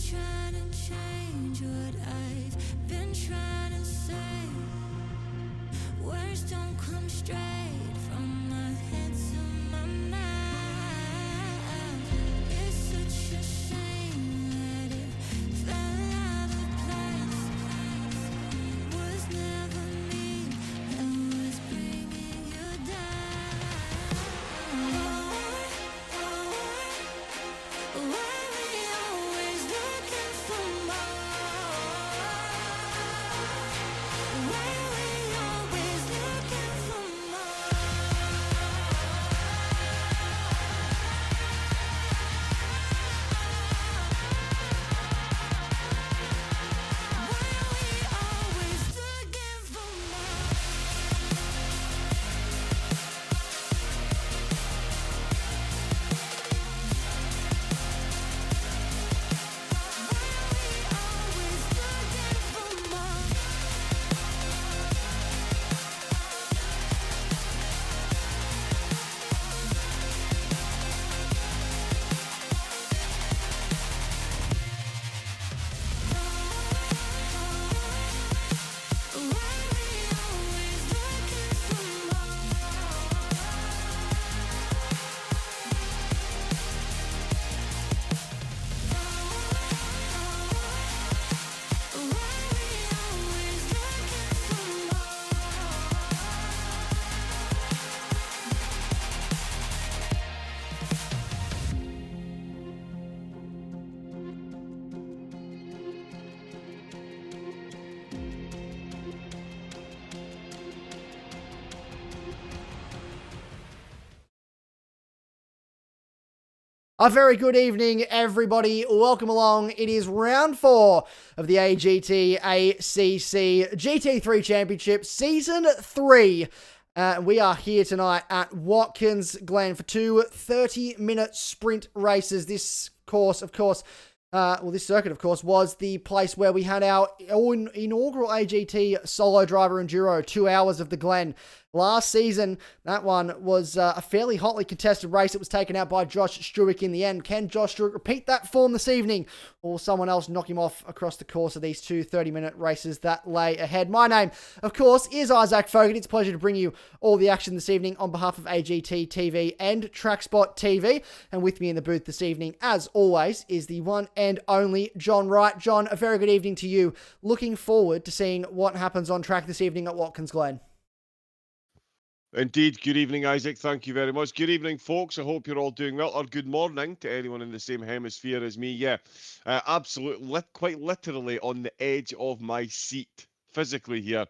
trying to change what I've been trying to say. Words don't come straight from my head to my mouth. It's such a shame that it fell out of place. Was never me that was bringing you down. Why we always looking for more? Why we always looking for more? Why we always looking for more? Always looking for more. Why we always looking for more? Why we always looking for A very good evening, everybody. Welcome along. It is round 4 of the AGT ACC GT3 Championship, Season 3. We are here tonight at Watkins Glen for two 30-minute sprint races. This course, of course, this circuit, of course, was the place where we had our inaugural AGT solo driver enduro, 2 hours of the Glen. Last season, that one was a fairly hotly contested race. It was taken out by Josh Struick in the end. Can Josh Struick repeat that form this evening, or will someone else knock him off across the course of these two 30-minute races that lay ahead? My name, of course, is Isaac Fogarty. It's a pleasure to bring you all the action this evening on behalf of AGT TV and TrackSpotTV. And with me in the booth this evening, as always, is the one and only John Wright. John, a very good evening to you. Looking forward to seeing what happens on track this evening at Watkins Glen. Indeed. Good evening, Isaac. Thank you very much. Good evening, folks. I hope you're all doing well, or good morning to anyone in the same hemisphere as me. Yeah, absolutely, quite literally on the edge of my seat, physically here,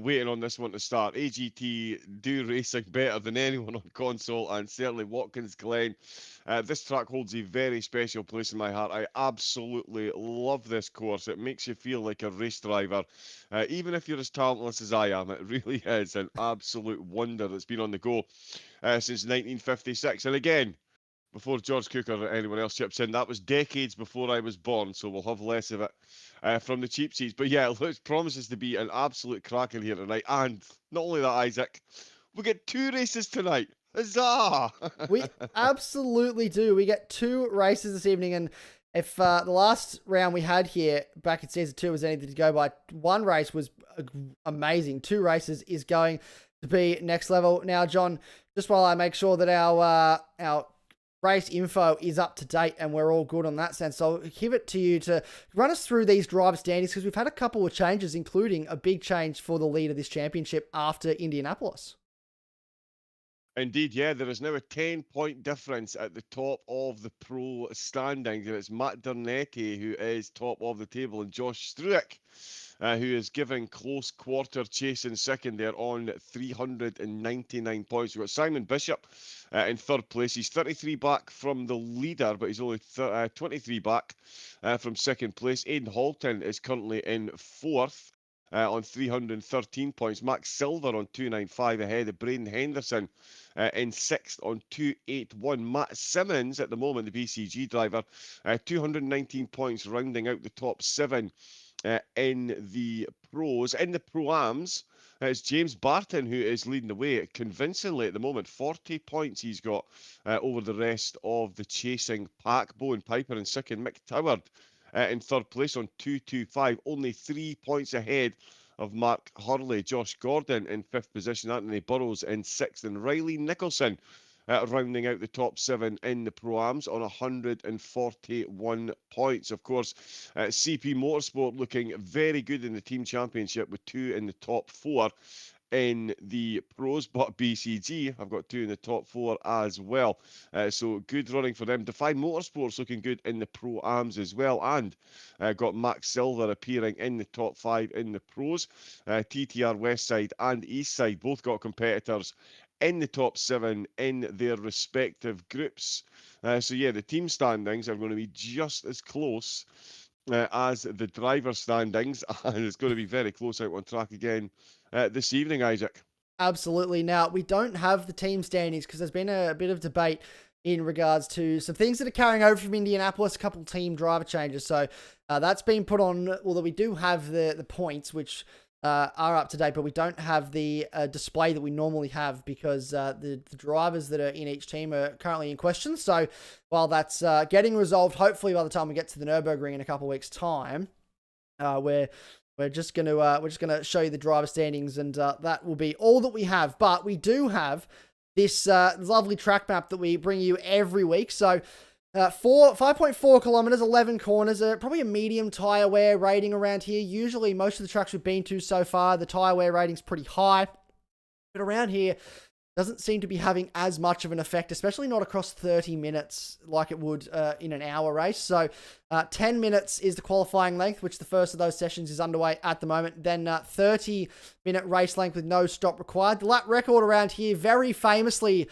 waiting on this one to start. AGT do racing better than anyone on console, and certainly Watkins Glen. This track holds a very special place in my heart. I absolutely love this course. It makes you feel like a race driver. Even if you're as talentless as I am, it really is an absolute wonder that's been on the go since 1956. And again, before George Cook or anyone else chips in, that was decades before I was born, so we'll have less of it from the cheap seats. But yeah, it promises to be an absolute cracker here tonight. And not only that, Isaac, we get 2 races tonight. Huzzah! We absolutely do. We get 2 races this evening, and if the last round we had here back in Season 2 was anything to go by, 1 race was amazing. 2 races is going to be next level. Now, John, just while I make sure that our race info is up to date and we're all good on that sense, so I'll give it to you to run us through these driver standings, because we've had a couple of changes, including a big change for the lead of this championship after Indianapolis. Indeed, yeah, there is now a 10-point difference at the top of the pro standings, and it's Matt Dernetti who is top of the table, and Josh Struick, who is giving close quarter chase in second there on 399 points. We've got Simon Bishop in third place. He's 33 back from the leader, but he's only 23 back from second place. Aidan Halton is currently in fourth on 313 points. Max Silver on 295 ahead of Braden Henderson in sixth on 281. Matt Simmons at the moment, the BCG driver, 219 points, rounding out the top 7 in the pros. In the Pro-Ams, it's James Barton who is leading the way convincingly at the moment. 40 points he's got over the rest of the chasing pack. Bowen Piper in second. Mick Toward in third place on 225, only 3 points ahead of Mark Hurley. Josh Gordon in fifth position, Anthony Burrows in sixth, and Riley Nicholson rounding out the top 7 in the Pro-Ams on 141 points. Of course, CP Motorsport looking very good in the team championship with 2 in the top 4 in the pros, but BCG have got 2 in the top 4 as well. So good running for them. Define Motorsports looking good in the Pro-Ams as well, and got Max Silver appearing in the top 5 in the pros. TTR Westside and Eastside both got competitors in the top 7 in their respective groups. So yeah, the team standings are going to be just as close as the driver standings, and it's going to be very close out on track again this evening, Isaac. Absolutely. Now, we don't have the team standings because there's been a bit of debate in regards to some things that are carrying over from Indianapolis, a couple team driver changes. So that's been put on, although we do have the points, which are up to date, but we don't have the display that we normally have because the drivers that are in each team are currently in question. So while that's getting resolved, hopefully by the time we get to the Nürburgring in a couple of weeks' time, we're just gonna show you the driver standings, and that will be all that we have. But we do have this lovely track map that we bring you every week. So 5.4 kilometers, 11 corners, probably a medium tire wear rating around here. Usually most of the tracks we've been to so far, the tire wear rating's pretty high, but around here doesn't seem to be having as much of an effect, especially not across 30 minutes like it would in an hour race. So 10 minutes is the qualifying length, which the first of those sessions is underway at the moment. Then 30-minute race length with no stop required. The lap record around here, very famously,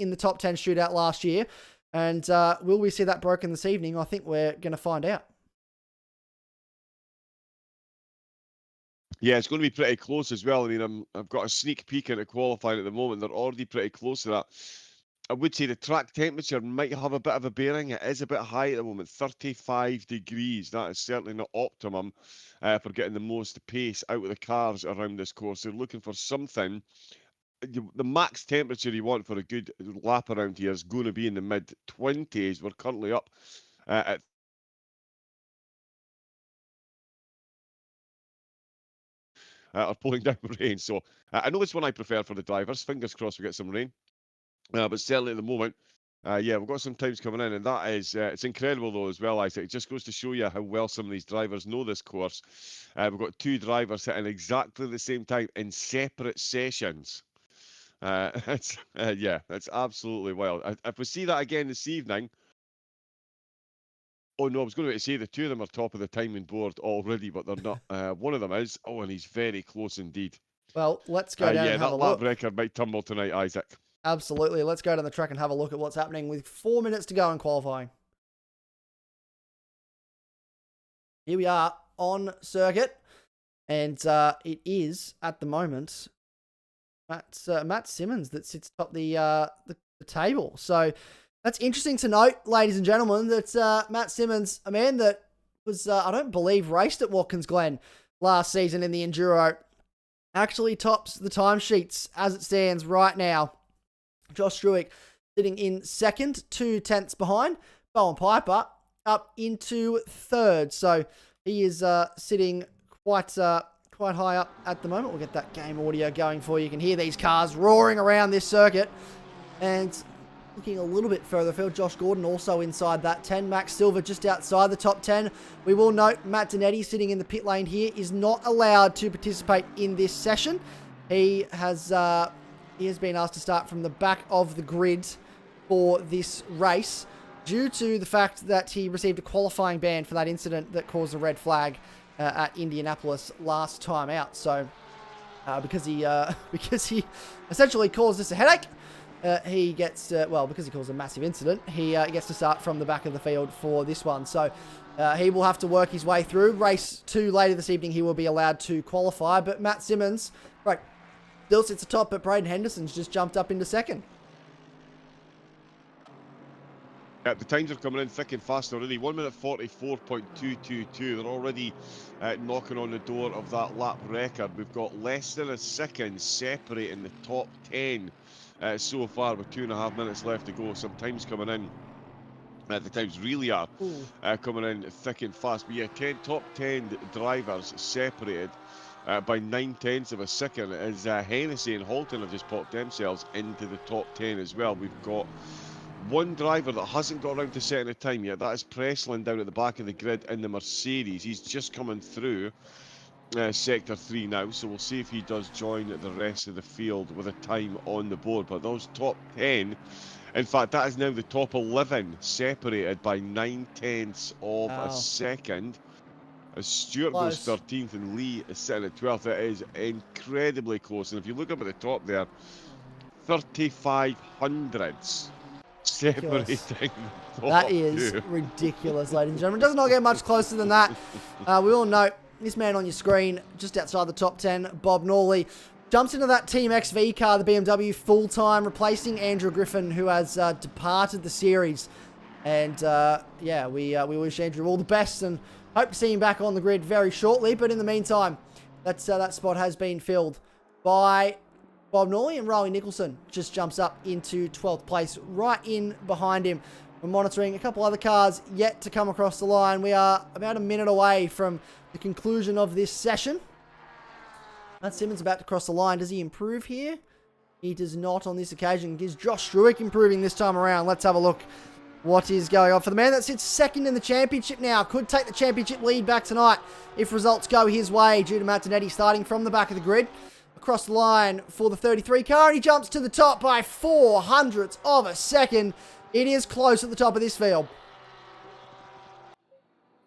in the top 10 shootout last year. And will we see that broken this evening? I think we're going to find out. Yeah, it's going to be pretty close as well. I mean, I've got a sneak peek into qualifying at the moment. They're already pretty close to that. I would say the track temperature might have a bit of a bearing. It is a bit high at the moment, 35 degrees. That is certainly not optimum for getting the most pace out of the cars around this course. They're looking for something. The max temperature you want for a good lap around here is going to be in the mid-20s. We're currently up at are pulling down rain. So I know it's one I prefer for the drivers. Fingers crossed we get some rain. But certainly at the moment, yeah, we've got some times coming in, and that is, it's incredible though as well, Isaac. It just goes to show you how well some of these drivers know this course. We've got 2 drivers hitting exactly the same time in separate sessions. Yeah, that's absolutely wild. If we see that again this evening, oh no, I was going to say the 2 of them are top of the timing board already, but they're not. One of them is. Oh, and he's very close indeed. Well, let's go down and have a look. Yeah, that lap record might tumble tonight, Isaac. Absolutely. Let's go down the track and have a look at what's happening with 4 minutes to go in qualifying. Here we are on circuit, and it is at the moment Matt Simmons that sits atop the table. So that's interesting to note, ladies and gentlemen, that Matt Simmons, a man that was, I don't believe, raced at Watkins Glen last season in the Enduro, actually tops the timesheets as it stands right now. Josh Struick sitting in second, 2 tenths behind. Bowen Piper up into third. So he is sitting quite high up at the moment. We'll get that game audio going for you. You can hear these cars roaring around this circuit. And looking a little bit further afield, Josh Gordon also inside that 10. Max Silver just outside the top 10. We will note Matt Donetti sitting in the pit lane here is not allowed to participate in this session. He has been asked to start from the back of the grid for this race due to the fact that he received a qualifying ban for that incident that caused a red flag at Indianapolis last time out. So because he essentially caused us a headache, he gets, because he caused a massive incident, he gets to start from the back of the field for this one. So he will have to work his way through. Race 2 later this evening, he will be allowed to qualify. But Matt Simmons, right, still sits atop, but Braden Henderson's just jumped up into second. The times are coming in thick and fast already. 1 minute 44.222. They're already knocking on the door of that lap record. We've got less than a second separating the top 10 so far, with 2.5 minutes left to go. Some times coming in. The times really are coming in thick and fast. But yeah, top 10 drivers separated by 9/10 of a second, as Hennessy and Halton have just popped themselves into the top 10 as well. We've got one driver that hasn't got around to setting a time yet. That is Presslin down at the back of the grid in the Mercedes. He's just coming through Sector 3 now, so we'll see if he does join the rest of the field with a time on the board. But those top 10, in fact, that is now the top 11 separated by 9/10 of a second. As Stewart goes 13th and Lee is sitting at 12th, it is incredibly close. And if you look up at the top there, 3,500 hundredths separating the top That is ridiculous, ladies and gentlemen. It does not get much closer than that. We all know this man on your screen, just outside the top 10, Bob Norley, jumps into that Team XV car, the BMW, full-time, replacing Andrew Griffin, who has departed the series. And, yeah, we wish Andrew all the best and hope to see him back on the grid very shortly. But in the meantime, that spot has been filled by Bob Norley, and Riley Nicholson just jumps up into 12th place, right in behind him. We're monitoring a couple other cars yet to come across the line. We are about a minute away from the conclusion of this session. Matt Simmons about to cross the line. Does he improve here? He does not on this occasion. Is Josh Struick improving this time around? Let's have a look what is going on for the man that sits second in the championship now. Could take the championship lead back tonight if results go his way, due to Matt Zanetti starting from the back of the grid. Across the line for the 33 car, and he jumps to the top by 0.04 of a second. It is close at the top of this field.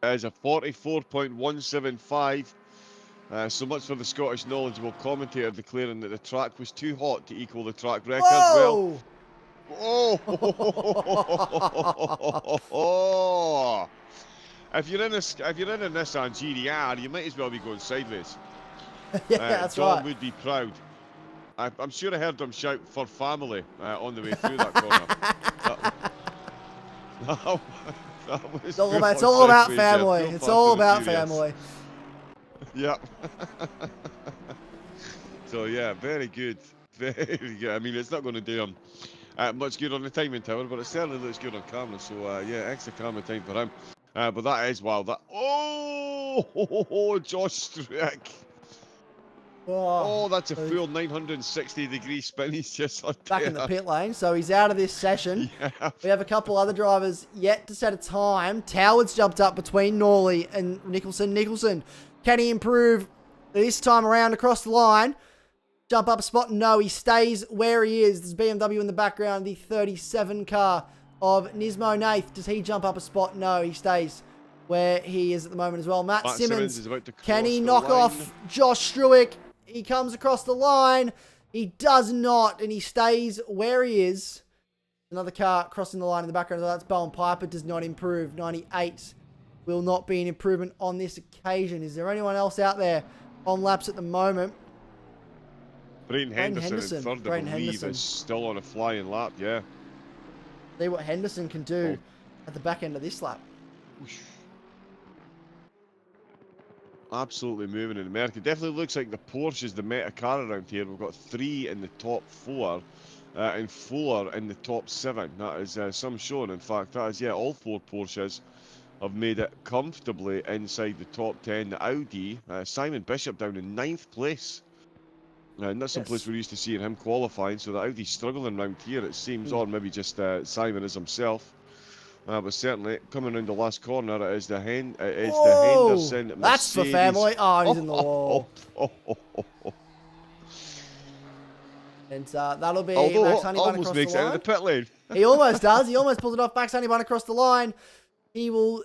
As a 44.175. So much for the Scottish knowledgeable commentator declaring that the track was too hot to equal the track record. Whoa! Well, oh! If you're in a Nissan GDR, you might as well be going sideways. Yeah, that's John right. would be proud. I'm sure I heard him shout for family on the way through that corner. That was It's all about family. It's all about family. Yep. So yeah, very good. Very good. I mean, it's not going to do him much good on the timing tower, but it certainly looks good on camera. So yeah, extra camera time for him. But that is wow. Josh Struick. Oh, that's a full 960-degree spin he's just on back in the pit lane, so he's out of this session. Yeah. We have a couple other drivers yet to set a time. Toward's jumped up between Norley and Nicholson. Nicholson, can he improve this time around across the line? Jump up a spot? No, he stays where he is. There's BMW in the background, the 37 car of Nismo Nath. Does he jump up a spot? No, he stays where he is at the moment as well. Matt Simmons is about to can he knock off Josh Struick? He comes across the line. He does not, and he stays where he is. Another car crossing the line in the background. That's Bowen Piper. Does not improve. 98 will not be an improvement on this occasion. Is there anyone else out there on laps at the moment? Brayden Henderson in third, I believe, is still on a flying lap, yeah. See what Henderson can do at the back end of this lap. Whoosh. Absolutely moving in America. Definitely looks like the Porsche is the meta car around here. We've got 3 in the top 4 and 4 in the top 7. That is some shown. In fact, that is, yeah, all 4 Porsches have made it comfortably inside the top 10. The Audi, Simon Bishop down in 9th place. And that's some place we're used to seeing him qualifying. So the Audi's struggling around here, it seems, or maybe just Simon is himself. But certainly, coming around the last corner, it is the Henderson Mercedes. That's for family. Oh, he's in the wall. And that'll be Max Honeybun almost across makes the it line. out of the pit lane. He almost does. He almost pulls it off. Max Honeybun across the line. He will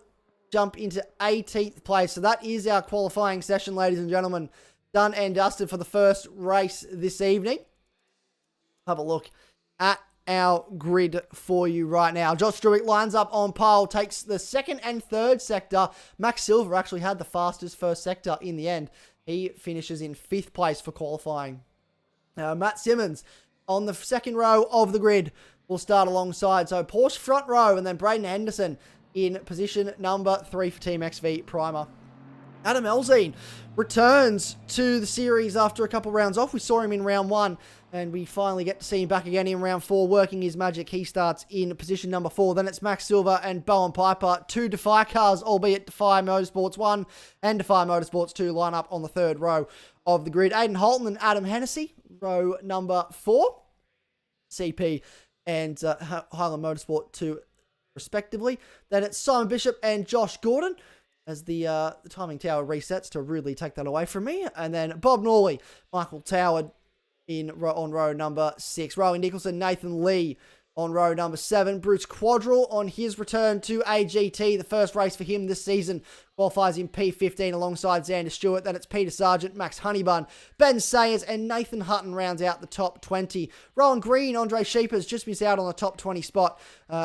jump into 18th place. So that is our qualifying session, ladies and gentlemen. Done and dusted for the first race this evening. Have a look at our grid for you right now. Josh Struick lines up on pole, takes the 2nd and 3rd sector. Max Silver actually had the fastest first sector in the end. He finishes in 5th place for qualifying. Matt Simmons on the 2nd row of the grid. will start alongside. So Porsche front row, and then Braden Henderson in position number 3 for Team XV Primer. Adam Elzine returns to the series after a couple rounds off. We saw him in round 1, and we finally get to see him back again in round 4, working his magic. He starts in position number 4. Then it's Max Silver and Bowen Piper, 2 Defy cars, albeit Defy Motorsports 1 and Defy Motorsports 2 line up on the 3rd row of the grid. Aidan Holton and Adam Hennessy, row number 4. CP and Highland Motorsport 2 respectively. Then it's Simon Bishop and Josh Gordon as the timing tower resets to really take that away from me. And then Bob Norley, Michael Tower on row number 6. Rowan Nicholson, Nathan Lee on row number 7. Bruce Quadrell on his return to AGT. The first race for him this season qualifies in P15 alongside Xander Stewart. Then it's Peter Sargent, Max Honeybun, Ben Sayers, and Nathan Hutton rounds out the top 20. Rowan Green, Andre Sheepers just missed out on the top 20 spot.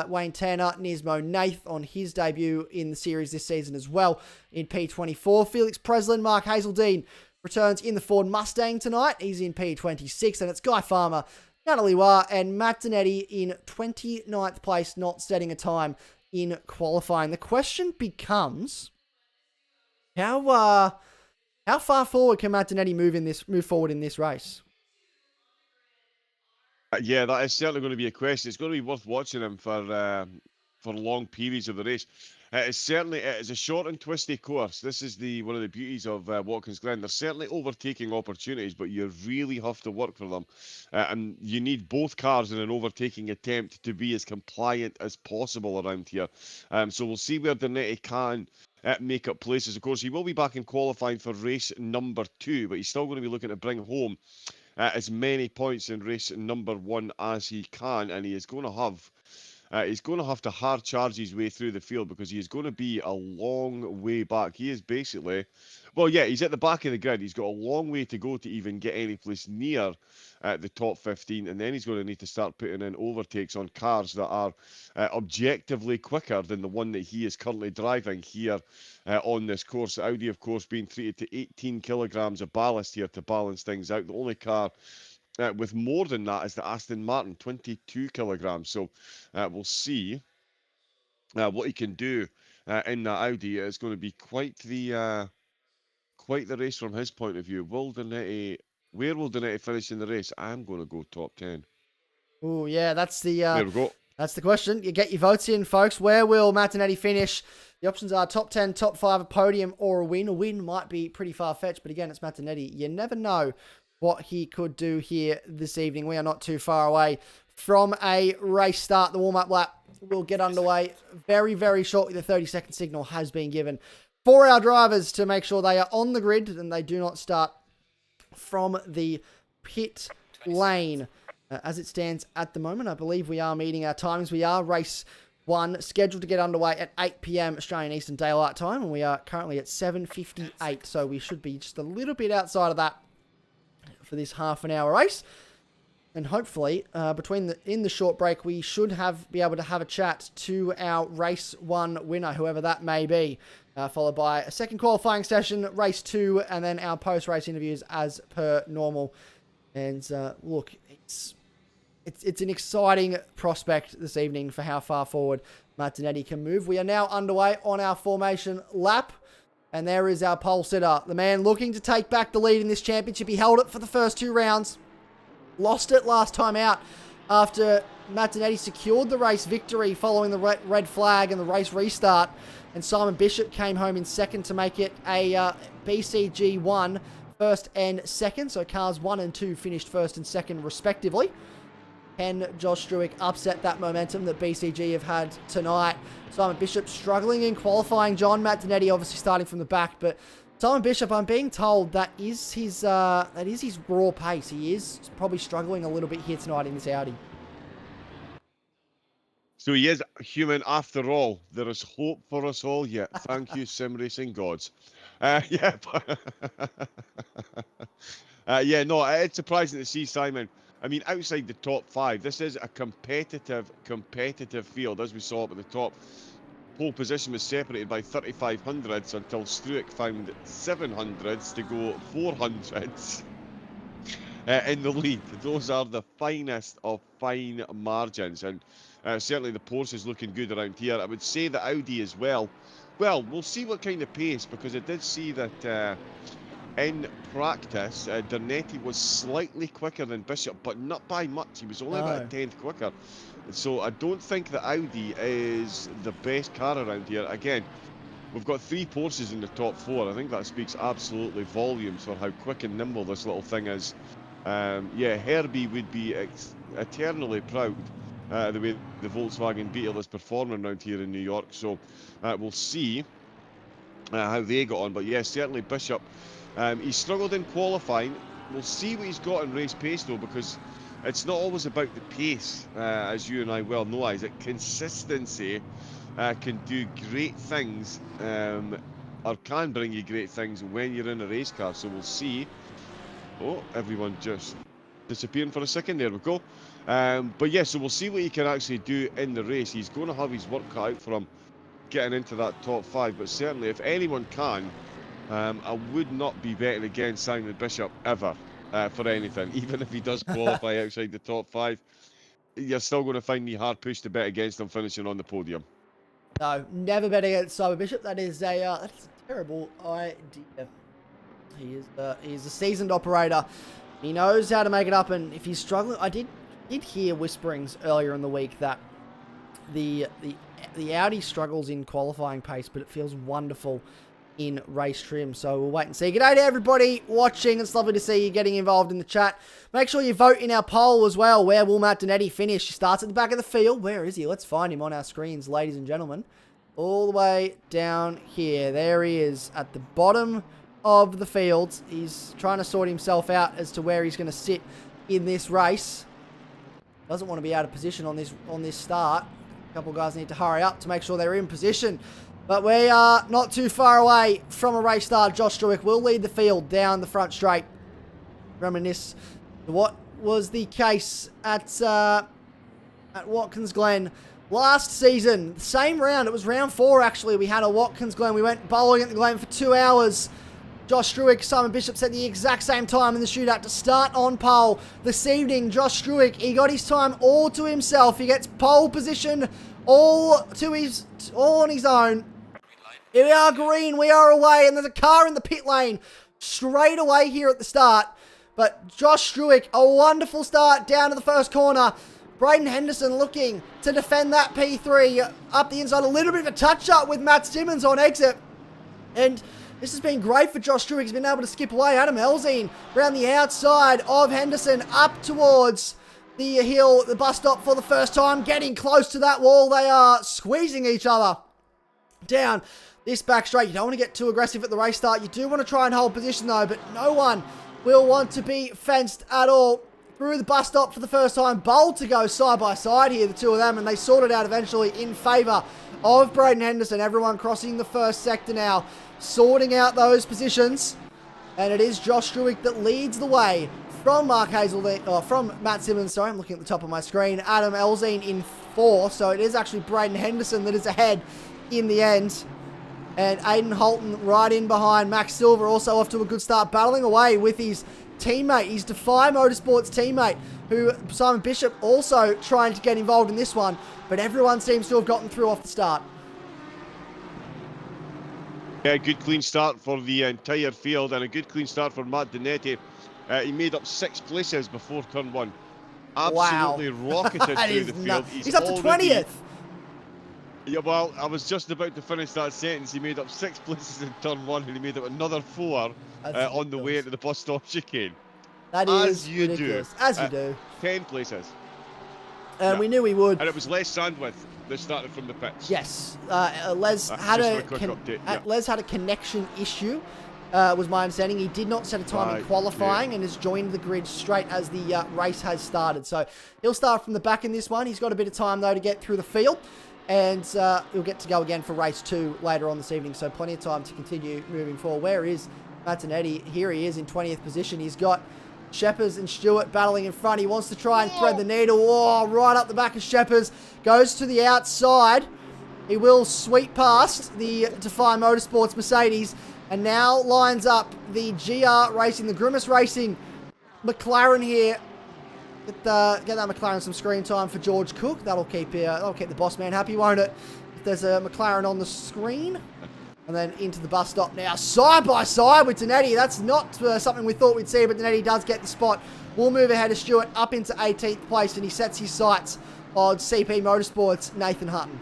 Wayne Tanner, Nismo Nath on his debut in the series this season as well in P24. Felix Preslin, Mark Hazeldine returns in the Ford Mustang tonight. He's in P26, and it's Guy Farmer, Natalie Wah, and Matt Donetti in 29th place, not setting a time in qualifying. The question becomes, how far forward can Matt Donetti move forward in this race? Yeah, that is certainly going to be a question. It's going to be worth watching him for long periods of the race. It is a short and twisty course. This is one of the beauties of Watkins Glen. There's certainly overtaking opportunities, but you really have to work for them. And you need both cars in an overtaking attempt to be as compliant as possible around here. So we'll see where Donetti can make up places. Of course, he will be back in qualifying for race number 2, but he's still going to be looking to bring home as many points in race number 1 as he can, and he is going to have to hard charge his way through the field because he is going to be a long way back. He is basically, well, yeah, he's at the back of the grid. He's got a long way to go to even get any place near the top 15, and then he's going to need to start putting in overtakes on cars that are objectively quicker than the one that he is currently driving here on this course. Audi, of course, being treated to 18 kilograms of ballast here to balance things out. The only car with more than that is the Aston Martin, 22 kilograms. So we'll see what he can do in that Audi. It's going to be quite the race from his point of view. Where will Donetti finish in the race? I'm going to go top 10. Oh yeah, that's the there we go. That's the question. You get your votes in, folks. Where will Matt Donetti finish? The options are top 10, top 5, a podium, or a win. A win might be pretty far-fetched, but again, it's Matt Donetti. You never know what he could do here this evening. We are not too far away from a race start. The warm-up lap will get underway very, very shortly. The 30-second signal has been given for our drivers to make sure they are on the grid and they do not start from the pit lane. As it stands at the moment, I believe we are meeting our times. We are race 1, scheduled to get underway at 8 p.m. Australian Eastern Daylight Time, and we are currently at 7:58, so we should be just a little bit outside of that for this half-an-hour race. And hopefully, in the short break, we should be able to have a chat to our race 1 winner, whoever that may be, followed by a second qualifying session, race 2, and then our post-race interviews as per normal. And look, it's an exciting prospect this evening for how far forward Matt Donetti can move. We are now underway on our formation lap. And there is our pole sitter, the man looking to take back the lead in this championship. He held it for the first 2 rounds, lost it last time out after Matt Donetti secured the race victory following the red flag and the race restart. And Simon Bishop came home in second to make it a BCG 1 first and second. So cars 1 and 2 finished first and second respectively. Can Josh Struick upset that momentum that BCG have had tonight? Simon Bishop struggling in qualifying. Matt Donetti obviously starting from the back, but Simon Bishop, I'm being told that is his raw pace. He is probably struggling a little bit here tonight in this Audi. So he is human after all. There is hope for us all yet. Thank you, sim racing gods. Yeah, it's surprising to see Simon. I mean, outside the top 5, this is a competitive field, as we saw up at the top. Pole position was separated by 3,500s until Struick found 700s to go 400s. in the lead. Those are the finest of fine margins, and certainly the Porsche is looking good around here. I would say the Audi as well. Well, we'll see what kind of pace, because I did see that in practice, Dernetti was slightly quicker than Bishop, but not by much. He was only about a tenth quicker. So I don't think the Audi is the best car around here. Again, we've got 3 Porsches in the top 4. I think that speaks absolutely volumes for how quick and nimble this little thing is. Yeah, Herbie would be eternally proud the way the Volkswagen Beetle is performing around here in New York. So we'll see how they got on. But yeah, certainly Bishop. He struggled in qualifying. We'll see what he's got in race pace though, because it's not always about the pace, as you and I well know, Isaac. Consistency can do great things, or can bring you great things when you're in a race car. So we'll see. Oh, everyone just disappearing for a second. There we go. But yeah, so we'll see what he can actually do in the race. He's going to have his work cut out for him getting into that top 5. But certainly, if anyone can, I would not be betting against Simon Bishop ever for anything. Even if he does qualify outside the top 5, you're still going to find me hard pushed to bet against him finishing on the podium. No, never bet against Simon Bishop. That is a terrible idea. He's a seasoned operator. He knows how to make it up, and if he's struggling, I did hear whisperings earlier in the week that the Audi struggles in qualifying pace, but it feels wonderful in race trim. So we'll wait and see. G'day to everybody watching. It's lovely to see you getting involved in the chat. Make sure you vote in our poll as well. Where will Matt Donetti finish? He starts at the back of the field. Where is he? Let's find him on our screens, ladies and gentlemen. All the way down here. There he is at the bottom of the field. He's trying to sort himself out as to where he's going to sit in this race. Doesn't want to be out of position on this start. A couple of guys need to hurry up to make sure they're in position. But we are not too far away from a race start. Josh Struick will lead the field down the front straight. Reminisce what was the case at Watkins Glen last season. Same round. It was round 4, actually. We had a Watkins Glen. We went bowling at the Glen for 2 hours. Josh Struick, Simon Bishop set the exact same time in the shootout to start on pole. This evening, Josh Struick, he got his time all to himself. He gets pole position all on his own. Here we are, green. We are away, and there's a car in the pit lane straight away here at the start. But Josh Struick, a wonderful start down to the first corner. Braden Henderson looking to defend that P3 up the inside. A little bit of a touch-up with Matt Simmons on exit. And this has been great for Josh Struick. He's been able to skip away. Adam Elzine around the outside of Henderson up towards the hill, the bus stop for the first time. Getting close to that wall. They are squeezing each other down this back straight. You don't want to get too aggressive at the race start. You do want to try and hold position though, but no one will want to be fenced at all. Through the bus stop for the first time. Bold to go side by side here, the two of them, and they sort it out eventually in favour of Braden Henderson. Everyone crossing the first sector now, sorting out those positions. And it is Josh Struick that leads the way from from Matt Simmons. Sorry, I'm looking at the top of my screen. Adam Elzine in 4, so it is actually Braden Henderson that is ahead in the end. And Aiden Holton right in behind. Max Silver also off to a good start, battling away with his teammate, his Defy Motorsports teammate, who Simon Bishop also trying to get involved in this one, but everyone seems to have gotten through off the start. Yeah, good clean start for the entire field, and a good clean start for Matt Donetti. He made up 6 places before turn 1. Absolutely rocketed through the field. He's up to 20th. Yeah, well, I was just about to finish that sentence. He made up 6 places in turn 1, and he made up another 4 on the way into the bus stop chicane. That is ridiculous. As you do. 10 places. And we knew he would. And it was Les Sandwith that started from the pits. Yes. Les had a connection issue, was my understanding. He did not set a time in qualifying and has joined the grid straight as the race has started. So he'll start from the back in this one. He's got a bit of time, though, to get through the field. And he'll get to go again for race 2 later on this evening. So plenty of time to continue moving forward. Where is Matt Donetti? Here he is in 20th position. He's got Sheppers and Stewart battling in front. He wants to try and thread the needle. Oh, right up the back of Sheppers. Goes to the outside. He will sweep past the Defy Motorsports Mercedes. And now lines up the GR Racing, the Grimace Racing McLaren here. Get that McLaren some screen time for George Cook. That'll keep the boss man happy, won't it? If there's a McLaren on the screen. And then into the bus stop now, side by side with Donetti. That's not something we thought we'd see, but Donetti does get the spot. We'll move ahead of Stewart up into 18th place, and he sets his sights on CP Motorsports' Nathan Hutton.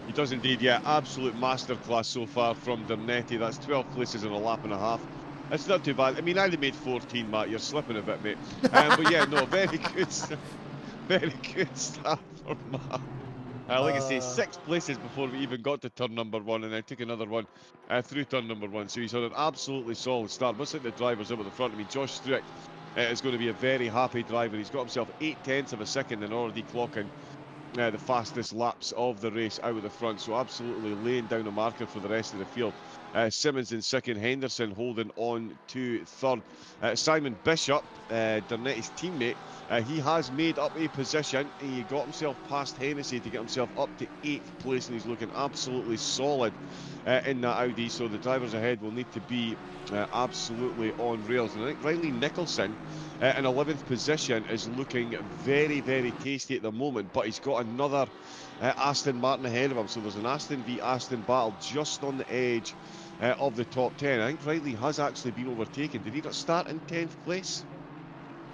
He does indeed, yeah. Absolute masterclass so far from Donetti. That's 12 places in a lap and a half. That's not too bad. I mean, I only made 14, Matt. You're slipping a bit, mate. But yeah, no, very good stuff from Matt. Like I say, 6 places before we even got to turn number 1, and then took another one through turn number 1. So he's on an absolutely solid start. Much like the drivers up at the front. I mean, Josh Struick is going to be a very happy driver. He's got himself 8/10 of a second and already clocking the fastest laps of the race out of the front. So absolutely laying down a marker for the rest of the field. Simmons in second, Henderson holding on to third. Simon Bishop, Donetti's teammate, he has made up a position. He got himself past Hennessy to get himself up to 8th place, and he's looking absolutely solid in that Audi. So the drivers ahead will need to be absolutely on rails. And I think Riley Nicholson in 11th position is looking very, very tasty at the moment, but he's got another Aston Martin ahead of him. So there's an Aston v Aston battle just on the edge of the top 10. I think Riley has actually been overtaken. Did he not start in 10th place?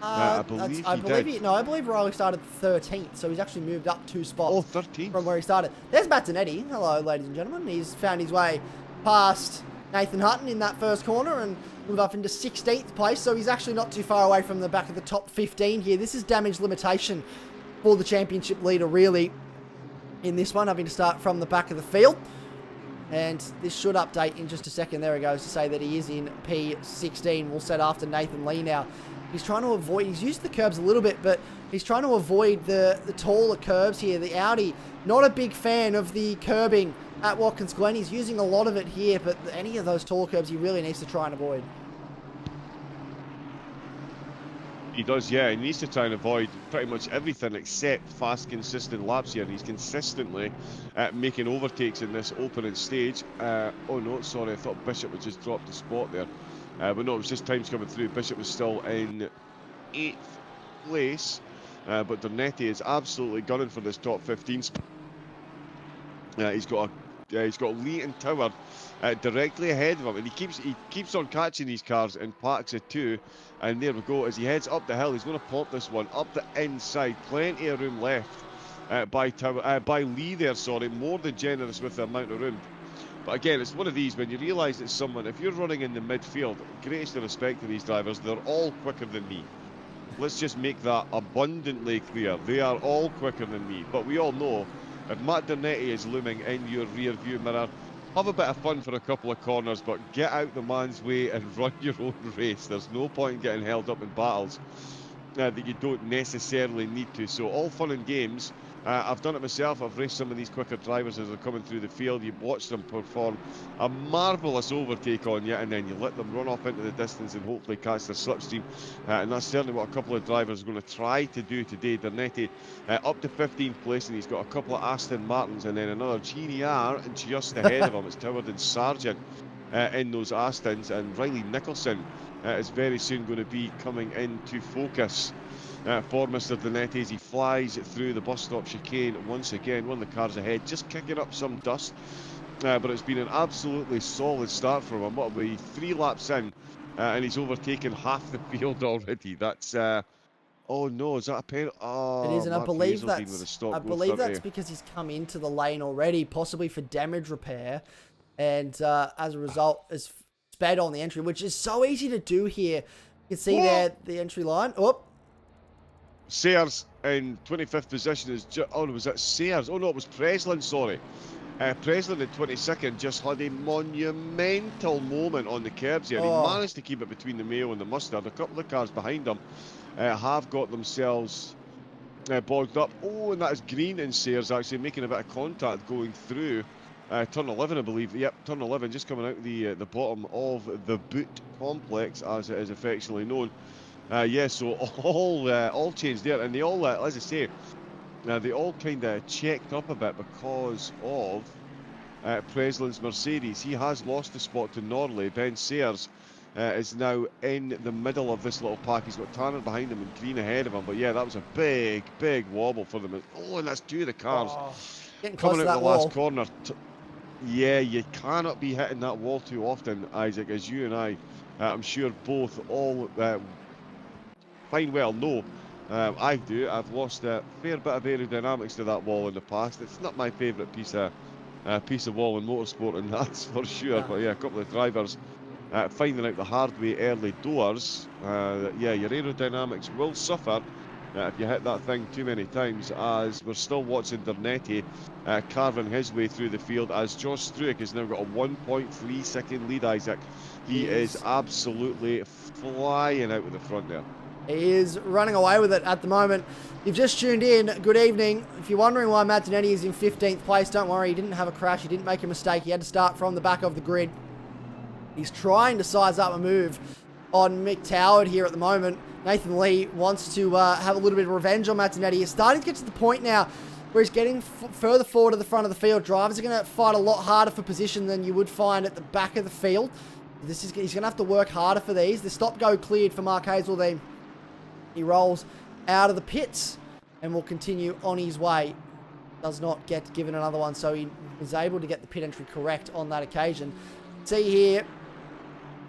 I believe he did. I believe Riley started 13th, so he's actually moved up 2 spots 13th. from where he started. There's Matt Donetti. Hello, ladies and gentlemen. He's found his way past Nathan Hutton in that first corner and moved up into 16th place, so he's actually not too far away from the back of the top 15 here. This is damage limitation for the championship leader, really, in this one, having to start from the back of the field. And this should update in just a second. There it goes to say that he is in P16. We'll set after Nathan Lee now. He's trying to avoid, he's used the curbs a little bit, but he's trying to avoid the taller curbs here. The Audi, not a big fan of the curbing at Watkins Glen. He's using a lot of it here, but any of those tall curbs he really needs to try and avoid. He does, yeah. He needs to try and avoid pretty much everything except fast, consistent laps here. And he's consistently making overtakes in this opening stage. Oh no, sorry, I thought Bishop had just dropped a spot there. But no, it was just times coming through. Bishop was still in 8th place. But Donetti is absolutely gunning for this top 15 spot. He's got Lee and Tower directly ahead of him, and he keeps on catching these cars in packs of 2. And there we go. As he heads up the hill, he's going to pop this one up the inside. Plenty of room left by Lee there. Sorry, more than generous with the amount of room. But again, it's one of these when you realise that someone, if you're running in the midfield, greatest of respect to these drivers, they're all quicker than me. Let's just make that abundantly clear. They are all quicker than me. But we all know if Matt Donetti is looming in your rear view mirror, have a bit of fun for a couple of corners, but get out the man's way and run your own race. There's no point in getting held up in battles that you don't necessarily need to. So all fun and games. I've done it myself. I've raced some of these quicker drivers as they're coming through the field. You watch them perform a marvellous overtake on you, and then you let them run off into the distance and hopefully catch their slipstream. And that's certainly what a couple of drivers are going to try to do today. Donetti up to 15th place, and he's got a couple of Aston Martins and then another GDR just ahead of him. It's Toward and Sargent in those Astons, and Riley Nicholson is very soon going to be coming into focus for Mr. Donetti as he flies through the bus stop chicane once again. One of the cars ahead, just kicking up some dust, but it's been an absolutely solid start from him. What will be 3 laps in, and he's overtaken half the field already. That's oh no, is that a penalty? Oh, it is, and I believe that's that's because he's come into the lane already, possibly for damage repair, and as a result has sped on the entry, which is so easy to do here. You can see there the entry line. Oh, Sayers in 25th position is was that Sayers? Oh no, it was Breslin, sorry. Breslin in 22nd just had a monumental moment on the curbs here. He managed to keep it between the Mayo and the Mustard. A couple of cars behind him have got themselves bogged up. Oh, and that is Green and Sayers actually making a bit of contact going through turn 11, I believe. Yep, turn 11, just coming out the bottom of the boot complex, as it is affectionately known. Yeah, so all changed there, and they all, as I say, they all kind of checked up a bit because of Preslin's Mercedes. He has lost the spot to Norley. Ben Sayers is now in the middle of this little pack. He's got Tanner behind him and Green ahead of him. But yeah, that was a big, big wobble for them. Oh, and that's two of the cars Getting close coming to out that the wall. last corner. Yeah, you cannot be hitting that wall too often, Isaac, as you and I'm sure both all fine well know. I do. I've lost a fair bit of aerodynamics to that wall in the past. It's not my favourite piece of wall in motorsport, and that's for sure. But yeah, a couple of drivers finding out the hard way early doors. Yeah, your aerodynamics will suffer if you hit that thing too many times, as we're still watching Dernetti carving his way through the field, as Josh Struick has now got a 1.3 second lead, Isaac. He is absolutely flying out with the front there. He is running away with it at the moment. You've just tuned in. Good evening. If you're wondering why Matt Zanetti is in 15th place, don't worry. He didn't have a crash. He didn't make a mistake. He had to start from the back of the grid. He's trying to size up a move on Mick Toward here at the moment. Nathan Lee wants to have a little bit of revenge on Matt Zanetti. He's starting to get to the point now where he's getting further forward to the front of the field. Drivers are going to fight a lot harder for position than you would find at the back of the field. He's going to have to work harder for these. The stop-go cleared for Mark Hazeldine. He rolls out of the pits and will continue on his way. Does not get given another one, so he is able to get the pit entry correct on that occasion. See here,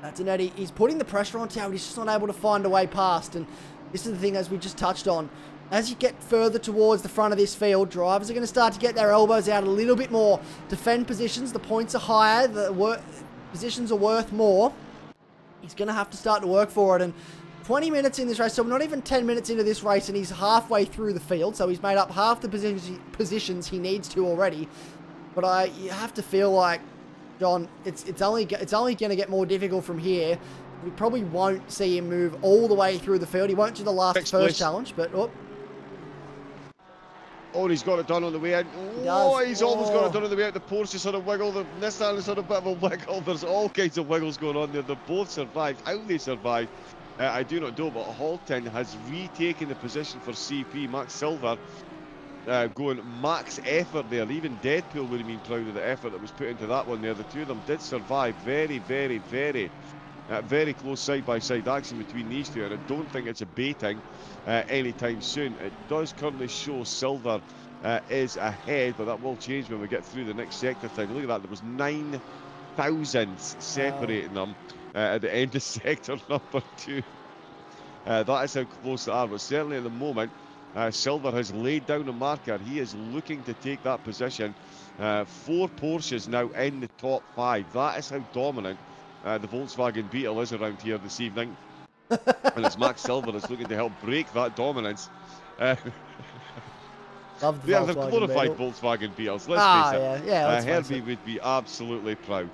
Zanetti, he's putting the pressure on Toward. He's just not able to find a way past. And this is the thing, as we just touched on. As you get further towards the front of this field, drivers are going to start to get their elbows out a little bit more. Defend positions. The points are higher. The positions are worth more. He's going to have to start to work for it. And 20 minutes in this race, so we're not even 10 minutes into this race, and he's halfway through the field. So he's made up half the positions he needs to already. But you have to feel like, John, it's only going to get more difficult from here. We probably won't see him move all the way through the field. He won't do the first challenge, but Oh, and he's got it done on the way out. Oh, he's almost got it done on the way out. The Porsche sort of wiggle. The Nissan is sort of a bit of a wiggle. There's all kinds of wiggles going on there. They both survived. How they survived, I do not know, but Halton has retaken the position for CP. Max Silver going max effort there. Even Deadpool would have been proud of the effort that was put into that one there. The two of them did survive. Very, very, very, very close side-by-side action between these two, and I don't think it's abating anytime soon. It does currently show Silver is ahead, but that will change when we get through the next sector time. Look at that. There was 9 thousandths separating them at the end of sector number 2. That is how close they are, but certainly at the moment, Silver has laid down a marker. He is looking to take that position. 4 Porsches now in the top 5. That is how dominant the Volkswagen Beetle is around here this evening. And it's Max Silver that's looking to help break that dominance. Love the they're glorified Volkswagen Beetles, let's face it. Yeah, Herbie would be absolutely proud.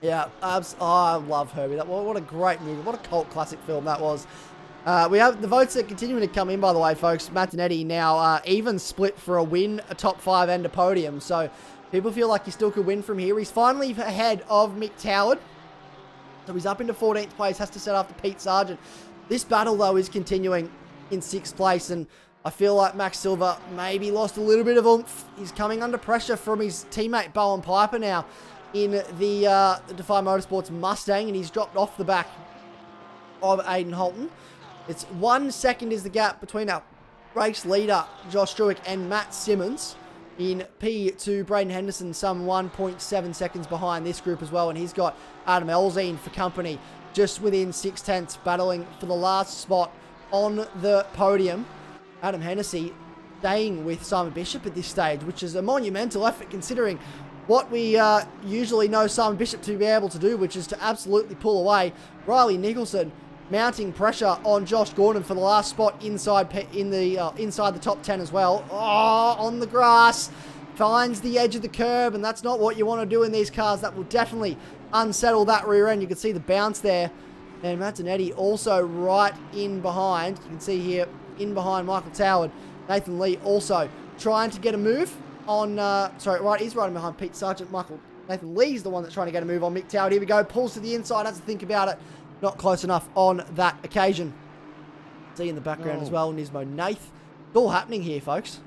Yeah, I love Herbie. What a great movie. What a cult classic film that was. We have the votes that continuing to come in, by the way, folks. Matt Zanetti now even split for a win, a top 5 and a podium. So people feel like he still could win from here. He's finally ahead of Mick Toward. So he's up into 14th place, has to set after Pete Sargent. This battle, though, is continuing in 6th place, and I feel like Max Silver maybe lost a little bit of oomph. He's coming under pressure from his teammate Bowen Piper now in the Defy Motorsports Mustang, and he's dropped off the back of Aiden Holton. It's 1 second is the gap between our race leader, Josh Struick, and Matt Simmons. In P2, Braden Henderson, some 1.7 seconds behind this group as well. And he's got Adam Elzine for company, just within 6/10, battling for the last spot on the podium. Adam Hennessy staying with Simon Bishop at this stage, which is a monumental effort considering what we usually know Simon Bishop to be able to do, which is to absolutely pull away. Riley Nicholson mounting pressure on Josh Gordon for the last spot inside the top 10 as well. Oh, on the grass. Finds the edge of the curb, and that's not what you want to do in these cars. That will definitely unsettle that rear end. You can see the bounce there. And Matt Zanetti also right in behind. You can see here, in behind Michael Toward. Nathan Lee also trying to get a move on... he's right in behind Pete Sargent. Nathan Lee's the one that's trying to get a move on Mick Toward. Here we go. Pulls to the inside. Has to think about it. Not close enough on that occasion. See in the background as well, Nismo Nath. It's all happening here, folks.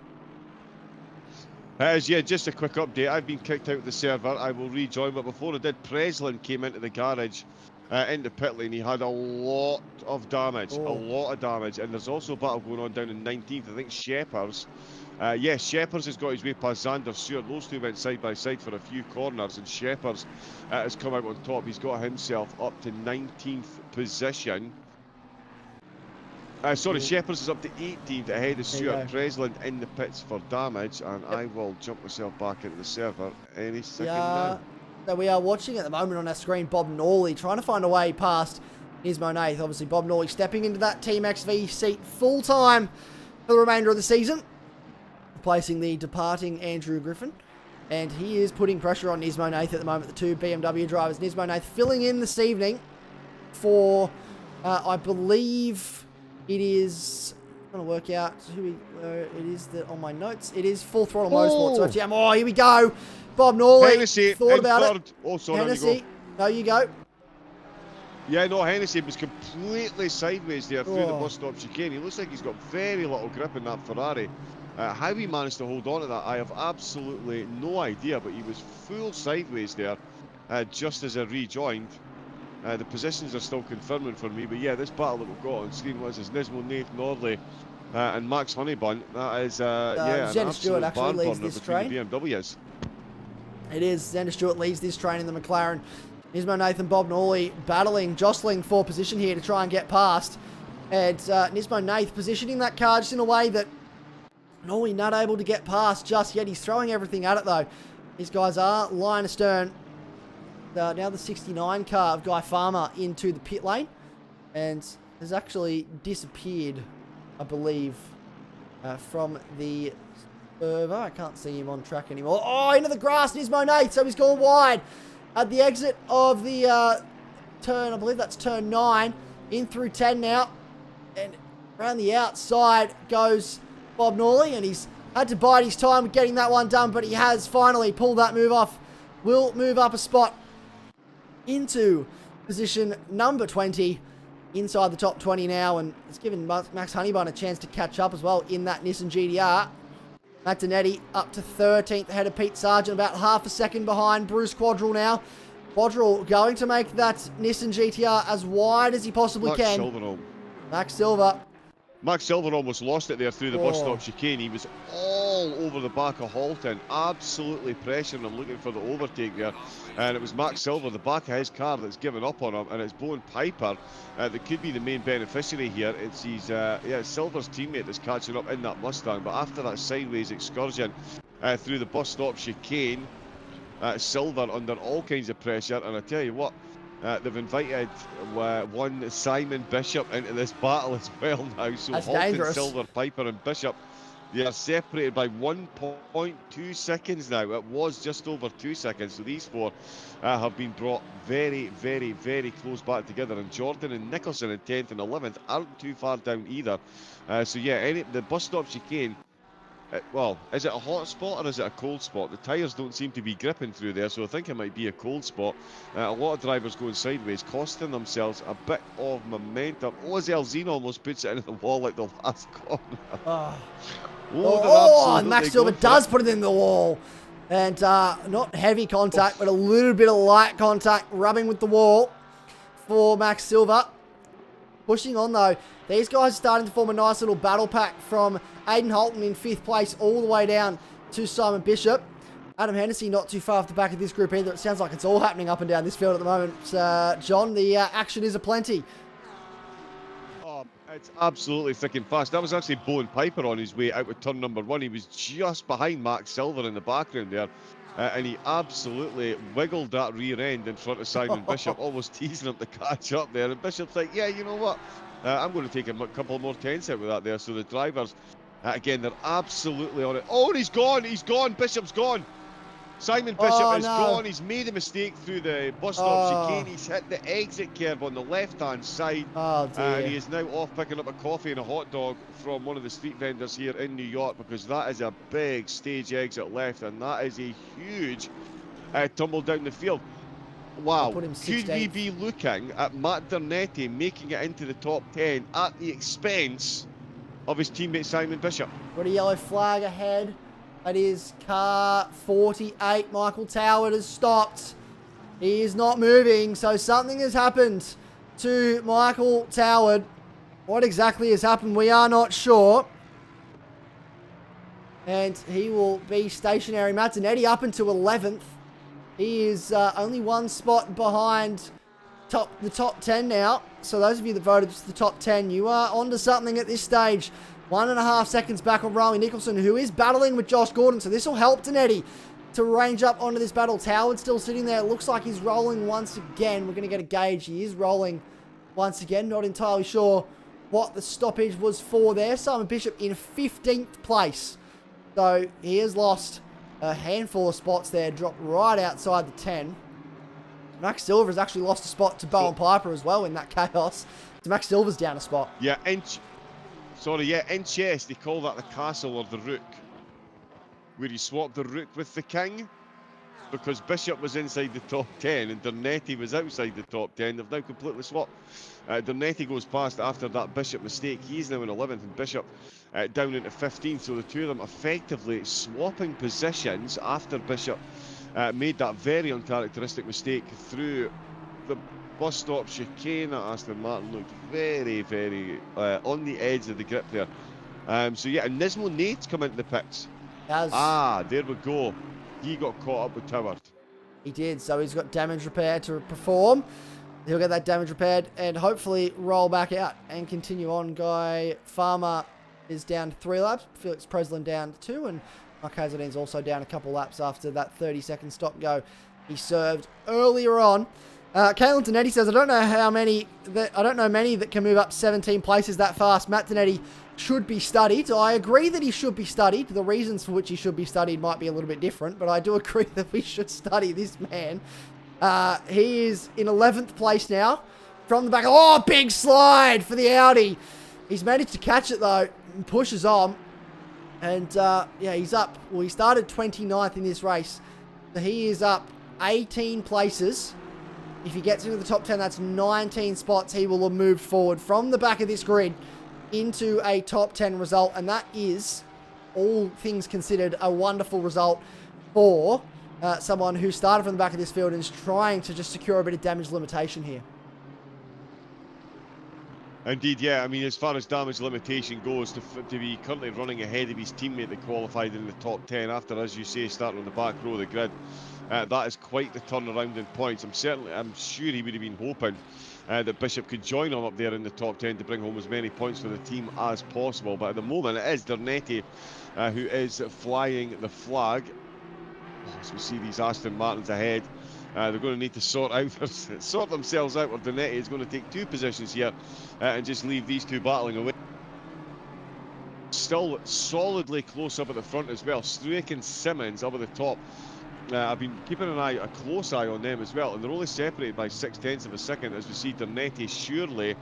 Yeah, just a quick update. I've been kicked out of the server. I will rejoin, but before I did, Preslin came into the garage into pit lane. He had a lot of damage, Oh. and there's also a battle going on down in 19th. I think Shepherd's. Yes, Shepherd's has got his way past Xander Stewart. Those two went side by side for a few corners, and Shepherd's has come out on top. He's got himself up to 19th position. Sorry, Shepherd's is up to 18th ahead of Stuart Presland in the pits for damage, and I will jump myself back into the server any second now. So we are watching at the moment on our screen Bob Norley trying to find a way past Nismo Nath. Obviously, Bob Norley stepping into that Team XV seat full time for the remainder of the season, replacing the departing Andrew Griffin. And he is putting pressure on Nismo Nath at the moment, the two BMW drivers. Nismo Nath filling in this evening for, I believe it is, I'm going to work out who it is that on my notes. It is Full Throttle Motorsports. So yeah, oh, here we go. Bob Norley Hennessy thought about third. it. Oh, sorry, Hennessy, no, you go. Yeah, no, Hennessy was completely sideways there through the bus stop chicane. He looks like he's got very little grip in that Ferrari. How he managed to hold on to that, I have absolutely no idea, but he was full sideways there just as I rejoined. The positions are still confirming for me, but yeah, this battle that we've got on screen was Nismo Nath, Norley, and Max Honeybun. That is, yeah, an Xander Stewart absolute actually leads barn-burner this between train. the BMWs. It is. Xander Stewart leads this train in the McLaren. Nismo Nath and Bob Norley battling, jostling for position here to try and get past. And Nismo Nath positioning that car just in a way that Norley not able to get past just yet. He's throwing everything at it though. These guys are line astern. Now the 69 car of Guy Farmer into the pit lane. And has actually disappeared, I believe, from the server. I can't see him on track anymore. Oh, into the grass, Nismo Nath. So he's gone wide at the exit of the turn. I believe that's turn 9. In through 10 now. And around the outside goes Bob Norley. And he's had to bide his time getting that one done. But he has finally pulled that move off. Will move up a spot into position number 20. Inside the top 20 now. And it's given Max Honeybun a chance to catch up as well in that Nissan GTR. Matt Donetti up to 13th ahead of Pete Sargent, about half a second behind Bruce Quadrell now. Quadrell going to make that Nissan GTR as wide as he possibly can. Max Silver. Max Silver almost lost it there through the bus stop chicane. He was all over the back of Halton, absolutely pressuring him, looking for the overtake there. And it was Max Silver, the back of his car, that's given up on him. And it's Bowen Piper that could be the main beneficiary here. It's his, Silver's teammate that's catching up in that Mustang. But after that sideways excursion through the bus stop chicane, Silver under all kinds of pressure. And I tell you what, they've invited one Simon Bishop into this battle as well now. So that's Halton, dangerous. Silver, Piper and Bishop, they are separated by 1.2 seconds now. It was just over 2 seconds. So these four have been brought very, very, very close back together. And Jordan and Nicholson in 10th and 11th aren't too far down either. So yeah, the bus stop chicane, well, is it a hot spot or is it a cold spot? The tyres don't seem to be gripping through there, so I think it might be a cold spot. A lot of drivers going sideways, costing themselves a bit of momentum. Ozzy almost puts it into the wall like the last corner. And Max Silver does put it in the wall. And not heavy contact, but a little bit of light contact, rubbing with the wall for Max Silver. Pushing on though. These guys are starting to form a nice little battle pack from Aiden Holton in 5th place all the way down to Simon Bishop. Adam Hennessy not too far off the back of this group either. It sounds like it's all happening up and down this field at the moment. John, the action is aplenty. Oh, it's absolutely thick and fast. That was actually Bowen Piper on his way out with turn number 1. He was just behind Max Silver in the background there. And he absolutely wiggled that rear end in front of Simon Bishop, almost teasing him to catch up there. And Bishop's like, yeah, you know what? I'm going to take a couple more tenths out with that there. So the drivers, again, they're absolutely on it. Oh, and he's gone. Bishop's gone. Simon Bishop is gone. He's made a mistake through the bus stop chicane. He's hit the exit curve on the left-hand side. Oh, dear. And he is now off picking up a coffee and a hot dog from one of the street vendors here in New York, because that is a big stage exit left, and that is a huge tumble down the field. Wow, could we be looking at Matt Dernetti making it into the top 10 at the expense of his teammate Simon Bishop? Got a yellow flag ahead. That is car 48. Michael Toward has stopped. He is not moving, so something has happened to Michael Toward. What exactly has happened, we are not sure. And he will be stationary. Mazzanetti up into 11th. He is only one spot behind the top 10 now. So those of you that voted for the top 10, you are onto something at this stage. 1.5 seconds back on Riley Nicholson, who is battling with Josh Gordon. So this will help Danetti to range up onto this battle. Toward still sitting there. It looks like he's rolling once again. We're going to get a gauge. He is rolling once again. Not entirely sure what the stoppage was for there. Simon Bishop in 15th place. So he has lost a handful of spots there. Dropped right outside the 10. Max Silver has actually lost a spot to Bowen Piper as well in that chaos. So Max Silver's down a spot. Yeah, in chess, they call that the castle or the rook, where you swap the rook with the king, because Bishop was inside the top 10 and Dernetti was outside the top 10. They've now completely swapped. Dernetti goes past after that Bishop mistake. He's now in 11th and Bishop down into 15th. So the two of them effectively swapping positions after Bishop made that very uncharacteristic mistake through the bus stop chicane. Aston Martin looked very, very on the edge of the grip there. So yeah, and Nismo Nate's come into the pits. There we go. He got caught up with Toward. He did, so he's got damage repair to perform. He'll get that damage repaired and hopefully roll back out and continue on. Guy Farmer is down to 3 laps. Felix Preslin down to 2, and Mark Hazelden's also down a couple laps after that 30-second stop go he served earlier on. Caitlin Danetti says, I don't know many that can move up 17 places that fast. Matt Danetti should be studied. I agree that he should be studied. The reasons for which he should be studied might be a little bit different, but I do agree that we should study this man. He is in 11th place now. From the back. Oh, big slide for the Audi. He's managed to catch it though and pushes on. And yeah, he's up. Well, he started 29th in this race. So he is up 18 places. If he gets into the top 10, that's 19 spots. He will have moved forward from the back of this grid into a top 10 result. And that is, all things considered, a wonderful result for someone who started from the back of this field and is trying to just secure a bit of damage limitation here. Indeed, yeah. I mean, as far as damage limitation goes, to be currently running ahead of his teammate that qualified in the top 10 after, as you say, starting on the back row of the grid, that is quite the turnaround in points. I'm sure he would have been hoping that Bishop could join him up there in the top 10 to bring home as many points for the team as possible. But at the moment, it is Dernetti who is flying the flag. As we see these Aston Martins ahead, they're going to need to sort themselves out, or Danetti is going to take 2 positions here and just leave these two battling away. Still solidly close up at the front as well. Struik and Simmons up at the top. I've been keeping a close eye on them as well, and they're only separated by 0.6 of a second as we see Dernetti surely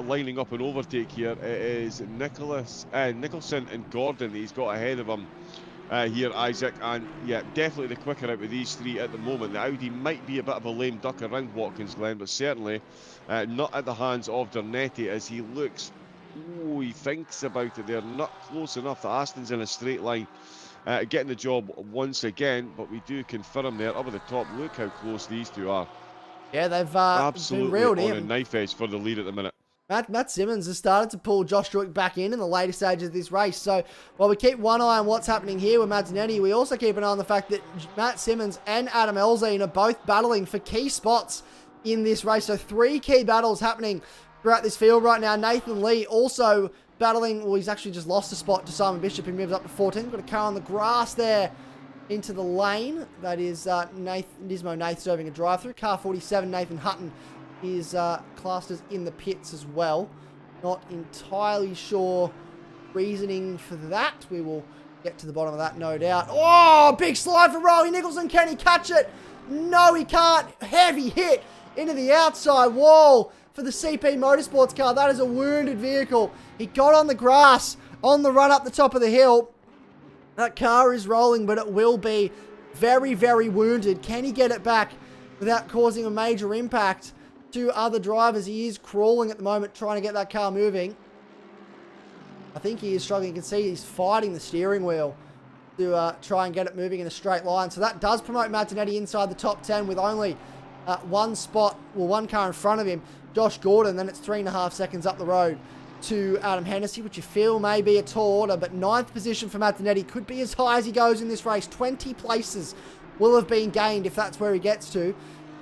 lining up an overtake here. It is Nicholson and Gordon that he's got ahead of him. Here, Isaac, and yeah, definitely the quicker out of these 3 at the moment. The Audi might be a bit of a lame duck around Watkins Glen, but certainly not at the hands of Dernetti as he looks. Oh, he thinks about it. They're not close enough. The Aston's in a straight line, getting the job once again, but we do confirm there up at the top. Look how close these two are. Yeah, they've absolutely been reeled on in. a knife edge for the lead at the minute. Matt Simmons has started to pull Josh Struik back in the later stages of this race. So while we keep one eye on what's happening here with Mazzanetti, we also keep an eye on the fact that Matt Simmons and Adam Elzine are both battling for key spots in this race. So 3 key battles happening throughout this field right now. Nathan Lee also battling. Well, he's actually just lost a spot to Simon Bishop. He moves up to 14th. Got a car on the grass there into the lane. That is Nismo Nath serving a drive-through. Car 47, Nathan Hutton, is classed as in the pits as well. Not entirely sure reasoning for that. We will get to the bottom of that, no doubt. Oh, big slide for Riley Nicholson. Can he catch it? No, he can't. Heavy hit into the outside wall for the CP Motorsports car. That is a wounded vehicle. He got on the grass on the run up the top of the hill. That car is rolling, but it will be very, very wounded. Can he get it back without causing a major impact to other drivers? He is crawling at the moment, trying to get that car moving. I think he is struggling. You can see he's fighting the steering wheel to try and get it moving in a straight line. So that does promote Mazzanetti inside the top 10 with only one spot, well, one car in front of him, Josh Gordon. Then it's 3.5 seconds up the road to Adam Hennessy, which you feel may be a tall order, but 9th position for Martinetti could be as high as he goes in this race. 20 places will have been gained if that's where he gets to.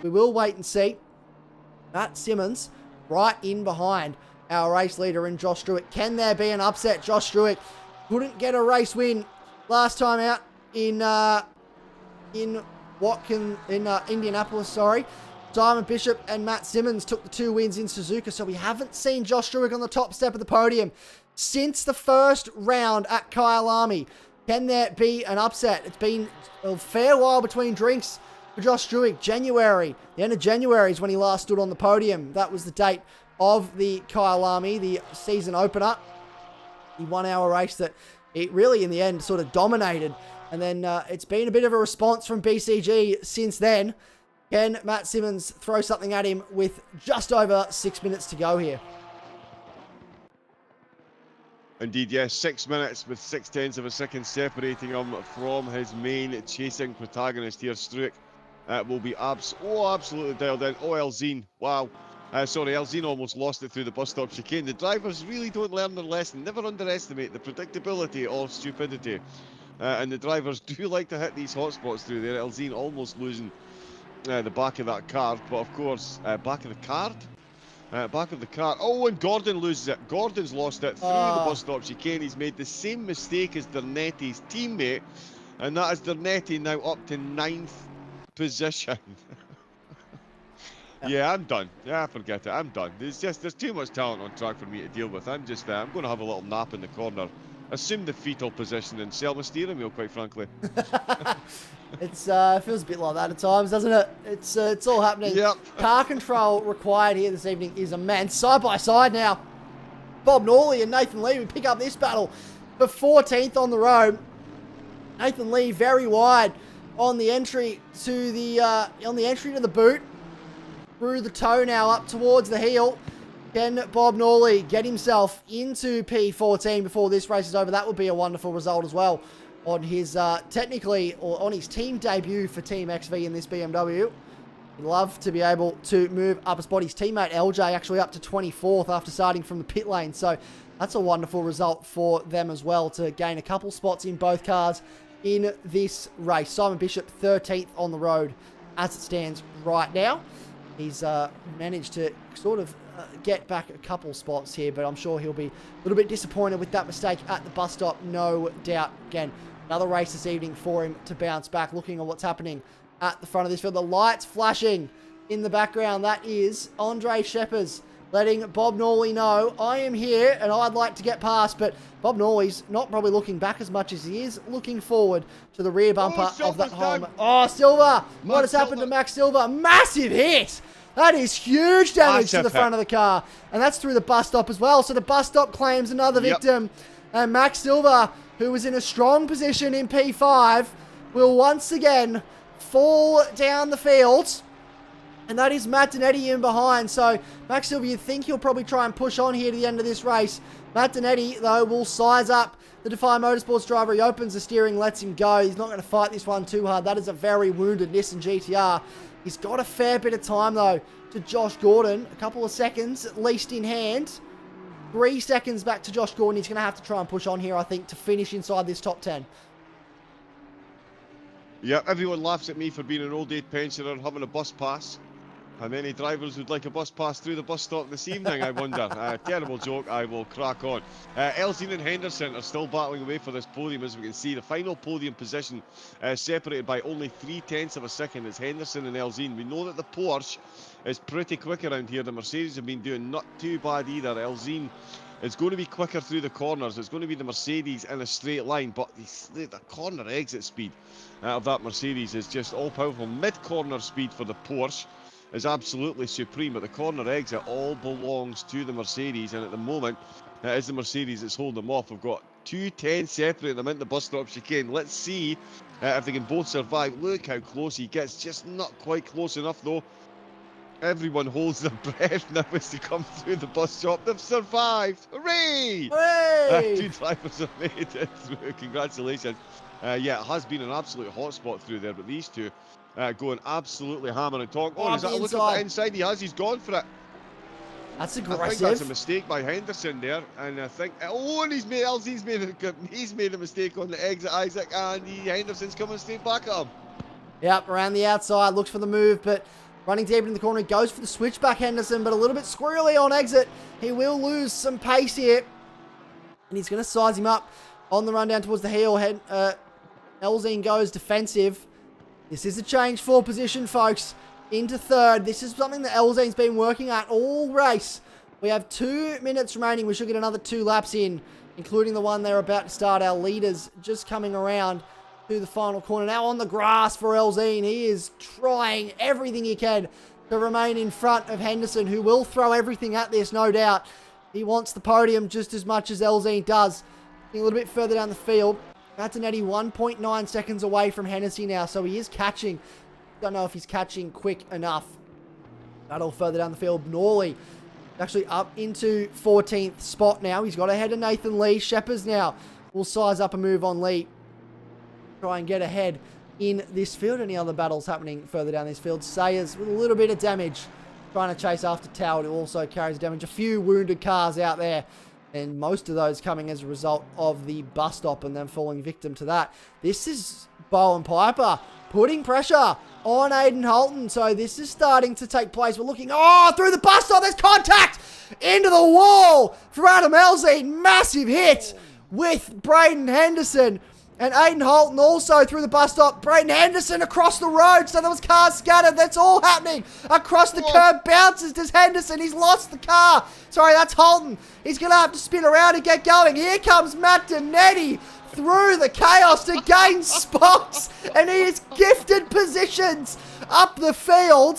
We will wait and see. Matt Simmons right in behind our race leader in Josh Struick. Can there be an upset? Josh Struick couldn't get a race win last time out in Indianapolis, sorry. Diamond Bishop and Matt Simmons took the 2 wins in Suzuka, so we haven't seen Josh Struick on the top step of the podium since the first round at Kyalami. Can there be an upset? It's been a fair while between drinks for Josh Struick. January, the end of January is when he last stood on the podium. That was the date of the Kyalami, the season opener. The 1 hour race that it really in the end sort of dominated. And then it's been a bit of a response from BCG since then. Can Matt Simmons throw something at him with just over 6 minutes to go here? Indeed, yes, 6 minutes with 0.6 of a second separating him from his main chasing protagonist here. Struick will be absolutely dialed in. Oh, Elzine, wow. Sorry, Elzine almost lost it through the bus stop chicane. The drivers really don't learn their lesson. Never underestimate the predictability of stupidity. And the drivers do like to hit these hotspots through there. Elzine almost losing the back of that card, but of course, back of the card? Back of the car. Oh, and Gordon loses it. Gordon's lost it through the bus stop chicane. He's made the same mistake as Dernetti's teammate, and that is Dernetti now up to 9th position. Yeah, I'm done. Yeah, forget it. I'm done. There's too much talent on track for me to deal with. I'm going to have a little nap in the corner. Assume the fetal position and sell my steering wheel, quite frankly. It feels a bit like that at times, doesn't it? It's all happening. Yep. Car control required here this evening is a man. Side by side now. Bob Norley and Nathan Lee, we pick up this battle for 14th on the road. Nathan Lee very wide on the entry to the boot. Through the toe now up towards the heel. Can Bob Norley get himself into P14 before this race is over? That would be a wonderful result as well on his on his team debut for Team XV in this BMW. He'd love to be able to move up a spot. His teammate LJ actually up to 24th after starting from the pit lane. So that's a wonderful result for them as well to gain a couple spots in both cars in this race. Simon Bishop 13th on the road as it stands right now. He's managed to sort of get back a couple spots here, but I'm sure he'll be a little bit disappointed with that mistake at the bus stop, no doubt. Again, another race this evening for him to bounce back. Looking at what's happening at the front of this field, the lights flashing in the background. That is Andre Scheppers letting Bob Norley know, I am here and I'd like to get past, but Bob Norley's not probably looking back as much as he is looking forward to the rear bumper of that home. Oh, Silva! What has happened to Max Silva? Massive hit! That is huge damage to the front of the car. And that's through the bus stop as well. So the bus stop claims another victim. And Max Silva, who was in a strong position in P5, will once again fall down the field. And that is Matt Donetti in behind. So Max Silva, you'd think he'll probably try and push on here to the end of this race. Matt Donetti, though, will size up the Defy Motorsports driver. He opens the steering, lets him go. He's not going to fight this one too hard. That is a very wounded Nissan GTR. He's got a fair bit of time, though, to Josh Gordon. A couple of seconds, at least, in hand. 3 seconds back to Josh Gordon. He's going to have to try and push on here, I think, to finish inside this top 10. Yeah, everyone laughs at me for being an old age pensioner and having a bus pass. How many drivers would like a bus pass through the bus stop this evening, I wonder? Terrible joke, I will crack on. Elzine and Henderson are still battling away for this podium, as we can see. The final podium position separated by only 0.3 of a second is Henderson and Elzine. We know that the Porsche is pretty quick around here. The Mercedes have been doing not too bad either. Elzine is going to be quicker through the corners. It's going to be the Mercedes in a straight line, but the corner exit speed of that Mercedes is just all-powerful. Mid-corner speed for the Porsche is absolutely supreme, but the corner exit all belongs to the Mercedes, and at the moment it is the Mercedes that's holding them off. We've got 2:10 separating them into the bus stop chicane. Let's see if they can both survive. Look how close he gets, just not quite close enough though. Everyone holds their breath now as they come through the bus stop. They've survived! Hooray! Hooray! 2 drivers have made it through. Congratulations. Yeah, it has been an absolute hotspot through there, but these two going absolutely hammer and tonk. Oh, Oh, is that a look at the inside? He's gone for it. That's I aggressive. think that's a mistake by Henderson there, and I think and he's made a mistake on the exit, Isaac, and Henderson's coming straight back at him. Yep, around the outside, looks for the move, but running deep in the corner, goes for the switchback, Henderson, but a little bit squirrely on exit. He will lose some pace here, and he's going to size him up on the run down towards the heel. Elzine goes defensive. This is a change for position, folks. Into third. This is something that Elzine's been working at all race. We have 2 minutes remaining. We should get another 2 laps in, including the one they're about to start. Our leaders just coming around to the final corner. Now on the grass for Elzine. He is trying everything he can to remain in front of Henderson, who will throw everything at this, no doubt. He wants the podium just as much as Elzine does. A little bit further down the field. Martinetti 1.9 seconds away from Hennessy now, so he is catching. Don't know if he's catching quick enough. Battle further down the field. Norley actually up into 14th spot now. He's got ahead of Nathan Lee. Sheppers now will size up a move on Lee. Try and get ahead in this field. Any other battles happening further down this field? Sayers with a little bit of damage. Trying to chase after Towel, who also carries damage. A few wounded cars out there. And most of those coming as a result of the bus stop and then falling victim to that. This is Bowen Piper putting pressure on Aiden Holton. So this is starting to take place. We're looking, through the bus stop. There's contact into the wall for Adam Elzine. Massive hit with Braden Henderson. And Aiden Holton also through the bus stop. Braden Henderson across the road. So there was cars scattered. That's all happening. Across the curb bounces. Does Henderson. He's lost the car. Sorry, that's Holton. He's going to have to spin around and get going. Here comes Matt Donetti through the chaos to gain spots. And he is gifted positions up the field.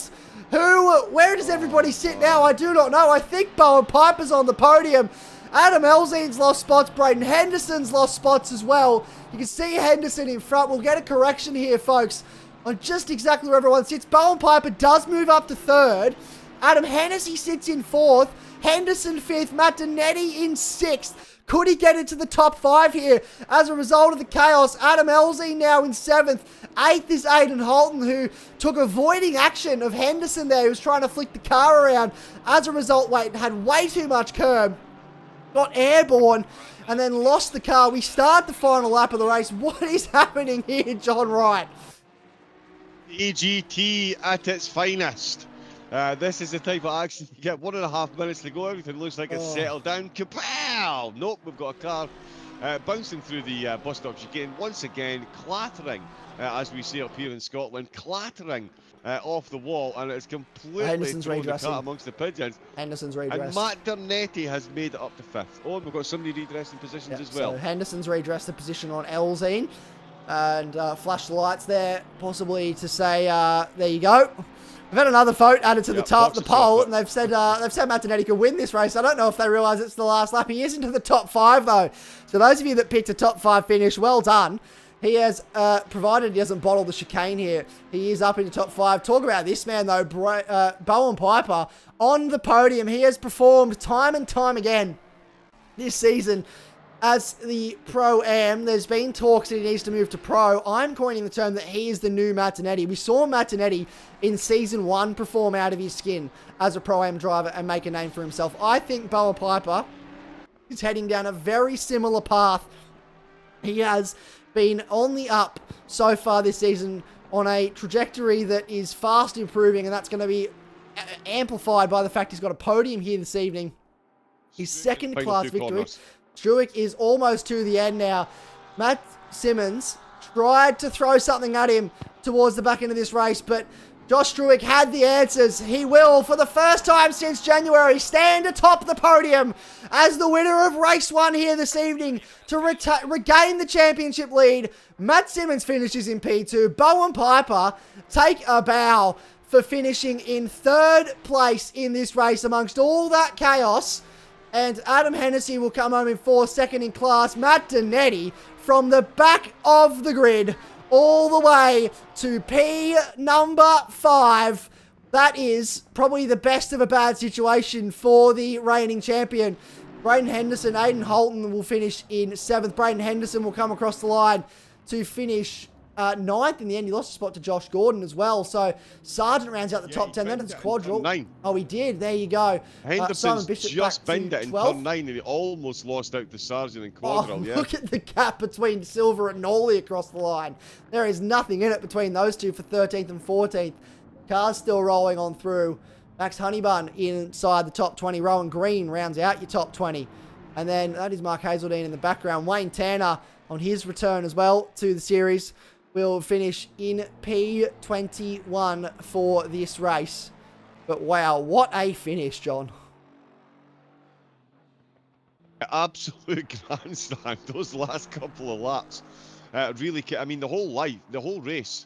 Where does everybody sit now? I do not know. I think Bowen Piper's on the podium. Adam Elzine's lost spots. Braden Henderson's lost spots as well. You can see Henderson in front. We'll get a correction here, folks, on just exactly where everyone sits. Bowen Piper does move up to third. Adam Hennessy sits in fourth. Henderson fifth. Matt Donetti in sixth. Could he get into the top 5 here as a result of the chaos? Adam Elzine now in 7th. 8th is Aiden Holton, who took avoiding action of Henderson there. He was trying to flick the car around. As a result, had way too much curb. Got airborne and then lost the car. We start the final lap of the race. What is happening here, John Wright? AGT at its finest. This is the type of action you get 1.5 minutes to go. Everything looks like it's settled down. Kapow! Nope, we've got a car bouncing through the bus stop chicane. Once again, clattering, as we see up here in Scotland, clattering off the wall, and it's completely thrown the car amongst the pigeons. Henderson's redressed. And Matt Donetti has made it up to 5th. Oh, and we've got somebody redressing positions as well. So Henderson's redressed the position on Elzine, and flashed the lights there, possibly to say, there you go. We've had another vote added to the poll, and they've said Matt Donetti could win this race. I don't know if they realise it's the last lap. He is into the top 5 though. So those of you that picked a top 5 finish, well done. He has, provided he doesn't bottle the chicane here, he is up in the top 5. Talk about this man though, Bowen Piper on the podium. He has performed time and time again this season as the Pro-Am. There's been talks that he needs to move to Pro. I'm coining the term that he is the new Matt Donetti. We saw Matt Donetti in Season 1 perform out of his skin as a Pro-Am driver and make a name for himself. I think Bowen Piper is heading down a very similar path. He has been on the up so far this season on a trajectory that is fast improving, and that's going to be amplified by the fact he's got a podium here this evening. His second class victory. Struick is almost to the end now. Matt Simmons tried to throw something at him towards the back end of this race, but Josh Struick had the answers. He will, for the first time since January, stand atop the podium as the winner of race 1 here this evening to regain the championship lead. Matt Simmons finishes in P2. Bowen Piper take a bow for finishing in 3rd place in this race amongst all that chaos. And Adam Hennessy will come home in 4th, second in class. Matt Donetti from the back of the grid all the way to P number 5. That is probably the best of a bad situation for the reigning champion. Braden Henderson, Aiden Holton will finish in 7th. Braden Henderson will come across the line to finish ninth in the end. He lost a spot to Josh Gordon as well. So Sargent rounds out the top 10. Then it's Quadril. 9. Oh, he did. There you go. Henderson's just binned it in 12th. turn 9, and he almost lost out to Sargent and Quadril. Oh, look at the gap between Silver and Nolly across the line. There is nothing in it between those two for 13th and 14th. Cars still rolling on through. Max Honeybun inside the top 20. Rowan Green rounds out your top 20. And then that is Mark Hazeldine in the background. Wayne Tanner on his return as well to the series will finish in P21 for this race. But wow, what a finish, John. Absolute grandstand. Those last couple of laps. Really, I mean, the whole race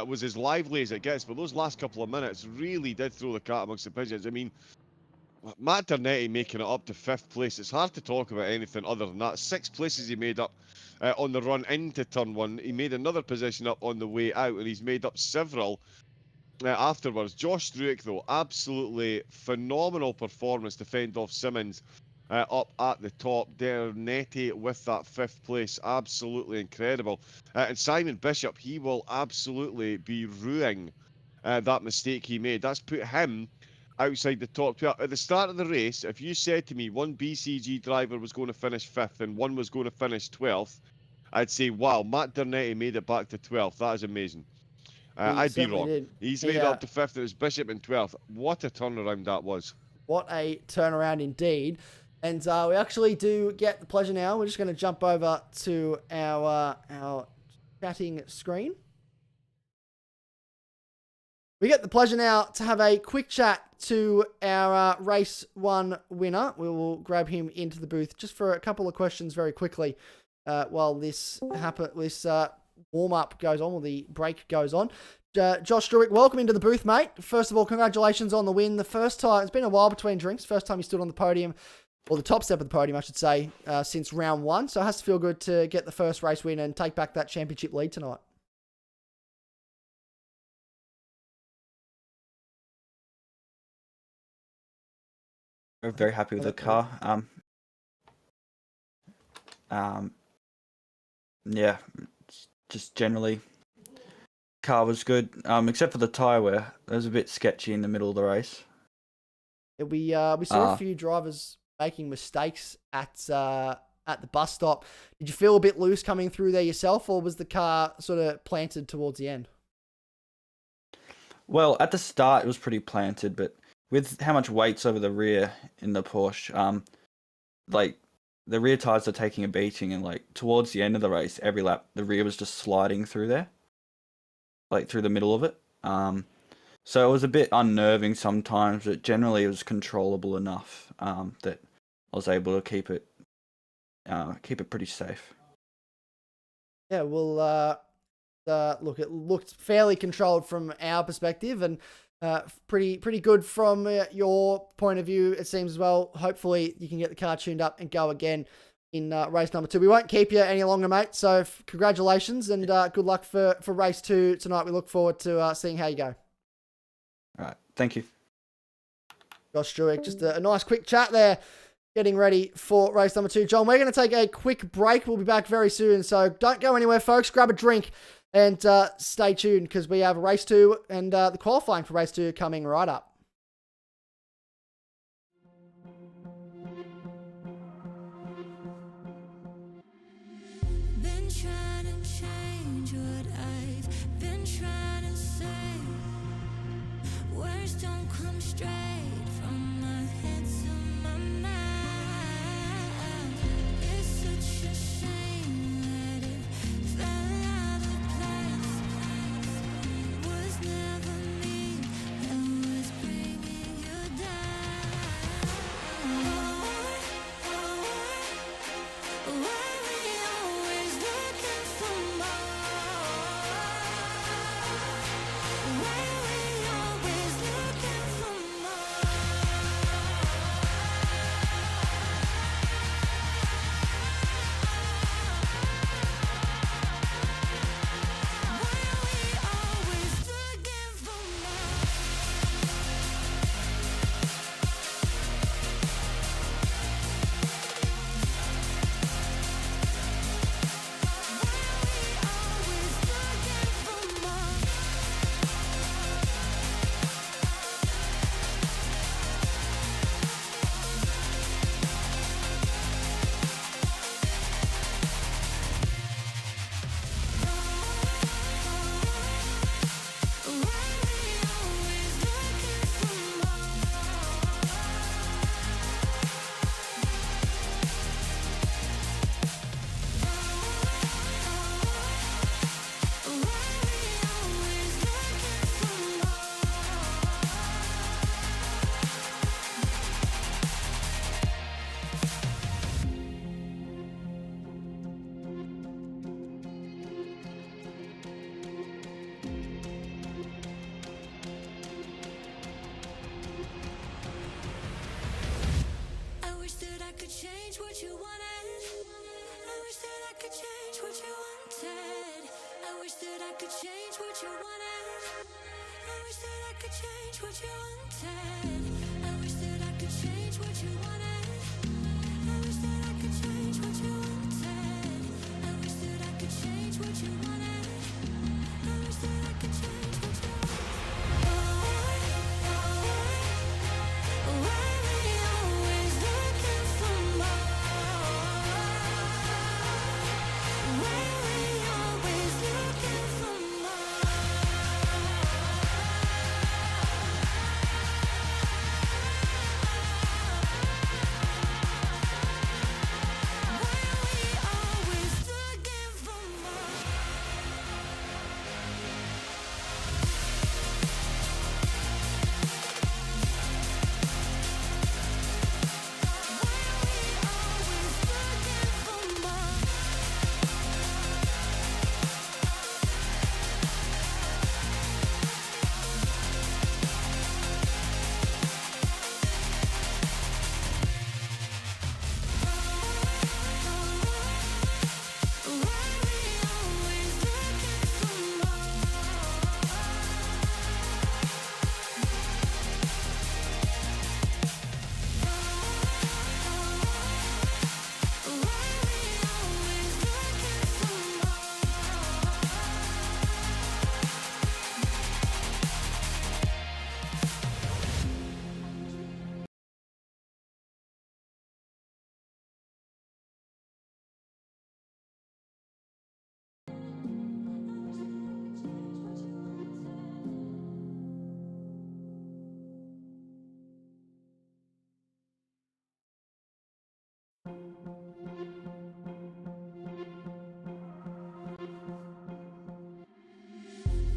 was as lively as it gets, but those last couple of minutes really did throw the cat amongst the pigeons. I mean, Matt Dernetti making it up to 5th place. It's hard to talk about anything other than that. 6 places he made up on the run into turn 1. He made another position up on the way out, and he's made up several afterwards. Josh Struick, though, absolutely phenomenal performance to fend off Simmons up at the top. Dernetti with that 5th place, absolutely incredible. And Simon Bishop, he will absolutely be ruining that mistake he made. That's put him outside the top 12. At the start of the race, if you said to me one BCG driver was going to finish 5th and one was going to finish 12th, I'd say, wow, Matt Dernetti made it back to 12th. That is amazing. I'd be wrong. Did. He's made it up to 5th. It was Bishop in 12th. What a turnaround that was. What a turnaround indeed. And we actually do get the pleasure now. We're just going to jump over to our chatting screen. We get the pleasure now to have a quick chat to our race 1 winner. We will grab him into the booth just for a couple of questions very quickly while this warm-up goes on, or the break goes on. Josh Struick, welcome into the booth, mate. First of all, congratulations on the win. The first time, it's been a while between drinks. First time you stood on the podium, or the top step of the podium, I should say, since round 1. So it has to feel good to get the first race win and take back that championship lead tonight. We're very happy with the car. Yeah, just generally, car was good, except for the tyre wear. It was a bit sketchy in the middle of the race. We saw a few drivers making mistakes at the bus stop. Did you feel a bit loose coming through there yourself, or was the car sort of planted towards the end? Well, at the start it was pretty planted, but with how much weight's over the rear in the Porsche, like the rear tires are taking a beating, and like towards the end of the race, every lap the rear was just sliding through there, like through the middle of it. So it was a bit unnerving sometimes, but generally it was controllable enough that I was able to keep it pretty safe. Yeah, well, look, it looked fairly controlled from our perspective, and pretty good from your point of view, it seems as well. Hopefully you can get the car tuned up and go again in race number 2. We won't keep you any longer, mate. So congratulations and good luck for race 2 tonight. We look forward to seeing how you go. All right, thank you. Josh Struick, just a nice quick chat there, getting ready for race number 2. John, we're going to take a quick break. We'll be back very soon, so don't go anywhere, folks. Grab a drink and stay tuned, because we have race 2 and the qualifying for race 2 coming right up. Been trying to change what I've been trying to say. Words don't come straight from my head to my mouth. It's such a shame that it fell out of place. Was never me that was bringing you down. Why we always looking for more? Why we always looking for more? change what you wanted. I wish that I could change what you wanted. I wish that I could change what you wanted. I wish that I could change what you wanted. I wish that I could change what you wanted. I wish that I could change what you wanted. I wish that I could change what you wanted. I wish that I could change what you Why we always looking for more? Why we always looking for more?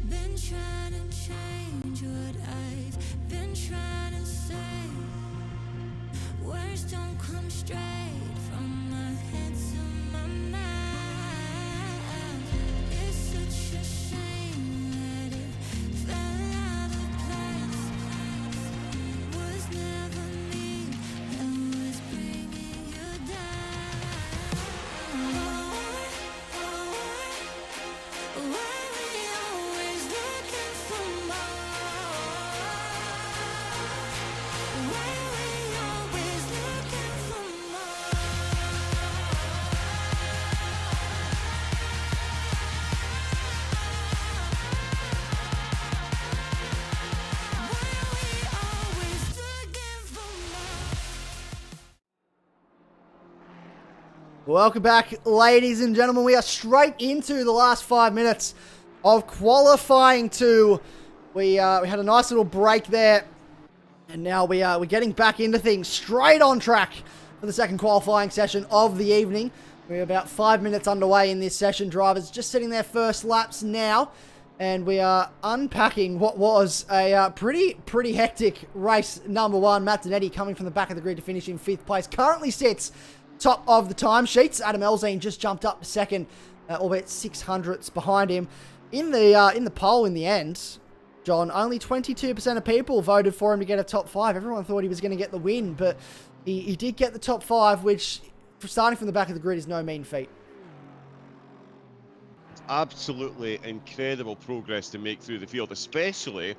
Been trying to change what I've been trying to say. Words don't come straight from my head to my mouth. It's such a shame that it fell out of place. Was never me that was bringing you down. Why we always looking for more? Why we always looking for more? Why we always looking for more? Welcome back, ladies and gentlemen. We are straight into the last 5 minutes of qualifying two. We had a nice little break there, and now we're getting back into things, straight on track for the second qualifying session of the evening. We're about 5 minutes underway in this session. Drivers just setting their first laps now, and we are unpacking what was a pretty hectic race. Number one, Matt Donetti coming from the back of the grid to finish in 5th place. Currently sits top of the timesheets. Adam Elzine just jumped up to second, albeit 600ths behind him. In the poll in the end, John, only 22% of people voted for him to get a top 5. Everyone thought he was going to get the win, but he did get the top 5, which, starting from the back of the grid, is no mean feat. Absolutely incredible progress to make through the field, especially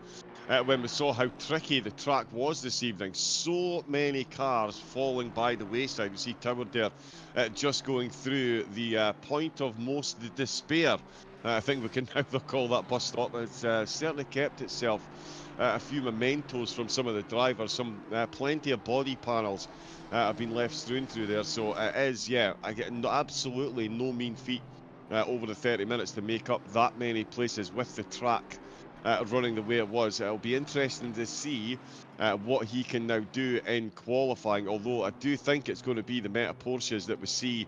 when we saw how tricky the track was this evening. So many cars falling by the wayside. You see Toward there just going through the point of most despair. I think we can now call that bus stop. It's certainly kept itself a few mementos from some of the drivers. Some plenty of body panels have been left strewn through there. So it is, yeah, I get absolutely no mean feat over the 30 minutes to make up that many places with the track running the way it was. It'll be interesting to see what he can now do in qualifying, although I do think it's going to be the Meta Porsches that we see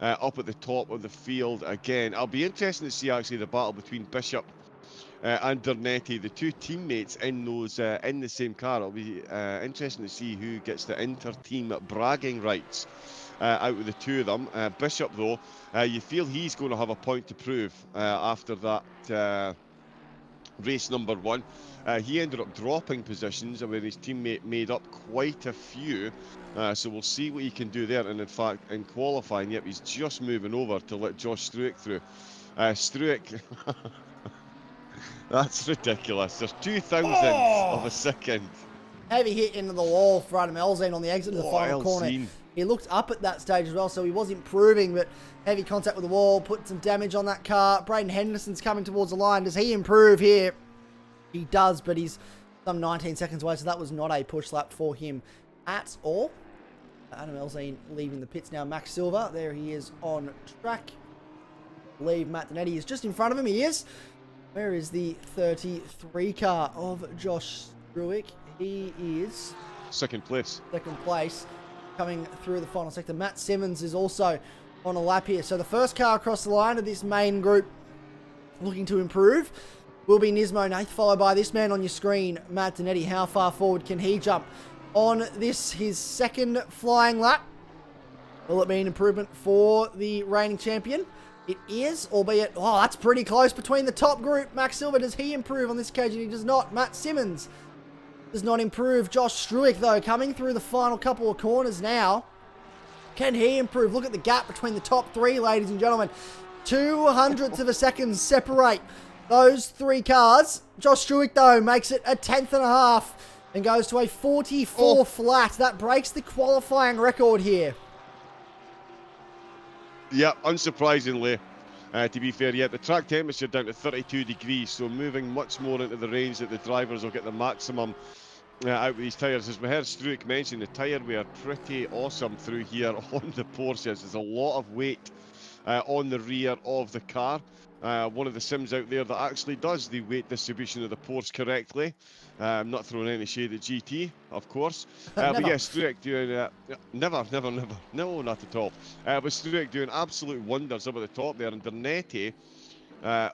up at the top of the field again. I'll be interested to see actually the battle between Bishop and Dernetti, the two teammates in those in the same car. It'll be interesting to see who gets the inter-team bragging rights out of the two of them. Bishop, though, you feel he's going to have a point to prove after that race number 1. He ended up dropping positions where his teammate made up quite a few. So we'll see what he can do there. And in fact, in qualifying, yep, he's just moving over to let Josh Struick through. Struick, that's ridiculous. There's 2,000ths of a second. Heavy hit into the wall for Adam Elzine on the exit of the final corner. He looked up at that stage as well, so he was improving, but heavy contact with the wall, put some damage on that car. Braden Henderson's coming towards the line. Does he improve here? He does, but he's some 19 seconds away, so that was not a push lap for him at all. Adam Elzine leaving the pits now. Max Silver, there he is on track. I believe Matt Donetti is just in front of him. He is. Where is the 33 car of Josh Struick? He is second place. Coming through the final sector. Matt Simmons is also on a lap here. So the first car across the line of this main group looking to improve will be Nismo Nath, followed by this man on your screen, Matt Donetti. How far forward can he jump on this, his second flying lap? Will it be an improvement for the reigning champion? It is, albeit, oh, that's pretty close between the top group. Max Silver, does he improve on this occasion? He does not. Matt Simmons does not improve. Josh Struick, though, coming through the final couple of corners now. Can he improve? Look at the gap between the top 3, ladies and gentlemen. 200ths of a second separate those 3 cars. Josh Struick, though, makes it a 10.5 and goes to a 44 flat. That breaks the qualifying record here. Yeah, unsurprisingly, to be fair, the track temperature down to 32 degrees, so moving much more into the range that the drivers will get the maximum out of these tyres. As we heard Struick mention, the tyre wear pretty awesome through here on the Porsches. There's a lot of weight on the rear of the car. One of the sims out there that actually does the weight distribution of the Porsche correctly. I'm not throwing any shade at GT, of course. But yeah, Struick doing... never, no, not at all. But Struick doing absolute wonders up at the top there, and Dernetti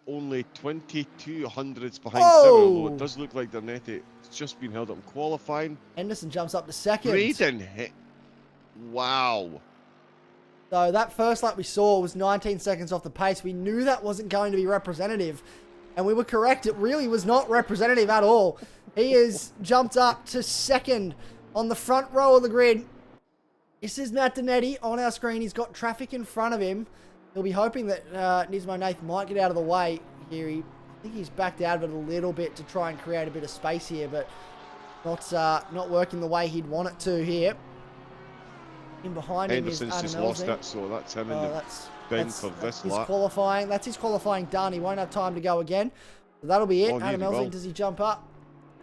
only 22 hundredths behind Simmer, although it does look like Dernetti has just been held up in qualifying. Henderson jumps up to second. Braden hit. Wow. So that first lap we saw was 19 seconds off the pace. We knew that wasn't going to be representative, and we were correct. It really was not representative at all. He has jumped up to second on the front row of the grid. This is Matt Donetti on our screen. He's got traffic in front of him. He'll be hoping that Nismo Nath might get out of the way here. I think he's backed out of it a little bit to try and create a bit of space here, but not working the way he'd want it to here. In behind him is Adam just Elzine. lost it, so that's him in the bin for this lap. Qualifying. That's his qualifying done. He won't have time to go again. So that'll be it. Adam Elzine, does he jump up?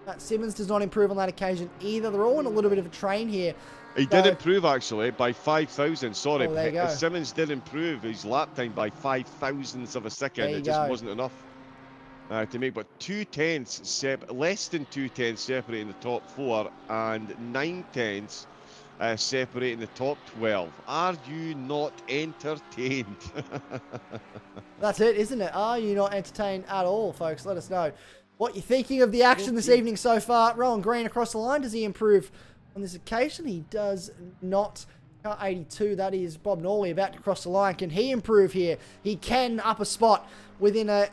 Matt Simmons does not improve on that occasion either. They're all in a little bit of a train here. He did improve, actually, by 5,000. Sorry, there you go. Simmons did improve his lap time by 5,000ths of a second. It just wasn't enough to make, but 0.2, less than 0.2 separating the top 4 and 0.9 separating the top 12. Are you not entertained? That's it, isn't it? Are you not entertained at all, folks? Let us know what you're thinking of the action this evening so far. Rowan Green across the line. Does he improve on this occasion? He does not. Car 82, that is Bob Norley about to cross the line. Can he improve here? He can, up a spot within a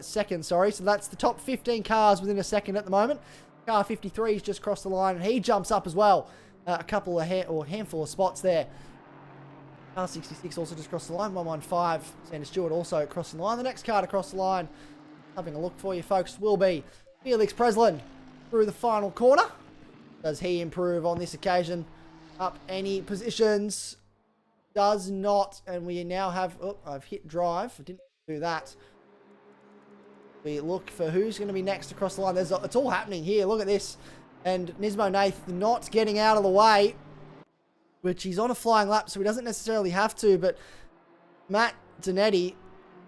second, sorry. So that's the top 15 cars within a second at the moment. Car 53 has just crossed the line, and he jumps up as well. A couple of handful of spots there. Car 66 also just crossed the line. 115, Sanders Stewart also crossing the line. The next car to cross the line, having a look for you folks, will be Felix Breslin through the final corner. Does he improve on this occasion? Up any positions? Does not. And we now have... Oh, I've hit drive. I didn't do that. We look for who's going to be next across the line. It's all happening here. Look at this. And Nismo Nath not getting out of the way, which he's on a flying lap, so he doesn't necessarily have to. But Matt Donetti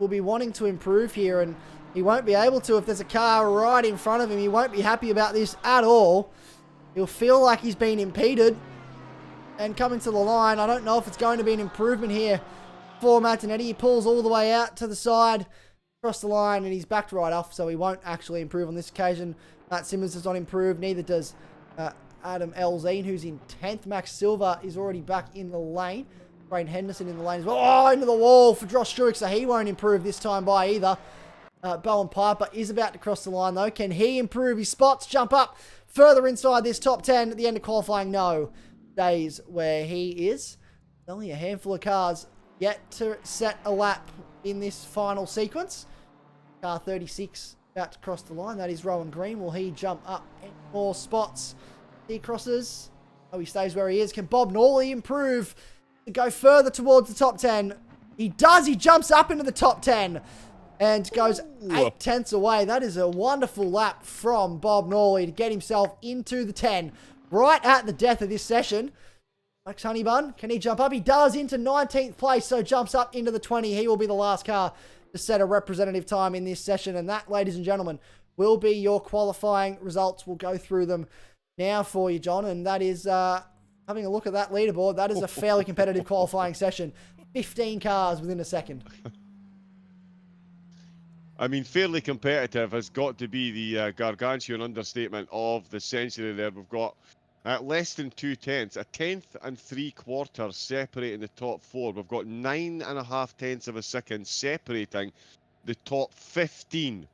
will be wanting to improve here, and he won't be able to if there's a car right in front of him. He won't be happy about this at all. He'll feel like he's been impeded. And coming to the line, I don't know if it's going to be an improvement here for Matt Donetti. He pulls all the way out to the side, across the line, and he's backed right off, so he won't actually improve on this occasion. Matt Simmons does not improve, neither does Adam Elzine, who's in 10th. Max Silver is already back in the lane. Braden Henderson in the lane as well. Oh, into the wall for Josh Struick, so he won't improve this time by either. Bowen Piper is about to cross the line, though. Can he improve his spots, jump up further inside this top 10 at the end of qualifying? No. Days where he is. Only a handful of cars yet to set a lap in this final sequence. Car 36 about to cross the line. That is Rowan Green. Will he jump up any more spots? He crosses. Oh, he stays where he is. Can Bob Norley improve to go further towards the top 10? He does. He jumps up into the top 10 and goes 8/10 away. That is a wonderful lap from Bob Norley to get himself into the 10 right at the death of this session. Max Honeybun, can he jump up? He does, into 19th place, so jumps up into the 20. He will be the last car to set a representative time in this session. And that, ladies and gentlemen, will be your qualifying results. We'll go through them now for you, John. And that is, having a look at that leaderboard, that is a fairly competitive qualifying session. 15 cars within a second. I mean, fairly competitive has got to be the gargantuan understatement of the century there. We've got less than 2/10, a 1/10 and 3/4 separating the top 4. We've got 9.5 tenths of a second separating the top 15.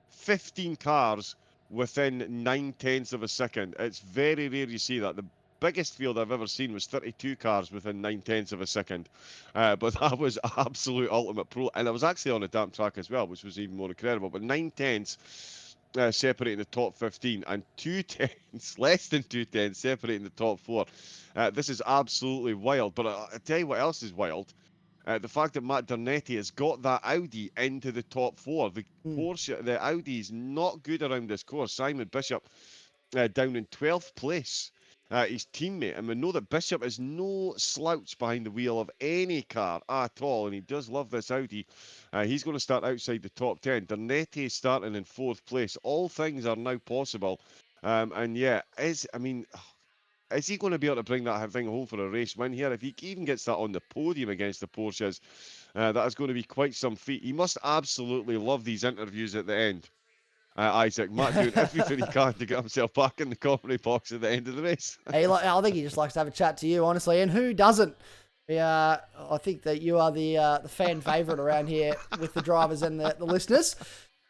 15 cars within 9 tenths of a second. It's very rare you see that. The biggest field I've ever seen was 32 cars within 9 tenths of a second. But that was absolute ultimate pro. And it was actually on a damp track as well, which was even more incredible. But 9 tenths separating the top 15 and 2 tenths, less than 2 tenths, separating the top 4. This is absolutely wild. But I tell you what else is wild. The fact that Matt Dernetti has got that Audi into the top 4. The Porsche, the Audi is not good around this course. Simon Bishop down in 12th place. His teammate, and we know that Bishop is no slouch behind the wheel of any car at all, and he does love this Audi. He's going to start outside the top 10. Dernetti is starting in 4th place. All things are now possible, and yeah, is he going to be able to bring that thing home for a race win here? If he even gets that on the podium against the Porsches, that is going to be quite some feat. He must absolutely love these interviews at the end. Isaac, Matt doing everything he can to get himself back in the commentary box at the end of the race. Hey, I think he just likes to have a chat to you, honestly, and who doesn't? I think that you are the fan favourite around here with the drivers and the listeners.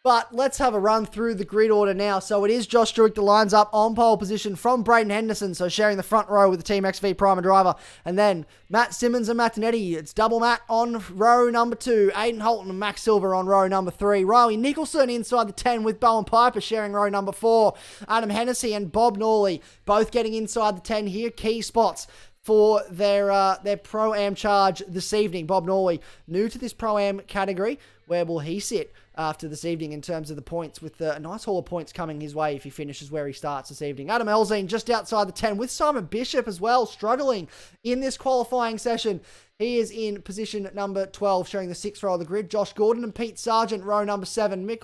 But let's have a run through the grid order now. So it is Josh Struick that lines up on pole position from Braden Henderson, so sharing the front row with the Team XV Prima driver. And then Matt Simmons and Matt Tinetti. It's double Matt on row number 2. Aidan Holton and Max Silver on row number 3. Riley Nicholson inside the 10 with Bowen Piper sharing row number 4. Adam Hennessy and Bob Norley both getting inside the 10 here. Key spots for their Pro-Am charge this evening. Bob Norley, new to this Pro-Am category. Where will he sit after this evening in terms of the points, with a nice haul of points coming his way if he finishes where he starts this evening? Adam Elzine just outside the 10 with Simon Bishop as well, struggling in this qualifying session. He is in position number 12, showing the 6th row of the grid. Josh Gordon and Pete Sargent, row number 7. Mick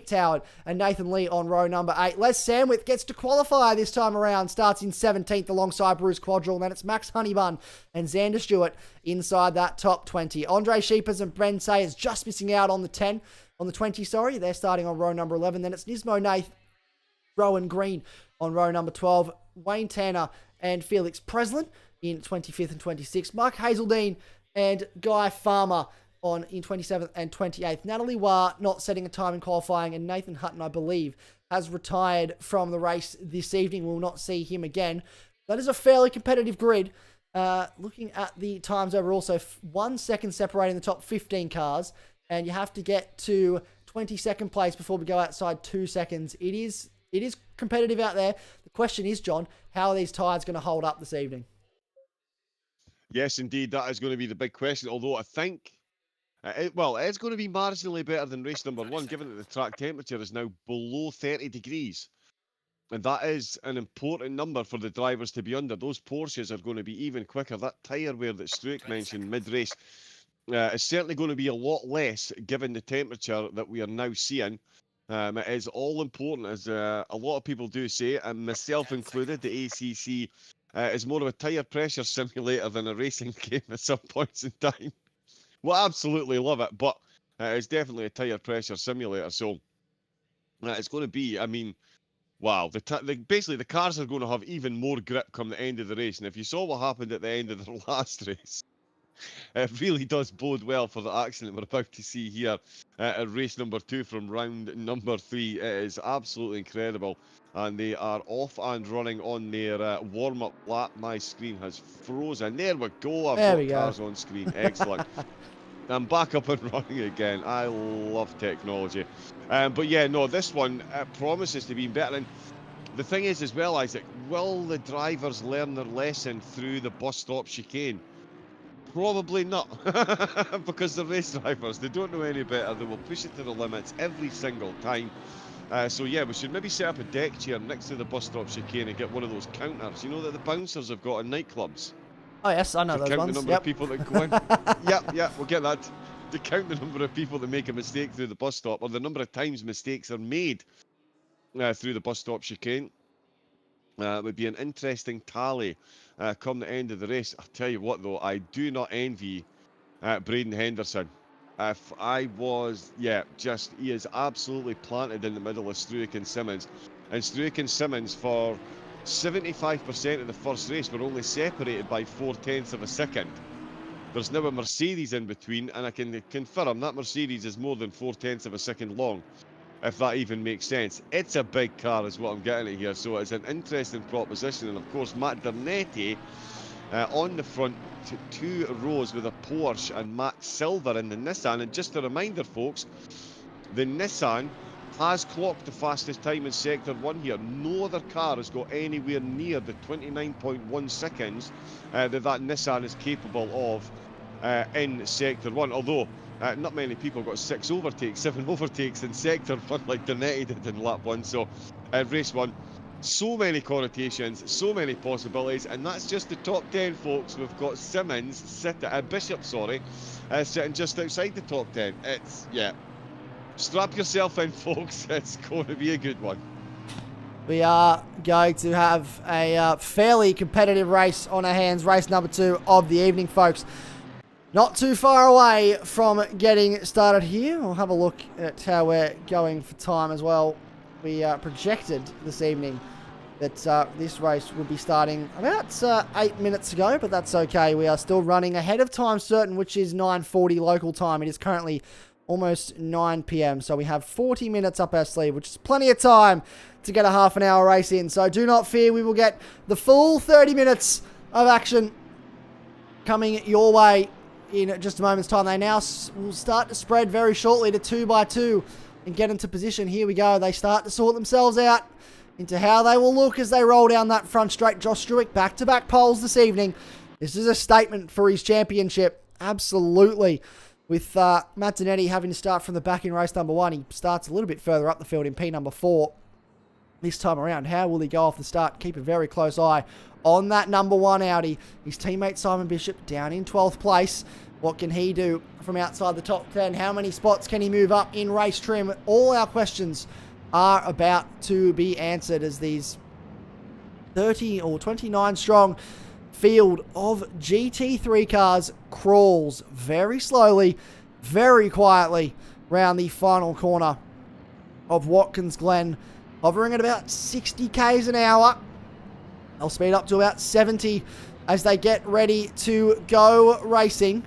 Toward, and Nathan Lee on row number 8. Les Sandwith gets to qualify this time around, starts in 17th alongside Bruce Quadrell. And then it's Max Honeybun and Xander Stewart inside that top 20. Andre Sheepers and Bren Sayers just missing out on the 20, sorry. They're starting on row number 11. Then it's Nismo Nath, Rowan Green on row number 12. Wayne Tanner and Felix Preslin in 25th and 26th. Mark Hazeldine and Guy Farmer in 27th and 28th. Natalie Wah not setting a time in qualifying, and Nathan Hutton, I believe, has retired from the race this evening. We'll not see him again. That is a fairly competitive grid. Looking at the times overall, so 1 second separating the top 15 cars, and you have to get to 22nd place before we go outside 2 seconds. It is competitive out there. The question is, John, how are these tyres going to hold up this evening? Yes, indeed, that is going to be the big question. Although I think, it's going to be marginally better than race number 1, given that the track temperature is now below 30 degrees. And that is an important number for the drivers to be under. Those Porsches are going to be even quicker. That tyre wear that Struick mentioned mid-race is certainly going to be a lot less, given the temperature that we are now seeing. It is all important, as a lot of people do say, and myself included. The ACC is more of a tyre pressure simulator than a racing game at some points in time. We'll absolutely love it, but it's definitely a tyre pressure simulator. So it's going to be, wow. Basically, the cars are going to have even more grip come the end of the race. And if you saw what happened at the end of the last race, It really does bode well for the action that we're about to see here at race number 2 from round number 3. It is absolutely incredible. And they are off and running on their warm-up lap. My screen has frozen. There we go. I've got cars on screen. Excellent. I'm back up and running again. I love technology. But yeah, no, this one promises to be better. And the thing is as well, Isaac, will the drivers learn their lesson through the bus stop chicane? Probably not, because they're race drivers. They don't know any better. They will push it to the limits every single time. So yeah, we should maybe set up a deck chair next to the bus stop chicane and get one of those counters, you know, that the bouncers have got in nightclubs. Oh yes, I know those count ones. The number of people that go in. Yeah, we'll get that. To count the number of people that make a mistake through the bus stop, or the number of times mistakes are made through the bus stop chicane. It would be an interesting tally come the end of the race. I'll tell you what, though, I do not envy Braden Henderson. If I was, he is absolutely planted in the middle of Struik and Simmons. And Struik and Simmons, for 75% of the first race, were only separated by 0.4 of a second. There's now a Mercedes in between, and I can confirm that Mercedes is more than 0.4 of a second long, if that even makes sense. It's a big car is what I'm getting at here, so it's an interesting proposition. And of course, Matt Dernetti on the front 2 rows with a Porsche, and Matt Silver in the Nissan. And just a reminder, folks, the Nissan has clocked the fastest time in Sector 1 here. No other car has got anywhere near the 29.1 seconds that Nissan is capable of in Sector 1, although not many people got 7 overtakes in Sector 1 like Dernetti did in lap 1. So race 1, so many connotations, so many possibilities, and that's just the top 10, folks. We've got Simmons Bishop sitting just outside the top 10. It's, strap yourself in, folks. It's going to be a good one. We are going to have a fairly competitive race on our hands. Race number 2 of the evening, folks. Not too far away from getting started here. We'll have a look at how we're going for time as well. We projected this evening that this race would be starting about 8 minutes ago, but that's okay. We are still running ahead of time certain, which is 9:40 local time. It is currently almost 9 p.m. So we have 40 minutes up our sleeve, which is plenty of time to get a half an hour race in. So do not fear, we will get the full 30 minutes of action coming your way in just a moment's time. They now will start to spread very shortly to 2x2 and get into position. Here we go. They start to sort themselves out into how they will look as they roll down that front straight. Josh Struik back-to-back poles this evening. This is a statement for his championship. Absolutely. With Matt Dernetti having to start from the back in race number 1, he starts a little bit further up the field in P number 4 this time around. How will he go off the start? Keep a very close eye on that number 1 Audi. His teammate Simon Bishop down in 12th place. What can he do from outside the top 10? How many spots can he move up in race trim? All our questions are about to be answered as these 30 or 29 strong field of GT3 cars crawls very slowly, very quietly round the final corner of Watkins Glen, hovering at about 60 k's an hour. They'll speed up to about 70 as they get ready to go racing.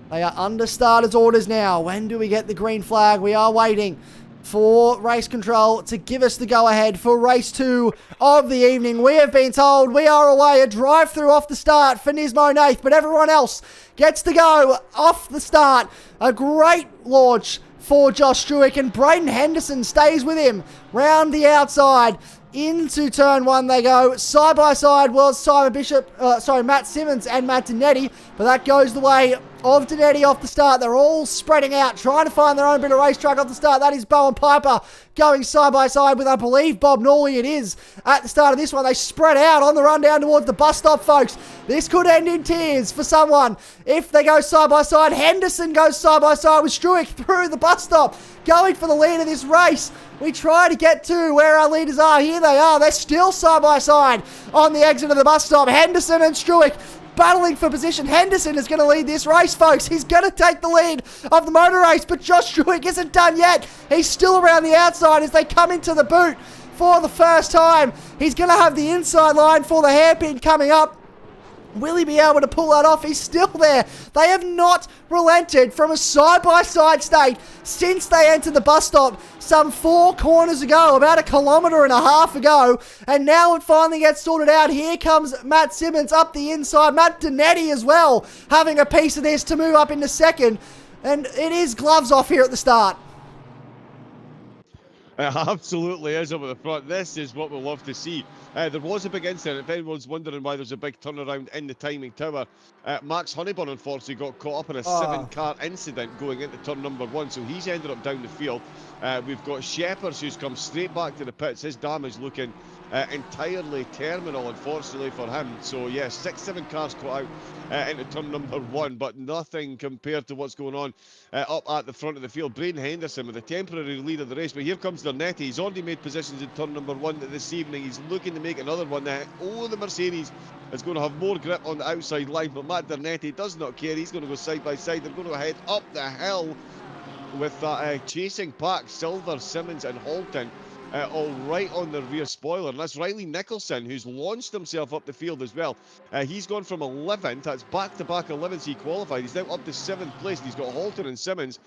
They are under starters orders now. When do we get the green flag? We are waiting for race control to give us the go-ahead for race 2 of the evening. We have been told we are away, a drive-through off the start for Nismo Nath, but everyone else gets to go off the start. A great launch for Josh Struik, and Braden Henderson stays with him round the outside. Into turn 1 they go. Side by side was Matt Simmons and Matt Dernetti, but that goes the way of Dernetti off the start. They're all spreading out, trying to find their own bit of racetrack off the start. That is Bowen Piper going side by side with, I believe, Bob Norley it is. At the start of this one, they spread out on the run down towards the bus stop, folks. This could end in tears for someone if they go side by side. Henderson goes side by side with Struik through the bus stop, going for the lead of this race. We try to get to where our leaders are. Here they are. They're still side by side on the exit of the bus stop. Henderson and Struik battling for position. Henderson is going to lead this race, folks. He's going to take the lead of the motor race, but Josh Struik isn't done yet. He's still around the outside as they come into the boot for the first time. He's going to have the inside line for the hairpin coming up. Will he be able to pull that off? He's still there. They have not relented from a side-by-side state since they entered the bus stop some 4 corners ago, about 1.5 kilometres ago. And now it finally gets sorted out. Here comes Matt Simmons up the inside. Matt Donetti as well, having a piece of this to move up into second. And it is gloves off here at the start. It absolutely is over the front. This is what we love to see. There was a big incident. If anyone's wondering why there's a big turnaround in the timing tower, Max Honeyburn unfortunately got caught up in a 7-car incident going into turn number 1, so he's ended up down the field. We've got Shepherds who's come straight back to the pits. His damage looking entirely terminal, unfortunately for him. So yeah, 6-7 cars caught out into turn number 1, but nothing compared to what's going on up at the front of the field. Braden Henderson with a temporary lead of the race, but here comes Dernetti. He's already made positions in turn number 1 this evening. He's looking to make another one. The Mercedes is going to have more grip on the outside line, but Matt Dernetti does not care. He's going to go side by side. They're going to head up the hill with that chasing pack, Silver, Simmons and Halton. All right on the rear spoiler, and that's Riley Nicholson, who's launched himself up the field as well. He's gone from 11th, that's back-to-back 11th he qualified. He's now up to 7th place, and he's got Halton and Simmons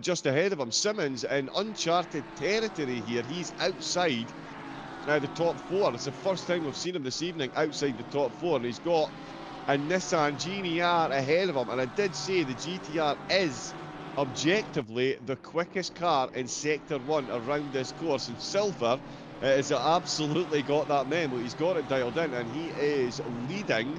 just ahead of him. Simmons in uncharted territory here. He's outside the top 4. It's the first time we've seen him this evening outside the top 4, and he's got a Nissan GTR ahead of him. And I did say the GTR is objectively the quickest car in sector 1 around this course, and Silver has absolutely got that memo. He's got it dialed in, and he is leading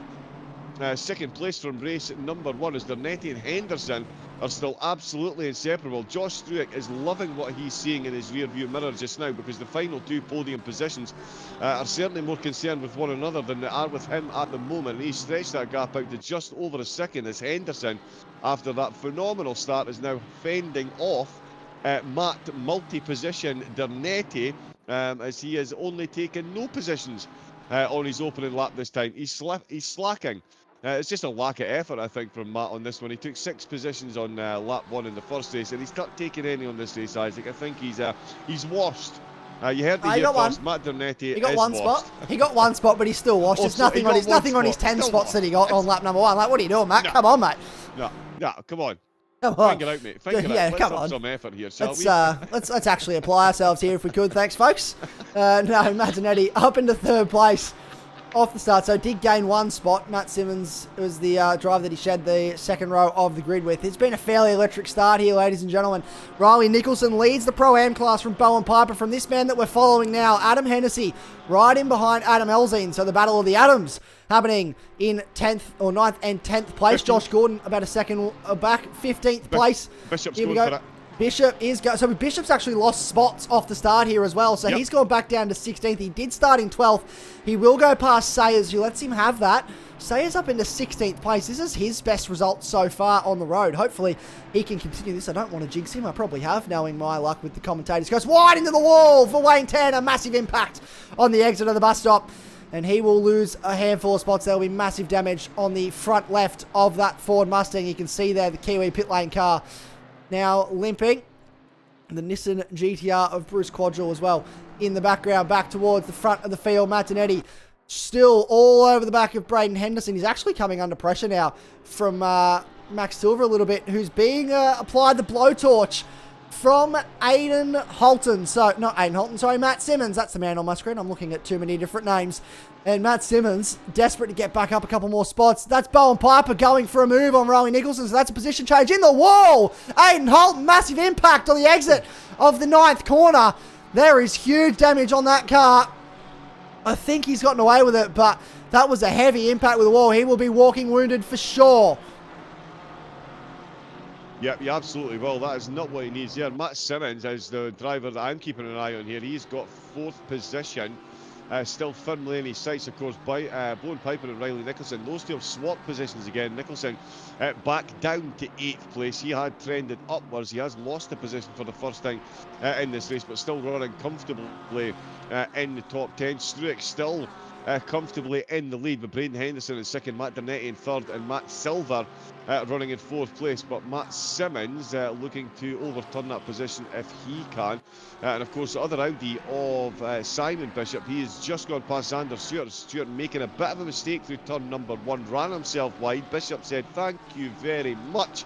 second place from race number 1 as Dernetti and Henderson are still absolutely inseparable. Josh Struick is loving what he's seeing in his rear view mirror just now, because the final 2 podium positions are certainly more concerned with one another than they are with him at the moment. He stretched that gap out to just over a second as Henderson, after that phenomenal start, is now fending off Matt multi-position Dernetti, as he has only taken no positions on his opening lap this time. He's slacking. It's just a lack of effort, I think, from Matt on this one. He took 6 positions on lap 1 in the first race, and he's not taking any on this race, Isaac. I think he's washed. You heard the here first. Matt Dernetti. He got one spot. He got one spot, but he's still washed. There's nothing on his 10 spots that he got on lap number 1. Like, what are you doing, Matt? No. Come on, mate. No, come on. Come on. Think it out, mate. Think it out. Let's have some effort here, shall we? Let's actually apply ourselves here if we could. Thanks, folks. No, Matt Donetti up into 3rd place off the start, so did gain 1 spot. Matt Simmons was the driver that he shed the second row of the grid with. It's been a fairly electric start here, ladies and gentlemen. Riley Nicholson leads the Pro-Am class from Bowen Piper. From this man that we're following now, Adam Hennessy, right in behind Adam Elzine. So the battle of the Adams happening in 10th or 9th and 10th place. 15th. Josh Gordon about a second back, 15th place. Bishop's Here we going go. for it. Bishop is so Bishop's actually lost spots off the start here as well, so he's gone back down to 16th. He did start in 12th. He will go past Sayers, who lets him have that. Sayers up into 16th place. This is his best result so far on the road. Hopefully he can continue this. I don't want to jinx him. I probably have, knowing my luck with the commentators. Goes wide into the wall for Wayne Tanner. Massive impact on the exit of the bus stop, and he will lose a handful of spots. There will be massive damage on the front left of that Ford Mustang. You can see there the Kiwi pit lane car now limping. The Nissan GTR of Bruce Quadrille as well in the background, back towards the front of the field. Matt Donetti still all over the back of Braden Henderson. He's actually coming under pressure now from Max Silver a little bit, who's being applied the blowtorch from Aiden Halton. So, not Aiden Halton, sorry, Matt Simmons. That's the man on my screen. I'm looking at too many different names. And Matt Simmons, desperate to get back up a couple more spots. That's Bowen Piper going for a move on Riley Nicholson. So that's a position change in the wall. Aiden Halton, massive impact on the exit of the 9th corner. There is huge damage on that car. I think he's gotten away with it, but that was a heavy impact with the wall. He will be walking wounded for sure. Yep, you absolutely will. That is not what he needs here. Matt Simmons is the driver that I'm keeping an eye on here. He's got 4th position. Still firmly in his sights, of course, by Bowen Piper and Riley Nicholson. Those two have swapped positions again. Nicholson back down to 8th place. He had trended upwards. He has lost the position for the first time in this race, but still running comfortably in the top 10. Struick still comfortably in the lead, with Braden Henderson in second, Matt Dernetti in third, and Matt Silver running in fourth place. But Matt Simmons looking to overturn that position if he can. And of course, the other Audi of Simon Bishop, he has just gone past Xander Stewart. Stewart making a bit of a mistake through turn number 1, ran himself wide. Bishop said, "Thank you very much."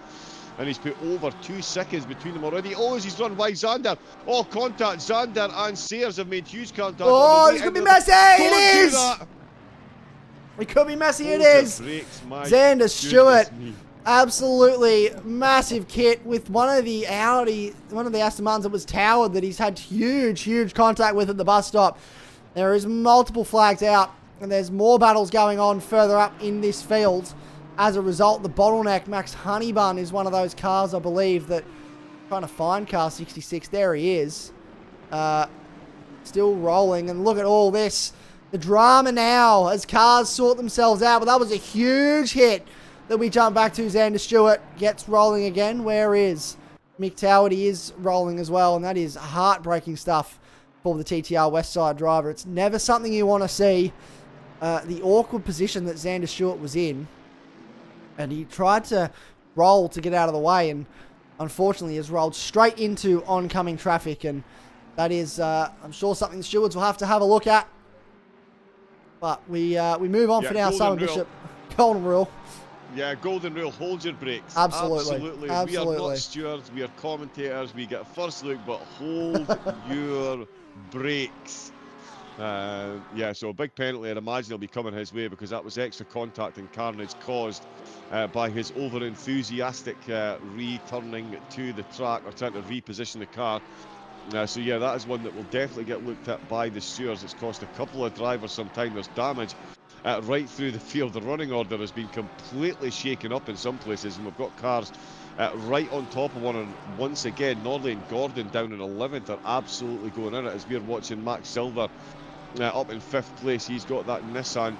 And he's put over 2 seconds between them already. Oh, as he's run wide, Xander. Oh, contact. Xander and Sayers have made huge contact. Oh, this could be messy. It is. It could be messy. It is. Xander Stewart. Absolutely massive kit with one of the Aston Martins that was towered that he's had huge contact with at the bus stop. There is multiple flags out, and there's more battles going on further up in this field. As a result, the bottleneck, Max Honeybun, is one of those cars, I believe, that trying to find car 66. There he is. Still rolling, and look at all this. The drama now as cars sort themselves out, but that was a huge hit that we jump back to. Xander Stewart gets rolling again. Where is Mick Toward? He is rolling as well, and that is heartbreaking stuff for the TTR Westside driver. It's never something you want to see. The awkward position that Xander Stewart was in, and he tried to roll to get out of the way, and unfortunately has rolled straight into oncoming traffic, and that is, I'm sure, something the stewards will have to have a look at. But we move on for now. Simon Bishop, golden rule. Yeah, golden rule, hold your brakes. Absolutely. We are not stewards, we are commentators, we get a first look, but hold your brakes. Yeah, so a big penalty, I'd imagine he'll be coming his way, because that was extra contact and carnage caused by his over-enthusiastic returning to the track, or trying to reposition the car. So yeah, that is one that will definitely get looked at by the stewards. It's cost a couple of drivers some time. There's damage right through the field. The running order has been completely shaken up in some places, and we've got cars right on top of one. And once again, Norley and Gordon down in 11th are absolutely going in it, as we're watching Max Silver up in 5th place. He's got that Nissan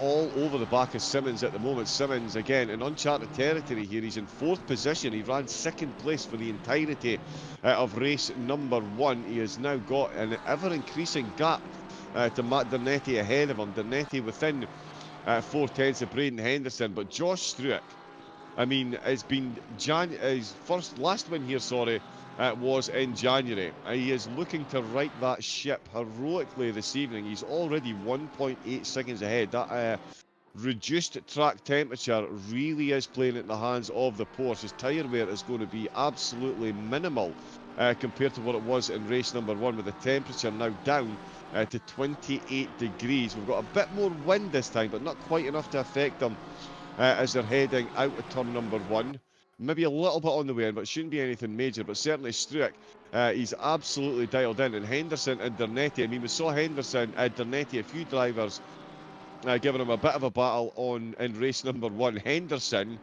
all over the back of Simmons at the moment. Simmons, again, in uncharted territory here. He's in 4th position. He ran 2nd place for the entirety of race number 1. He has now got an ever-increasing gap to Matt Dernetti ahead of him. Dernetti within 4/10 of Braden Henderson. But Josh Struick, I mean, it's been his last win here, was in January. He is looking to right that ship heroically this evening. He's already 1.8 seconds ahead. That reduced track temperature really is playing in the hands of the Porsche. His tyre wear is going to be absolutely minimal compared to what it was in race number 1, with the temperature now down to 28 degrees. We've got a bit more wind this time, but not quite enough to affect them as they're heading out of turn number 1. Maybe a little bit on the way in, but it shouldn't be anything major. But certainly Struick, he's absolutely dialed in. And Henderson and Dernetti, I mean, we saw Henderson and Dernetti, a few drivers giving him a bit of a battle in race number 1. Henderson,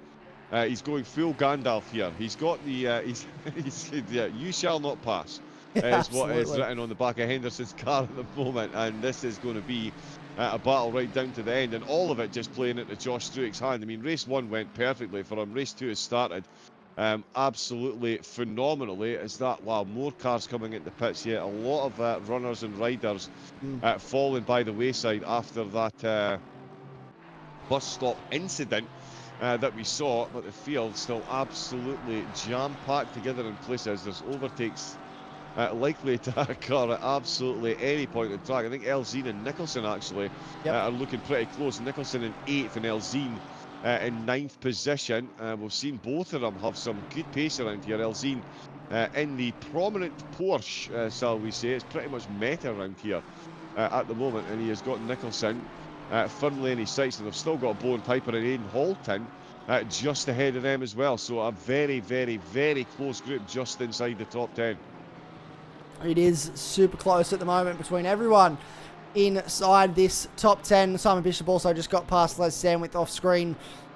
he's going full Gandalf here. He's got the, you shall not pass, is what is written on the back of Henderson's car at the moment. And this is going to be a battle right down to the end, and all of it just playing into Josh Struick's hand. I mean, race 1 went perfectly for him. Race 2 has started absolutely phenomenally. Is that, wow, more cars coming into pits here. A lot of runners and riders falling by the wayside after that bus stop incident that we saw, but the field still absolutely jam-packed together in places. There's overtakes likely to occur at absolutely any point in the track. I think Elzine and Nicholson actually are looking pretty close. Nicholson in 8th and Elzine in 9th position. We've seen both of them have some good pace around here. Elzine in the prominent Porsche, shall we say. It's pretty much meta around here at the moment, and he has got Nicholson firmly in his sights, and they've still got Bowen Piper and Aidan Halton just ahead of them as well. So a very, very, very close group just inside the top 10. It is super close at the moment between everyone inside this top 10. Simon Bishop also just got past Les Sandwith off screen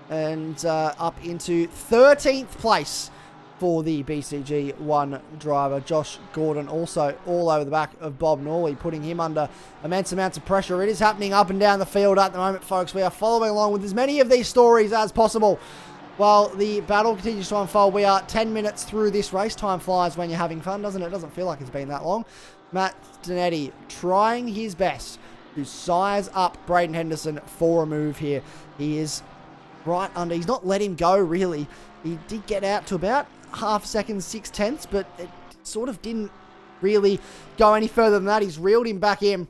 and up into 13th place for the BCG 1 driver. Josh Gordon also all over the back of Bob Norley, putting him under immense amounts of pressure. It is happening up and down the field at the moment, folks. We are following along with as many of these stories as possible while the battle continues to unfold. We are 10 minutes through this race. Time flies when you're having fun, doesn't it? It doesn't feel like it's been that long. Matt Dernetti trying his best to size up Braden Henderson for a move here. He is right under. He's not let him go, really. He did get out to about half a second, 6/10, but it sort of didn't really go any further than that. He's reeled him back in.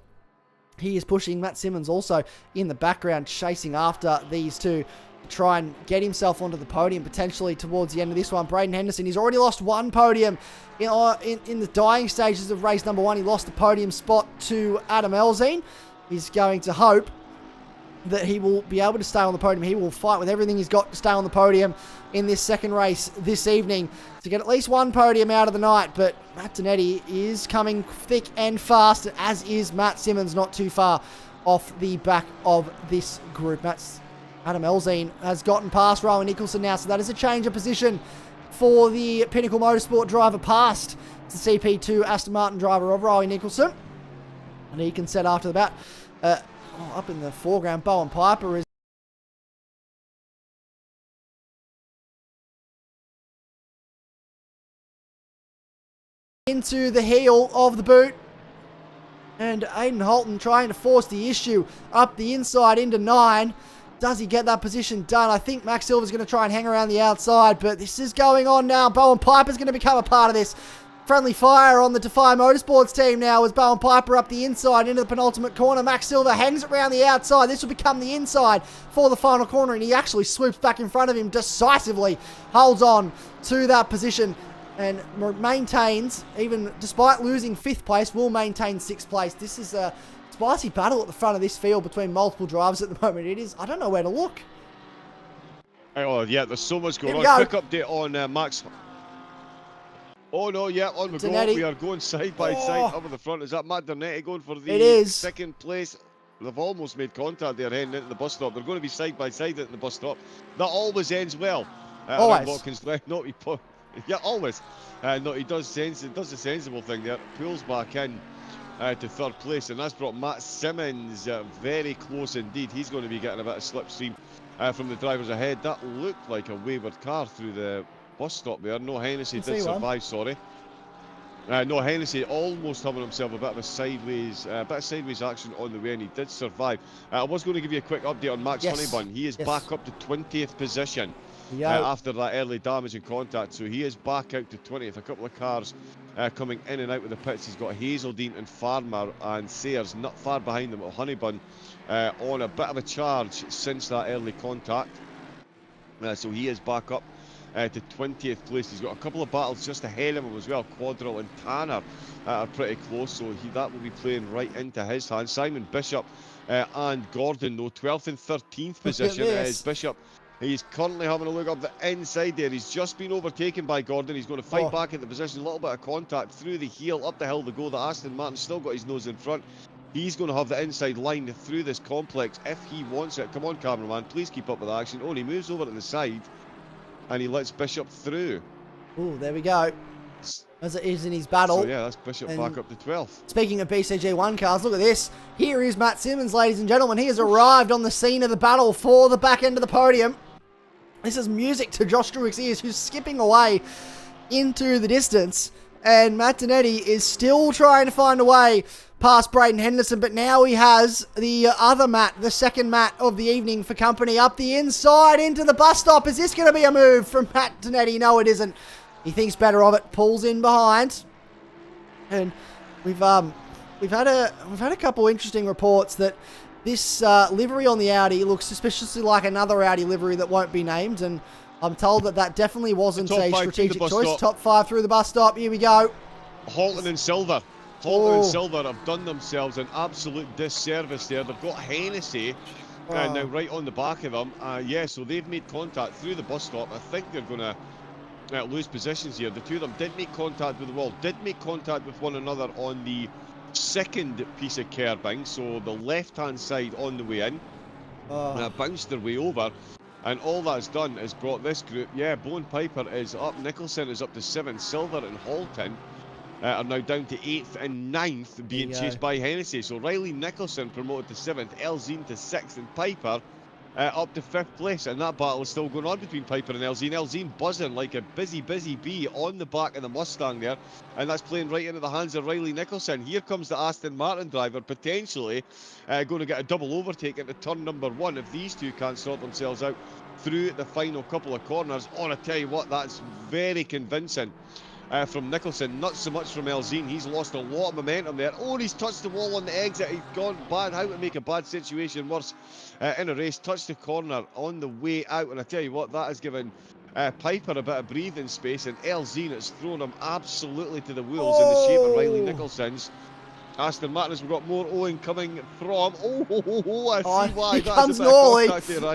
He is pushing Matt Simmons also in the background, chasing after these two to try and get himself onto the podium potentially towards the end of this one. Braden Henderson, he's already lost one podium in the dying stages of race number 1. He lost the podium spot to Adam Elzine. He's going to hope that he will be able to stay on the podium. He will fight with everything he's got to stay on the podium in this second race this evening to get at least one podium out of the night. But Matt Donetti is coming thick and fast, as is Matt Simmons, not too far off the back of this group. Adam Elzine has gotten past Rowan Nicholson now, so that is a change of position for the Pinnacle Motorsport driver past the CP2 Aston Martin driver of Rowan Nicholson. And he can set after the bat. Up in the foreground, Bowen Piper is into the heel of the boot. And Aiden Holton trying to force the issue up the inside into 9. Does he get that position done? I think Max Silver's going to try and hang around the outside, but this is going on now. Bowen Piper's going to become a part of this. Friendly fire on the Defy Motorsports team now as Bowen Piper up the inside into the penultimate corner. Max Silver hangs around the outside. This will become the inside for the final corner, and he actually swoops back in front of him decisively, holds on to that position and maintains, even despite losing 5th place, will maintain 6th place. This is a spicy battle at the front of this field between multiple drivers at the moment. It is, I don't know where to look. Oh, yeah, there's so much going on. Quick update on Max. Oh, no, yeah, on we go. We are going side by side up at the front. Is that Matt Donetti going for the second place? They've almost made contact there heading into the bus stop. They're going to be side by side at the bus stop. That always ends well. Always. Watkins left. No, yeah, always. No, he does the sensible thing there. Pulls back in to 3rd place, and that's brought Matt Simmons very close indeed. He's going to be getting a bit of slipstream from the drivers ahead. That looked like a wayward car through the bus stop there. No, Hennessy did survive, sorry. No, Hennessy almost having himself a bit of sideways action on the way, and he did survive. I was going to give you a quick update on Max Honeybun. He is back up to 20th position after that early damage and contact, so he is back out to 20th. A couple of cars coming in and out of the pits. He's got Hazeldine and Farmer and Sayers not far behind them. Honeybun on a bit of a charge since that early contact, so he is back up to 20th place. He's got a couple of battles just ahead of him as well. Quadril and Tanner are pretty close, so that will be playing right into his hands. Simon Bishop and Gordon, though, 12th and 13th position. Is Bishop. He's currently having a look up the inside there. He's just been overtaken by Gordon. He's going to fight back at the position. A little bit of contact through the heel, up the hill to go. The Aston Martin still got his nose in front. He's going to have the inside line through this complex if he wants it. Come on, cameraman, please keep up with the action. Oh, and he moves over to the side and he lets Bishop through. Oh, there we go. As it is in his battle. So yeah, that's Bishop back up to 12th. Speaking of BCG1 cars, look at this. Here is Matt Simmons, ladies and gentlemen. He has arrived on the scene of the battle for the back end of the podium. This is music to Josh Truex ears, who's skipping away into the distance. And Matt Donetti is still trying to find a way past Braden Henderson, but now he has the other Matt, the second Matt of the evening for company, up the inside into the bus stop. Is this going to be a move from Matt Donetti? No, it isn't. He thinks better of it, pulls in behind, and we've had a couple interesting reports that this livery on the Audi looks suspiciously like another Audi livery that won't be named, and I'm told that definitely wasn't a strategic choice. Stop. Top 5 through the bus stop. Here we go. Holton and Silver. Holton and Silver have done themselves an absolute disservice there. They've got Hennessy now right on the back of them. So they've made contact through the bus stop. I think they're going to lose positions here. The two of them did make contact with the wall, did make contact with one another on the second piece of curbing, so the left-hand side on the way in. Bounced their way over. And all that's done is brought this group, Bowen Piper is up, Nicholson is up to 7th, Silver and Holton are now down to 8th and 9th, being chased by Hennessy. So Riley Nicholson promoted to 7th, Elzine to 6th, and Piper up to 5th place, and that battle is still going on between Piper and Elzine. Elzine buzzing like a busy bee on the back of the Mustang there, and that's playing right into the hands of Riley Nicholson. Here comes the Aston Martin driver, potentially going to get a double overtake into turn number 1 if these two can't sort themselves out through the final couple of corners. Oh, I tell you what, that's very convincing from Nicholson, not so much from Elzine. He's lost a lot of momentum there. Oh, he's touched the wall on the exit. He's gone bad. How to make a bad situation worse in a race. Touched the corner on the way out, and I tell you what, that has given Piper a bit of breathing space, and Elzine has thrown him absolutely to the wolves in the shape of Riley Nicholson's Aston Martin. We've got more Owen coming from. I see why. Here comes That's a bit of Norley. contact there,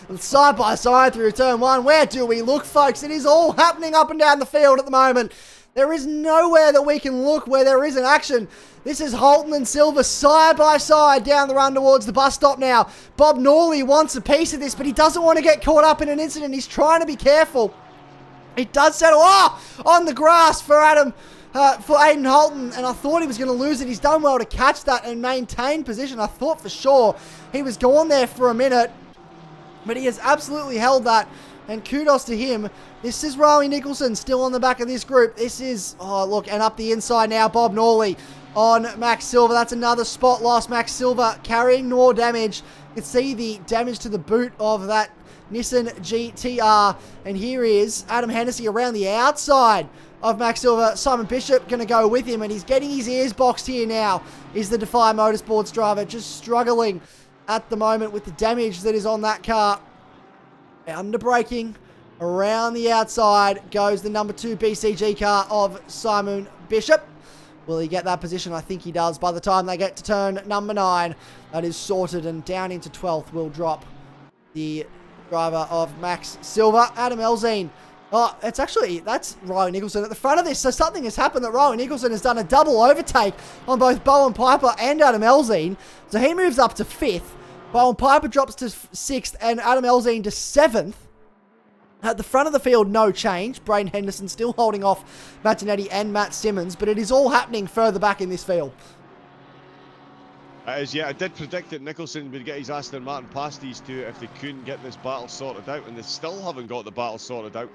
Isaac. Side by side through turn 1. Where do we look, folks? It is all happening up and down the field at the moment. There is nowhere that we can look where there isn't action. This is Holton and Silver side by side down the run towards the bus stop now. Bob Norley wants a piece of this, but he doesn't want to get caught up in an incident. He's trying to be careful. It does settle on the grass for Aiden Holton, and I thought he was going to lose it. He's done well to catch that and maintain position. I thought for sure he was gone there for a minute, but he has absolutely held that, and kudos to him. This is Riley Nicholson still on the back of this group. This is, oh look, and up the inside now, Bob Norley on Max Silver. That's another spot loss. Max Silver carrying more damage. You can see the damage to the boot of that Nissan GTR, and here is Adam Hennessy around the outside of Max Silver. Simon Bishop going to go with him, and he's getting his ears boxed here now, is the Defy Motorsports driver, just struggling at the moment with the damage that is on that car. Under braking, around the outside goes the number 2 BCG car of Simon Bishop. Will he get that position? I think he does. By the time they get to turn number 9, that is sorted, and down into 12th will drop the driver of Max Silver, Adam Elzine. Oh, that's Riley Nicholson at the front of this. So something has happened that Riley Nicholson has done a double overtake on both Bowen Piper and Adam Elzine. So he moves up to 5th. Bowen Piper drops to 6th, and Adam Elzine to 7th. At the front of the field, no change. Braden Henderson still holding off Matt Giannetti and Matt Simmons, but it is all happening further back in this field. Yeah, I did predict that Nicholson would get his Aston Martin past these two if they couldn't get this battle sorted out, and they still haven't got the battle sorted out.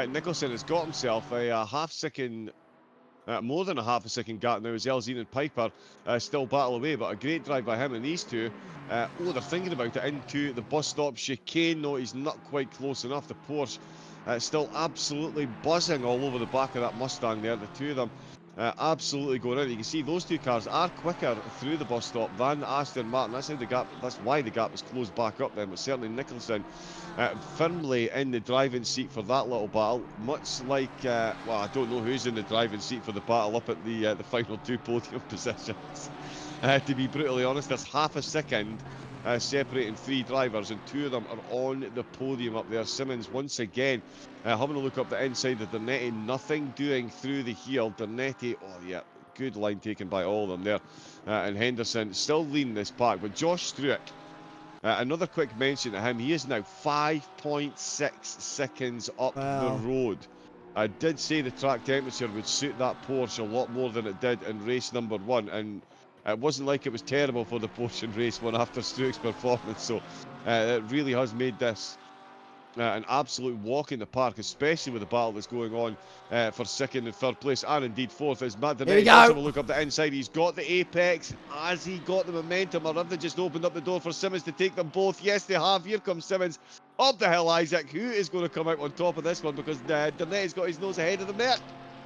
Nicholson has got himself a half-second, more than a half-a-second gap now as Elzine and Piper still battle away, but a great drive by him and these two. They're thinking about it into the bus stop chicane. No, he's not quite close enough. The Porsche still absolutely buzzing all over the back of that Mustang there, the two of them. Absolutely going in. You can see those two cars are quicker through the bus stop than Aston Martin. That's why the gap is closed back up then. But certainly Nicholson firmly in the driving seat for that little battle. Much like, I don't know who's in the driving seat for the battle up at the final 2 podium positions. To be brutally honest, there's half a second separating 3 drivers, and 2 of them are on the podium up there. Simmons once again having a look up the inside of Dernetti, nothing doing through the heel. Dernetti, good line taken by all of them there. And Henderson still leading this pack, but Josh Struick, another quick mention to him, he is now 5.6 seconds up the road. I did say the track temperature would suit that Porsche a lot more than it did in race number 1, and it wasn't like it was terrible for the Porsche in race 1 after Struick's performance, so it really has made this an absolute walk in the park, especially with the battle that's going on for 2nd and 3rd place, and indeed 4th, as Matt Dernetti has a look up the inside. He's got the apex. Has he got the momentum, or have they just opened up the door for Simmons to take them both? Yes, they have. Here comes Simmons up the hill, Isaac. Who is going to come out on top of this one, because Dernetti's got his nose ahead of them there.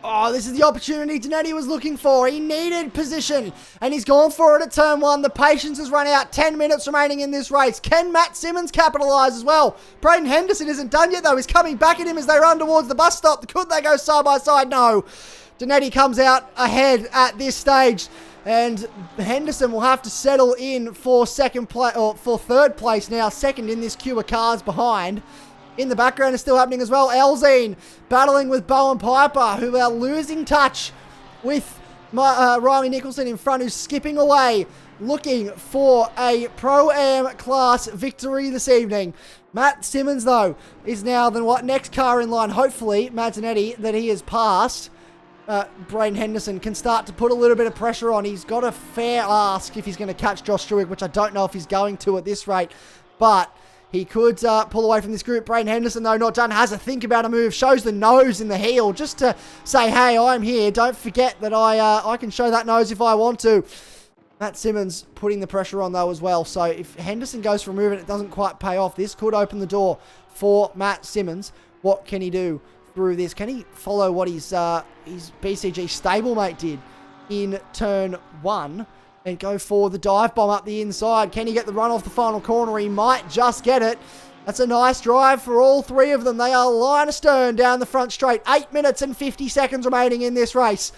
Oh, this is the opportunity Giannetti was looking for. He needed position, and he's gone for it at turn 1. The patience has run out. 10 minutes remaining in this race. Can Matt Simmons capitalise as well? Braden Henderson isn't done yet, though. He's coming back at him as they run towards the bus stop. Could they go side by side? No. Giannetti comes out ahead at this stage, and Henderson will have to settle in for 3rd place now. 2nd in this queue of cars behind. In the background is still happening as well. Elzine battling with Bowen Piper, who are losing touch with Riley Nicholson in front, who's skipping away, looking for a Pro-Am class victory this evening. Matt Simmons, though, is now the next car in line. Hopefully, Matt Giannetti, that he has passed. Braden Henderson can start to put a little bit of pressure on. He's got a fair ask if he's going to catch Josh Struick, which I don't know if he's going to at this rate. but he could pull away from this group. Braden Henderson, though, not done. Has a think about a move. Shows the nose in the heel just to say, hey, I'm here. Don't forget that I can show that nose if I want to. Matt Simmons putting the pressure on, though, as well. So if Henderson goes for a move and it doesn't quite pay off, this could open the door for Matt Simmons. What can he do through this? Can he follow what his BCG stablemate did in turn 1? And go for the dive bomb up the inside. Can he get the run off the final corner? He might just get it. That's a nice drive for all three of them. They are line astern down the front straight. 8 minutes and 50 seconds remaining in this race.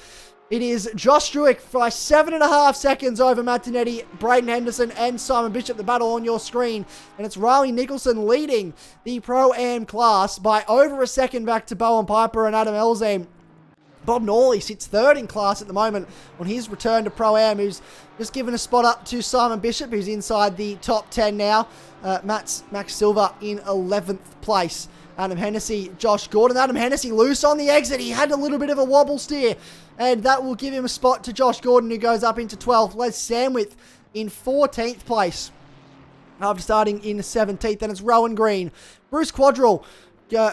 It is Josh Struick by 7.5 seconds over Matt Dinetti, Braden Henderson, and Simon Bishop. The battle on your screen. And it's Riley Nicholson leading the Pro-Am class by over a second back to Bowen Piper and Adam Elzame. Bob Norley sits third in class at the moment on his return to Pro-Am, who's just given a spot up to Simon Bishop, who's inside the top 10 now. Max Silver in 11th place. Adam Hennessy, Josh Gordon. Adam Hennessy loose on the exit. He had a little bit of a wobble steer, and that will give him a spot to Josh Gordon, who goes up into 12th. Les Sandwith in 14th place after starting in 17th. Then it's Rowan Green, Bruce Quadrell,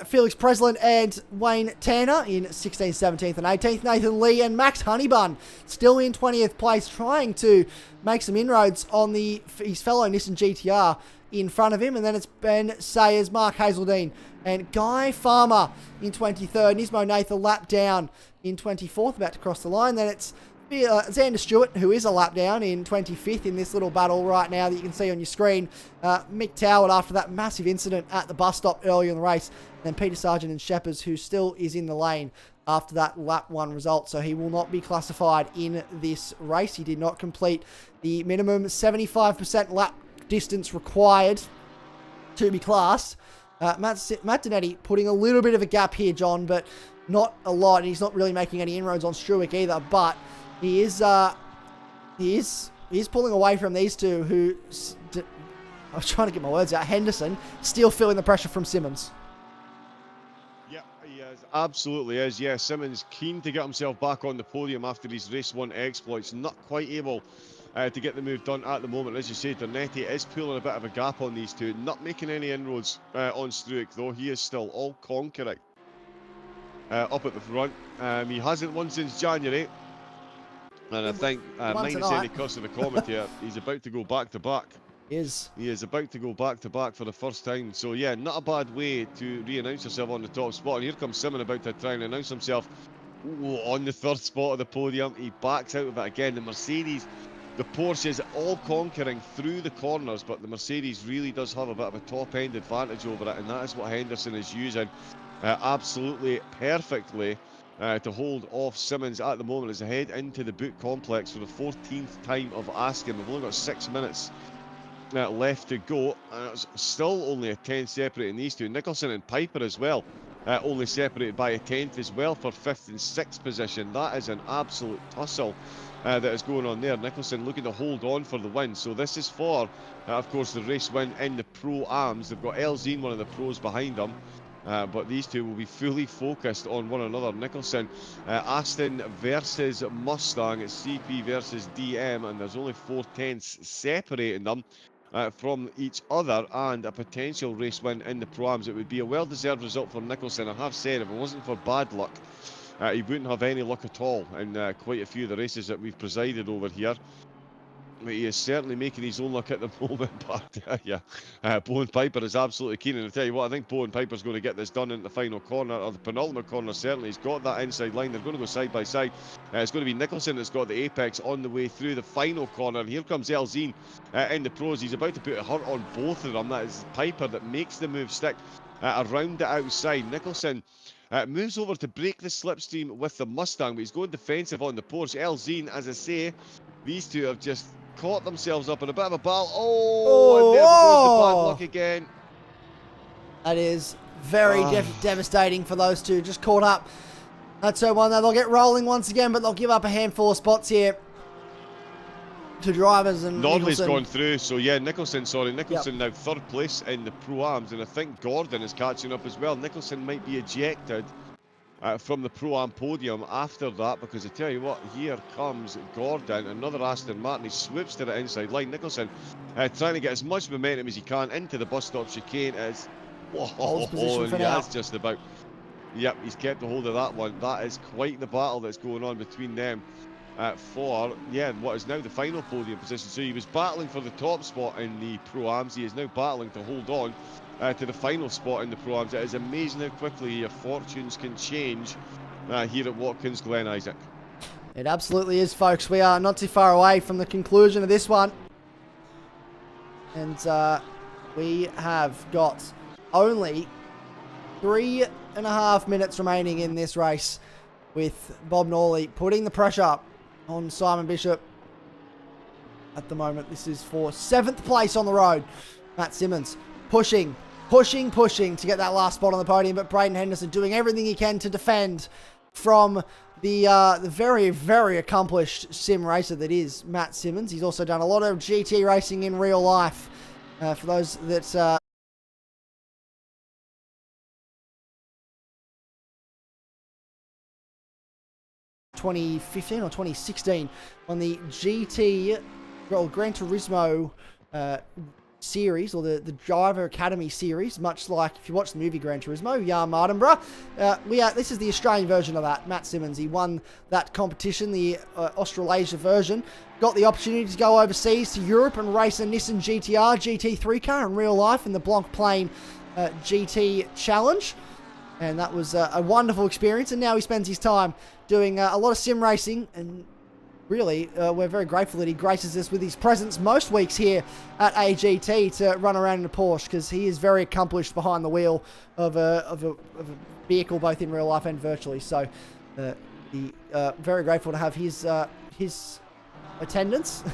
Felix Preslin and Wayne Tanner in 16th, 17th and 18th. Nathan Lee and Max Honeybun still in 20th place, trying to make some inroads on his fellow Nissan GTR in front of him. And then it's Ben Sayers, Mark Hazeldine and Guy Farmer in 23rd. Nismo Nathan lap down in 24th, about to cross the line. Then it's Xander Stewart, who is a lap down in 25th in this little battle right now that you can see on your screen. Mick Toward after that massive incident at the bus stop earlier in the race. And then Peter Sargent and Sheppers, who still is in the lane after that lap 1 result. So he will not be classified in this race. He did not complete the minimum 75% lap distance required to be classed. Matt Dinetti putting a little bit of a gap here, John, but not a lot. And he's not really making any inroads on Struick either, but he is pulling away from these two who, I was trying to get my words out, Henderson still feeling the pressure from Simmons. Yeah, he is, absolutely is. Yeah, Simmons keen to get himself back on the podium after his race 1 exploits. Not quite able to get the move done at the moment. As you say, Dinetti is pulling a bit of a gap on these two. Not making any inroads on Struick, though. He is still all conquering up at the front. He hasn't won since January. And I think, minus any curse of the commentator, he's about to go back-to-back. He is about to go back-to-back for the first time. So, yeah, not a bad way to re-announce yourself on the top spot. And here comes Simon about to try and announce himself on the 3rd spot of the podium. He backs out of it again. The Mercedes, the Porsche is all conquering through the corners, but the Mercedes really does have a bit of a top-end advantage over it, and that is what Henderson is using absolutely perfectly. To hold off Simmons at the moment as they head into the boot complex for the 14th time of asking. We've only got 6 minutes left to go. It's still only a 10 separating these two. Nicholson and Piper as well, only separated by a 10th as well for 5th and 6th position. That is an absolute tussle that is going on there. Nicholson looking to hold on for the win. So this is for, of course, the race win in the Pro-Ams. They've got Elzine, one of the pros, behind them. But these two will be fully focused on one another. Nicholson, Aston versus Mustang. It's CP versus DM, and there's only 4/10 separating them from each other, and a potential race win in the Pro-Ams. It would be a well-deserved result for Nicholson. I have said, if it wasn't for bad luck, he wouldn't have any luck at all in quite a few of the races that we've presided over here. But he is certainly making his own luck at the moment. But yeah, Bowen Piper is absolutely keen. And I tell you what, I think Bowen Piper's going to get this done in the final corner, or the penultimate corner certainly. He's got that inside line. They're going to go side by side. It's going to be Nicholson that's got the apex on the way through the final corner. And here comes Elzine in the pros. He's about to put a hurt on both of them. That is Piper that makes the move stick around the outside. Nicholson moves over to break the slipstream with the Mustang, but he's going defensive on the Porsche. Elzine, as I say, these two have just caught themselves up in a bit of a battle. And there goes the bad luck again. That is very devastating for those two. Just caught up. That's so one. They'll get rolling once again, but they'll give up a handful of spots here to drivers. And Nordley's Nicholson gone through, so yeah, Nicholson now 3rd place in the Pro-Ams, and I think Gordon is catching up as well. Nicholson might be ejected from the Pro-Am podium after that, because I tell you what, here comes Gordon, another Aston Martin. He swoops to the inside line. Nicholson trying to get as much momentum as he can into the bus stop chicane. Holds position for he now. has just about. Yep, he's kept a hold of that one. That is quite the battle that's going on between them for, what is now the final podium position. So he was battling for the top spot in the Pro-Ams. He is now battling to hold on to the final spot in the Pro-Ams. It is amazing how quickly your fortunes can change here at Watkins Glen, Isaac. It absolutely is, folks. We are not too far away from the conclusion of this one. And we have got only 3.5 minutes remaining in this race, with Bob Norley putting the pressure on Simon Bishop at the moment. This is for 7th place on the road. Matt Simmons pushing to get that last spot on the podium, but Braden Henderson doing everything he can to defend from the very, very accomplished sim racer that is Matt Simmons. He's also done a lot of GT racing in real life. For those that 2015 or 2016 on the Gran Turismo series, or the Driver Academy series, much like if you watch the movie Gran Turismo, Jan Mardenborough. This is the Australian version of that. Matt Simmons, he won that competition, the Australasia version. Got the opportunity to go overseas to Europe and race a Nissan GTR GT3 car in real life in the Blancpain GT Challenge. And that was a wonderful experience. And now he spends his time doing a lot of sim racing. And really, we're very grateful that he graces us with his presence most weeks here at AGT to run around in a Porsche, because he is very accomplished behind the wheel of a vehicle, both in real life and virtually. So, very grateful to have his attendance.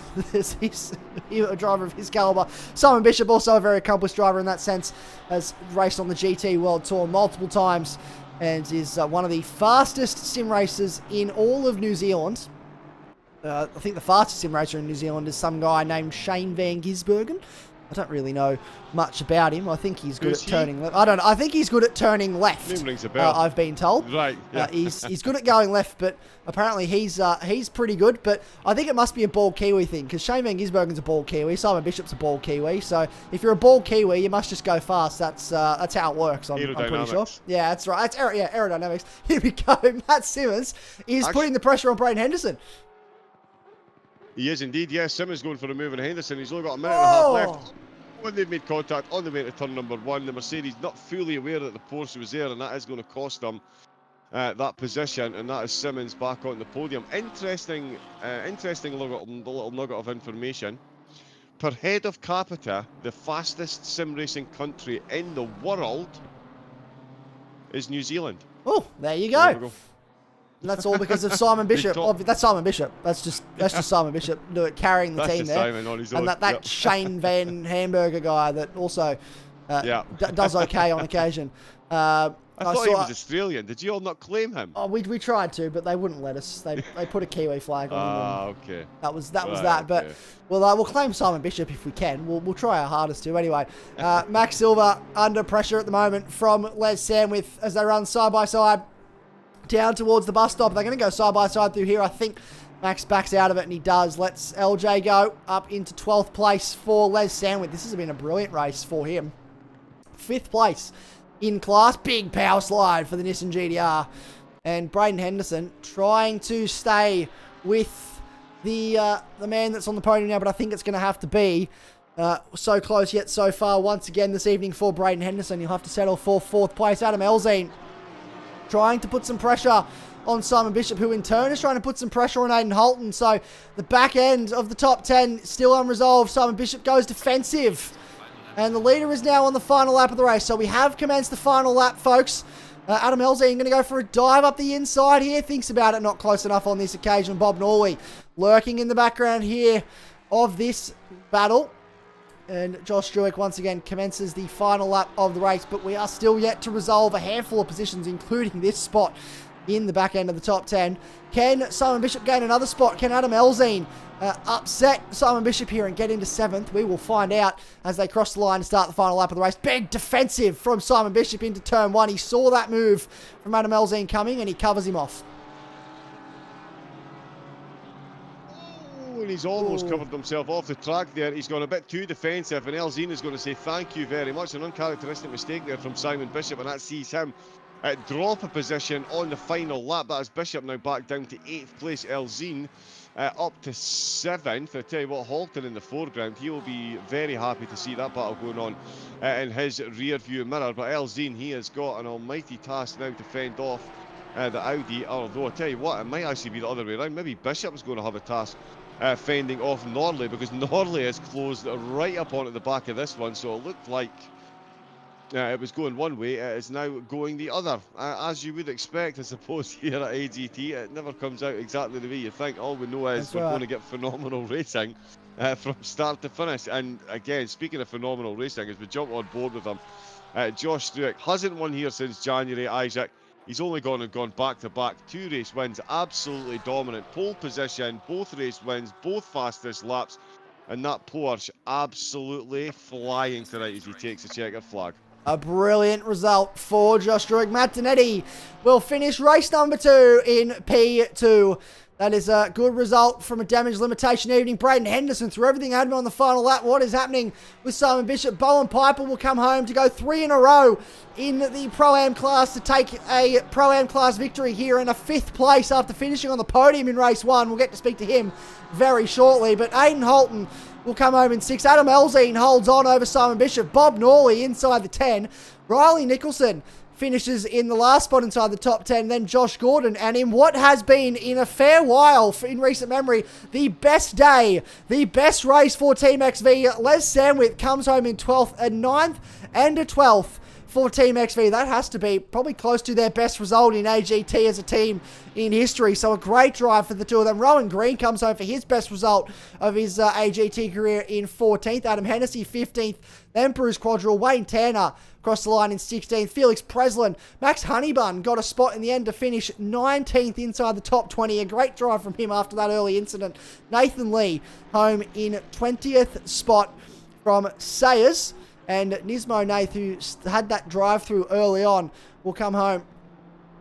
He's a driver of his caliber. Simon Bishop, also a very accomplished driver in that sense, has raced on the GT World Tour multiple times and is one of the fastest sim racers in all of New Zealand. I think the fastest sim racer in New Zealand is some guy named Shane Van Gisbergen. I don't really know much about him. I think he's good at turning left. I think he's good at turning left. Name rings a bell. I've been told. Right. Yeah. He's good at going left, but apparently he's pretty good. But I think it must be a bald Kiwi thing, because Shane Van Gisbergen's a bald Kiwi. Simon Bishop's a bald Kiwi. So if you're a bald Kiwi, you must just go fast. That's how it works. I'm pretty sure. Yeah, that's right. That's aerodynamics. Here we go. Matt Simmons is putting the pressure on Braden Henderson. He is indeed, yes. Simmons going for a move on Henderson. He's only got a minute and a half left. When they've made contact on the way to turn number 1, the Mercedes not fully aware that the Porsche was there, and that is going to cost them that position, and that is Simmons back on the podium. Interesting little nugget of information. Per head of capita, the fastest sim racing country in the world is New Zealand. Oh, there you go. And that's all because of Simon Bishop. That's Simon Bishop. That's just Simon Bishop carrying the team there. Simon on his own. And that Shane Van Hamburger guy that also does okay on occasion. I thought he was Australian. Did you all not claim him? Oh, we tried to, but they wouldn't let us. They put a Kiwi flag on him. Okay. That was that. But okay. we'll claim Simon Bishop if we can. We'll try our hardest to. Anyway, Max Silver under pressure at the moment from Les Sandwith as they run side by side down towards the bus stop. They're going to go side by side through here. I think Max backs out of it, and he does. Lets LJ go up into 12th place for Les Sandwith. This has been a brilliant race for him. 5th place in class. Big power slide for the Nissan GTR. And Braden Henderson trying to stay with the man that's on the podium now, but I think it's going to have to be so close yet so far once again this evening for Braden Henderson. You'll have to settle for 4th place. Adam Elzine trying to put some pressure on Simon Bishop, who in turn is trying to put some pressure on Aidan Holton. So the back end of the top 10 still unresolved. Simon Bishop goes defensive. And the leader is now on the final lap of the race. So we have commenced the final lap, folks. Adam Elzine going to go for a dive up the inside here. Thinks about it, not close enough on this occasion. Bob Norley lurking in the background here of this battle. And Josh Struick once again commences the final lap of the race, but we are still yet to resolve a handful of positions, including this spot in the back end of the top 10. Can Simon Bishop gain another spot? Can Adam Elzine upset Simon Bishop here and get into 7th? We will find out as they cross the line to start the final lap of the race. Big defensive from Simon Bishop into turn 1. He saw that move from Adam Elzine coming and he covers him off. And he's almost covered himself off the track there. He's gone a bit too defensive, and Elzine is going to say thank you very much. An uncharacteristic mistake there from Simon Bishop, and that sees him drop a position on the final lap. That is Bishop now back down to 8th place. Elzine up to 7th. I tell you what, Halton in the foreground, he will be very happy to see that battle going on in his rear view mirror. But Elzine, he has got an almighty task now to fend off the Audi. Although I tell you what, it might actually be the other way around. Maybe Bishop is going to have a task fending off Norley, because Norley has closed right up onto the back of this one, so it looked like it was going one way. It is now going the other, as you would expect, I suppose, here at AGT. It never comes out exactly the way you think. All we know is we're going to get phenomenal racing from start to finish. And again, speaking of phenomenal racing, as we jump on board with them, Josh Struick hasn't won here since January, Isaac. He's only gone back-to-back, 2 race wins, absolutely dominant. Pole position, both race wins, both fastest laps, and that Porsche absolutely flying tonight as he takes the checkered flag. A brilliant result for Josh Struick. Matt Donetti will finish race number 2 in P2. That is a good result from a damage limitation evening. Braden Henderson threw everything at him on the final lap. What is happening with Simon Bishop? Bowen Piper will come home to go 3 in a row in the Pro-Am class to take a Pro-Am class victory here in a 5th place after finishing on the podium in race 1. We'll get to speak to him very shortly. But Aidan Holton will come home in 6th. Adam Elzine holds on over Simon Bishop. Bob Norley inside the 10. Riley Nicholson finishes in the last spot inside the top 10, then Josh Gordon, and in what has been, in a fair while, in recent memory, the best day, the best race for Team XV, Les Sandwith comes home in 12th, a 9th and a 12th for Team XV. That has to be probably close to their best result in AGT as a team in history, so a great drive for the two of them. Rowan Green comes home for his best result of his AGT career in 14th, Adam Hennessy 15th, then Bruce Quadrille, Wayne Tanner across the line in 16th. Felix Preslin, Max Honeybun got a spot in the end to finish 19th inside the top 20. A great drive from him after that early incident. Nathan Lee home in 20th spot from Sayers. And Nismo Nath, who had that drive through early on, will come home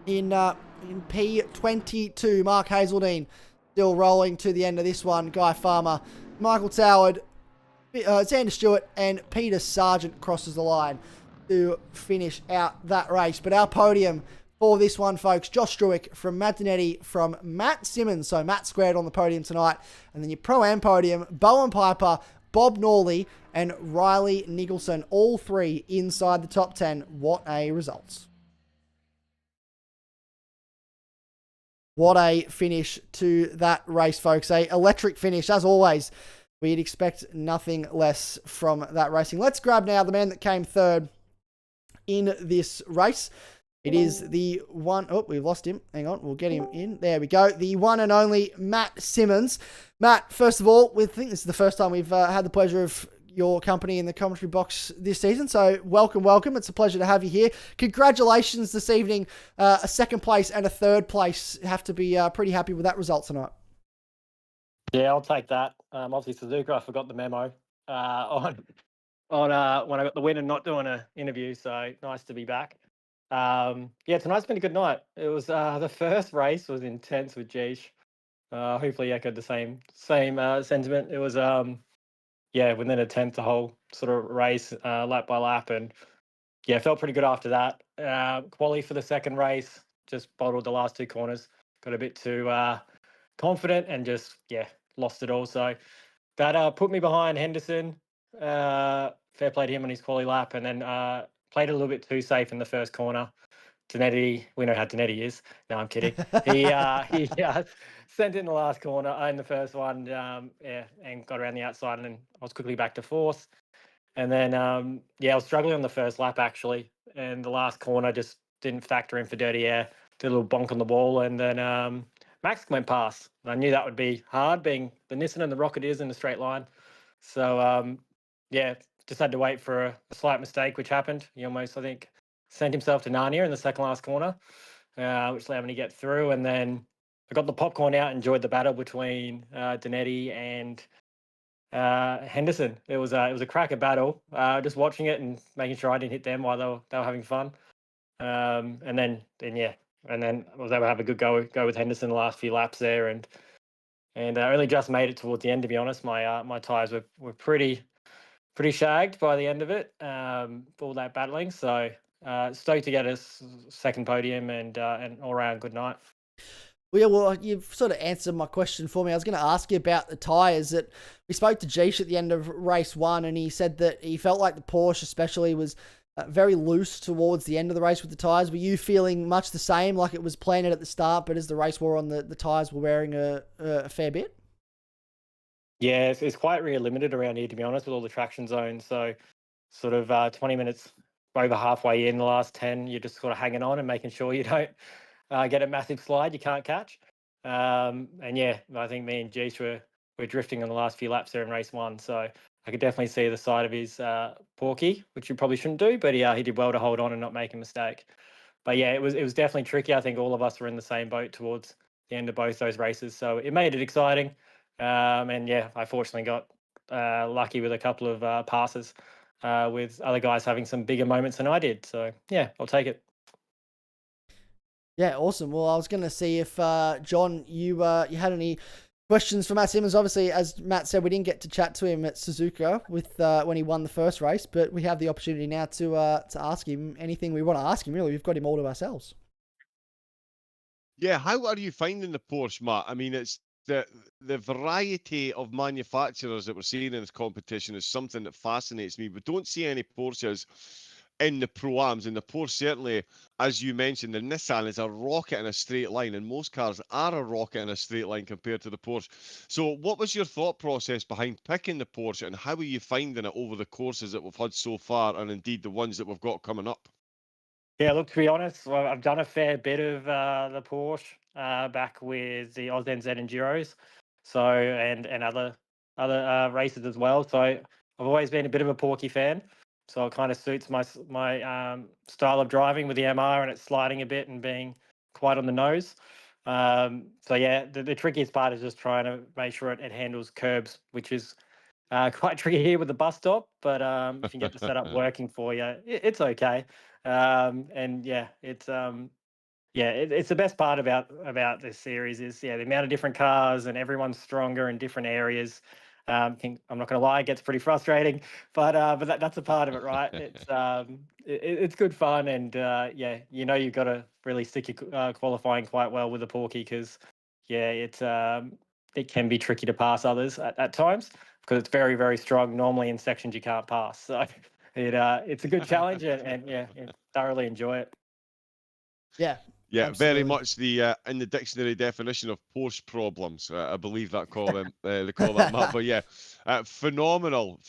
in P22. Mark Hazeldine still rolling to the end of this one. Guy Farmer, Michael Toward, Xander Stewart, and Peter Sargent crosses the line to finish out that race. But our podium for this one, folks, Josh Struick from Matt Donetti from Matt Simmons. So Matt squared on the podium tonight. And then your Pro-Am podium, Bowen Piper, Bob Norley, and Riley Nicholson, all 3 inside the top 10. What a result. What a finish to that race, folks. A electric finish, as always. We'd expect nothing less from that racing. Let's grab now the man that came 3rd in this race. It is the one... Oh, we've lost him. Hang on. We'll get him in. There we go. The one and only Matt Simmons. Matt, first of all, we think this is the first time we've had the pleasure of your company in the commentary box this season. So welcome, welcome. It's a pleasure to have you here. Congratulations this evening. A 2nd place and a 3rd place. Have to be pretty happy with that result tonight. Yeah, I'll take that. Obviously, Suzuka, I forgot the memo on when I got the win and not doing an interview. So nice to be back. Yeah, tonight's been a good night. It was the first race was intense with Jeesh. Hopefully, echoed the same sentiment. It was yeah, within a tenth the whole sort of race, lap by lap, and yeah, felt pretty good after that. Quali for the 2nd race, just bottled the last 2 corners. Got a bit too confident and just lost it all. So that put me behind Henderson. Fair play to him on his quali lap, and then played a little bit too safe in the first corner. Donetti, we know how Donetti is. No, I'm kidding. He sent in the last corner in the first one, and got around the outside, and then I was quickly back to 4th. And then, I was struggling on the first lap, actually, and the last corner just didn't factor in for dirty air. Did a little bonk on the wall, and then Max went past. I knew that would be hard, being the Nissan and the Rocket is in a straight line. So, just had to wait for a slight mistake, which happened. He almost, I think, sent himself to Narnia in the second last corner. which allowed me to get through. And then I got the popcorn out, enjoyed the battle between Donetti and Henderson. It was a cracker battle. Just watching it and making sure I didn't hit them while they were having fun. And then I was able to have a good go with Henderson the last few laps there, and I only just made it towards the end. To be honest, my tires were pretty shagged by the end of it, for all that battling. So stoked to get a second podium and an all round good night. Well, yeah, well, you've sort of answered my question for me. I was going to ask you about the tyres. That we spoke to Jeesh at the end of race 1, and he said that he felt like the Porsche especially was very loose towards the end of the race with the tyres. Were you feeling much the same, like it was planted at the start, but as the race wore on, the tyres were wearing a fair bit? Yeah, it's quite rear limited around here, to be honest, with all the traction zones. So sort of 20 minutes over halfway in, the last 10, you're just sort of hanging on and making sure you don't get a massive slide you can't catch. And yeah, I think me and Jeesh were drifting on the last few laps there in race 1. So I could definitely see the side of his Porky, which you probably shouldn't do, but he did well to hold on and not make a mistake. But yeah, it was definitely tricky. I think all of us were in the same boat towards the end of both those races. So it made it exciting. And yeah, I fortunately got lucky with a couple of passes with other guys having some bigger moments than I did. So yeah, I'll take it. Yeah, awesome. Well, I was going to see if, John, you had any questions for Matt Simmons. Obviously, as Matt said, we didn't get to chat to him at Suzuka with when he won the first race, but we have the opportunity now to ask him anything we want to ask him, really. We've got him all to ourselves. Yeah, how are you finding the Porsche, Matt? I mean, it's the variety of manufacturers that we're seeing in this competition is something that fascinates me. We don't see any Porsches in the Pro-Ams, and the Porsche certainly, as you mentioned, the Nissan is a rocket in a straight line, and most cars are a rocket in a straight line compared to the Porsche. So what was your thought process behind picking the Porsche, and how are you finding it over the courses that we've had so far, and indeed the ones that we've got coming up? Yeah, look, to be honest, well, I've done a fair bit of the Porsche back with the NZ Enduros, so and other races as well. So I've always been a bit of a Porky fan. So it kind of suits my style of driving with the MR and it's sliding a bit and being quite on the nose. So yeah, the trickiest part is just trying to make sure it handles curbs, which is quite tricky here with the bus stop. But if you can get the setup working for you, it's okay. And yeah, it's the best part about this series is the amount of different cars and everyone's stronger in different areas. I'm not going to lie, it gets pretty frustrating, but that's a part of it, right? It's good fun, and you've got to really stick your qualifying quite well with the Porky because it can be tricky to pass others at times because it's very, very strong. Normally in sections you can't pass, so it's a good challenge, and thoroughly enjoy it. Yeah. Yeah, absolutely. very much the in the dictionary definition of Porsche problems. I believe that call them they call that, Matt. But yeah, phenomenal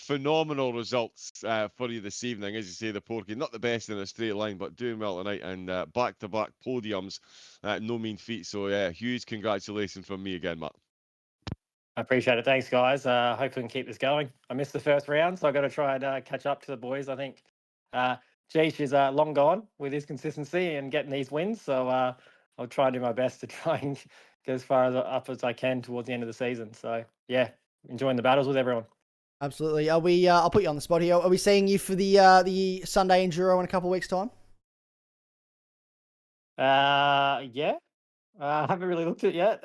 results for you this evening. As you say, the Porky not the best in a straight line, but doing well tonight and back-to-back podiums, no mean feat. So yeah, huge congratulations from me again, Matt. I appreciate it. Thanks, guys. Hopefully we can keep this going. I missed the first round, so I've got to try and catch up to the boys. I think Jeesh is long gone with his consistency and getting these wins, so I'll try and do my best to try and get as far up as I can towards the end of the season. So yeah, enjoying the battles with everyone. Absolutely. Are we? I'll put you on the spot here. Are we seeing you for the Sunday Enduro in a couple of weeks' time? Yeah. I haven't really looked at it yet.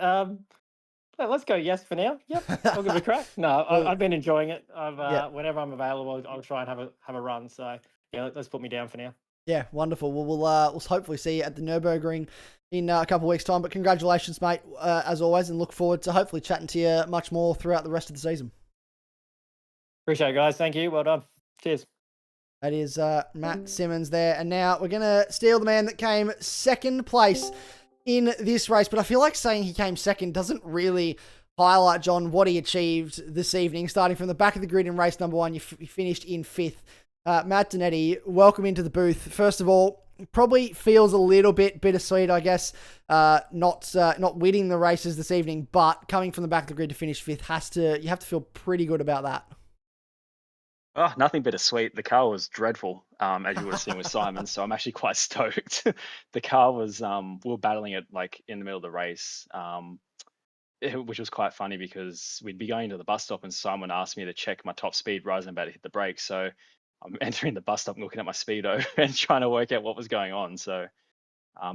Let's go yes for now. Yep, I'll give it a crack. No, I've been enjoying it. Whenever I'm available, I'll try and have a run. So yeah, let's put me down for now. Yeah, wonderful. Well, we'll hopefully see you at the Nürburgring in a couple of weeks' time. But congratulations, mate, as always, and look forward to hopefully chatting to you much more throughout the rest of the season. Appreciate it, guys. Thank you. Well done. Cheers. That is Matt Simmons there. And now we're going to steal the man that came second place in this race. But I feel like saying he came second doesn't really highlight, John, what he achieved this evening. Starting from the back of the grid in race number 1, you finished in 5th. Matt Donetti, welcome into the booth. First of all, probably feels a little bit bittersweet, I guess, not winning the races this evening, but coming from the back of the grid to finish 5th you have to feel pretty good about that. Oh, nothing bittersweet. The car was dreadful, as you would have seen with Simon. So I'm actually quite stoked. The car was, we were battling it like in the middle of the race, which was quite funny because we'd be going to the bus stop and Simon asked me to check my top speed right as I'm about to hit the brake. So I'm entering the bus stop and looking at my speedo and trying to work out what was going on. So,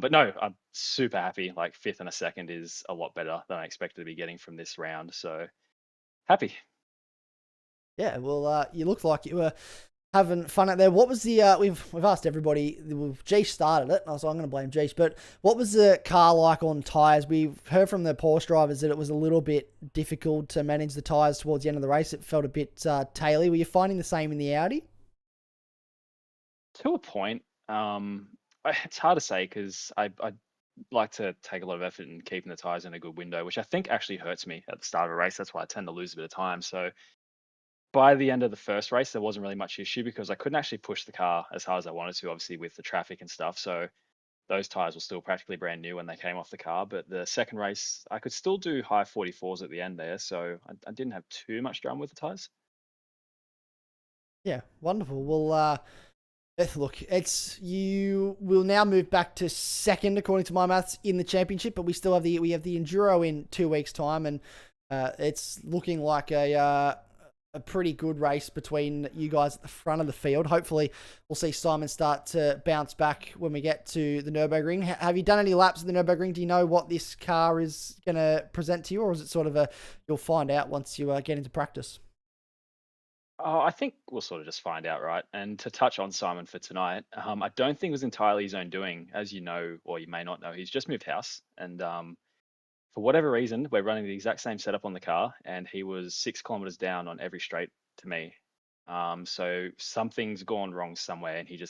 but no, I'm super happy. Like fifth and a second is a lot better than I expected to be getting from this round. So happy. Yeah, well, you looked like you were having fun out there. What was the we've asked everybody. Jeesh started it, and I was like, I'm going to blame Jeesh. But what was the car like on tyres? We've heard from the Porsche drivers that it was a little bit difficult to manage the tyres towards the end of the race. It felt a bit taily. Were you finding the same in the Audi? To a point. It's hard to say because I like to take a lot of effort in keeping the tires in a good window, which I think actually hurts me at the start of a race. That's why I tend to lose a bit of time. So by the end of the first race, there wasn't really much issue because I couldn't actually push the car as hard as I wanted to, obviously with the traffic and stuff. So those tires were still practically brand new when they came off the car. But the second race, I could still do high 44s at the end there. So I didn't have too much drama with the tires. Yeah, wonderful. Well, look, you will now move back to second according to my maths in the championship, but we still have the enduro in 2 weeks' time, and it's looking like a pretty good race between you guys at the front of the field. Hopefully, we'll see Simon start to bounce back when we get to the Nürburgring. Have you done any laps at the Nürburgring? Do you know what this car is going to present to you, or is it sort of you'll find out once you get into practice? Oh, I think we'll sort of just find out, right? And to touch on Simon for tonight, I don't think it was entirely his own doing. As you know, or you may not know, he's just moved house. And for whatever reason, we're running the exact same setup on the car, and he was 6 kilometers down on every straight to me. So something's gone wrong somewhere, and he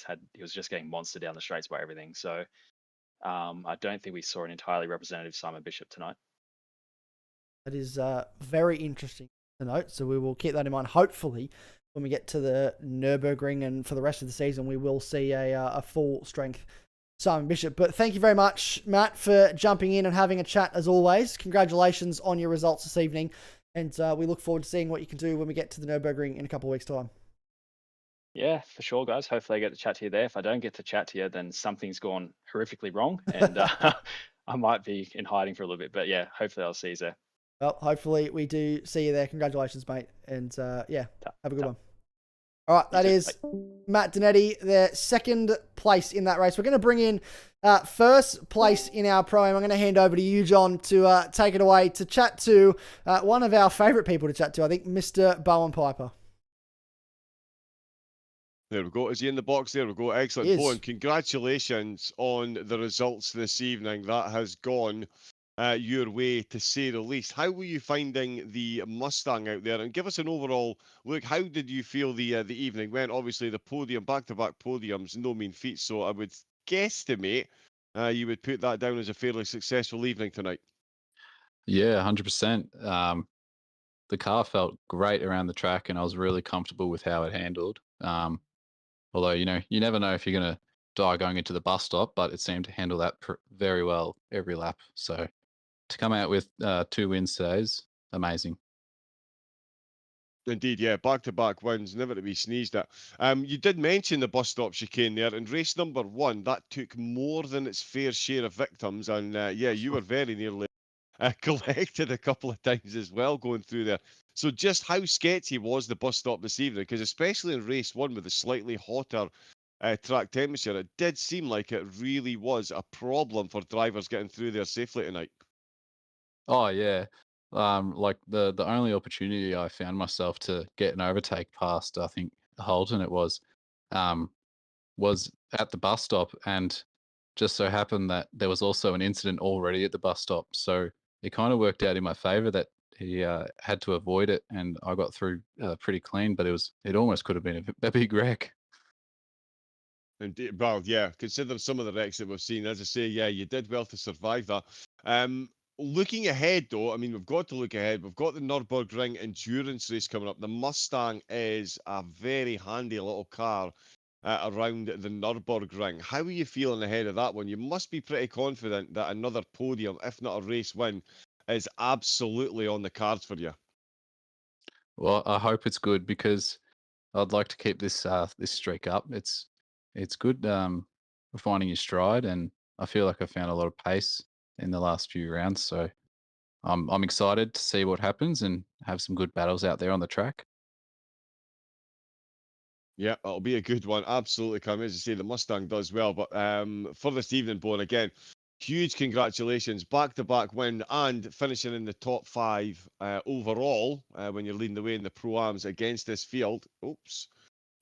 was just getting monstered down the straights by everything. So I don't think we saw an entirely representative Simon Bishop tonight. That is very interesting to note. So we will keep that in mind. Hopefully, when we get to the Nürburgring and for the rest of the season, we will see a full strength Simon Bishop. But thank you very much, Matt, for jumping in and having a chat as always. Congratulations on your results this evening. And we look forward to seeing what you can do when we get to the Nürburgring in a couple of weeks' time. Yeah, for sure, guys. Hopefully I get to chat to you there. If I don't get to chat to you, then something's gone horrifically wrong, and I might be in hiding for a little bit. But yeah, hopefully I'll see you there. Well, hopefully we do see you there. Congratulations, mate. And yeah, have a good one. All right, that is Matt Donetti, the second place in that race. We're going to bring in first place in our pro-am. I'm going to hand over to you, John, to take it away to chat to one of our favourite people to chat to, I think, Mr. Bowen Piper. There we go. Is he in the box? There we go. Excellent. Bowen, congratulations on the results this evening. That has gone your way, to say the least. How were you finding the Mustang out there? And give us an overall look. How did you feel the evening went? Obviously, the podium, back-to-back podiums, no mean feat. So I would guesstimate you would put that down as a fairly successful evening tonight. Yeah, 100%. The car felt great around the track, and I was really comfortable with how it handled. Although, you never know if you're going to die going into the bus stop, but it seemed to handle that very well every lap. So to come out with 2 wins today is amazing. Indeed, yeah, back-to-back wins, never to be sneezed at. You did mention the bus stop chicane there. In race number 1, that took more than its fair share of victims, and yeah, you were very nearly collected a couple of times as well going through there. So just how sketchy was the bus stop this evening? Because especially in race 1 with the slightly hotter track temperature, it did seem like it really was a problem for drivers getting through there safely tonight. Oh, yeah. Like the only opportunity I found myself to get an overtake past, I think, Holton was at the bus stop, and just so happened that there was also an incident already at the bus stop. So it kind of worked out in my favor that he had to avoid it, and I got through pretty clean, but it almost could have been a big wreck. Indeed. Well, yeah, considering some of the wrecks that we've seen, as I say, yeah, you did well to survive that. Looking ahead, though, I mean, we've got to look ahead. We've got the Nürburgring endurance race coming up. The Mustang is a very handy little car around the Nürburgring. How are you feeling ahead of that one? You must be pretty confident that another podium, if not a race win, is absolutely on the cards for you. Well, I hope it's good because I'd like to keep this this streak up. It's good. We're finding your stride, and I feel like I found a lot of pace in the last few rounds. So I'm excited to see what happens and have some good battles out there on the track. Yeah, it'll be a good one. Absolutely, Cam. As you say, the Mustang does well. But for this evening, Bowen, again, huge congratulations. Back-to-back win and finishing in the top 5 overall when you're leading the way in the Pro-Ams against this field. Oops,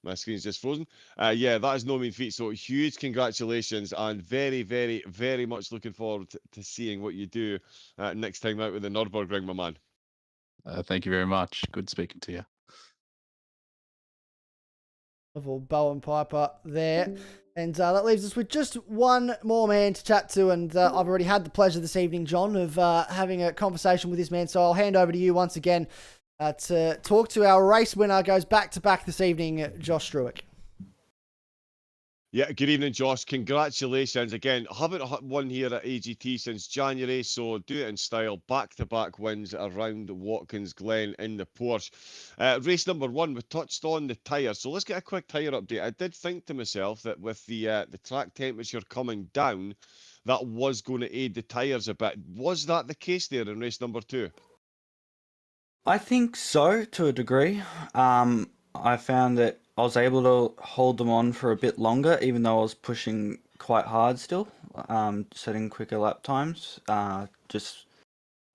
my screen's just frozen. Yeah, that is no mean feat. So huge congratulations and very, very, very much looking forward to seeing what you do next time out with the Nürburgring, my man. Thank you very much. Good speaking to you. Of Bowen Piper there. And that leaves us with just one more man to chat to. And I've already had the pleasure this evening, John, of having a conversation with this man. So I'll hand over to you once again to talk to our race winner. Goes back-to-back this evening, Josh Struick. Yeah, good evening, Josh. Congratulations again. Haven't won here at AGT since January, so do it in style. Back-to-back wins around Watkins Glen in the Porsche. Race number 1, we touched on the tyres, so let's get a quick tyre update. I did think to myself that with the track temperature coming down, that was going to aid the tyres a bit. Was that the case there in race number 2? I think so, to a degree. I found that I was able to hold them on for a bit longer, even though I was pushing quite hard still, setting quicker lap times. Just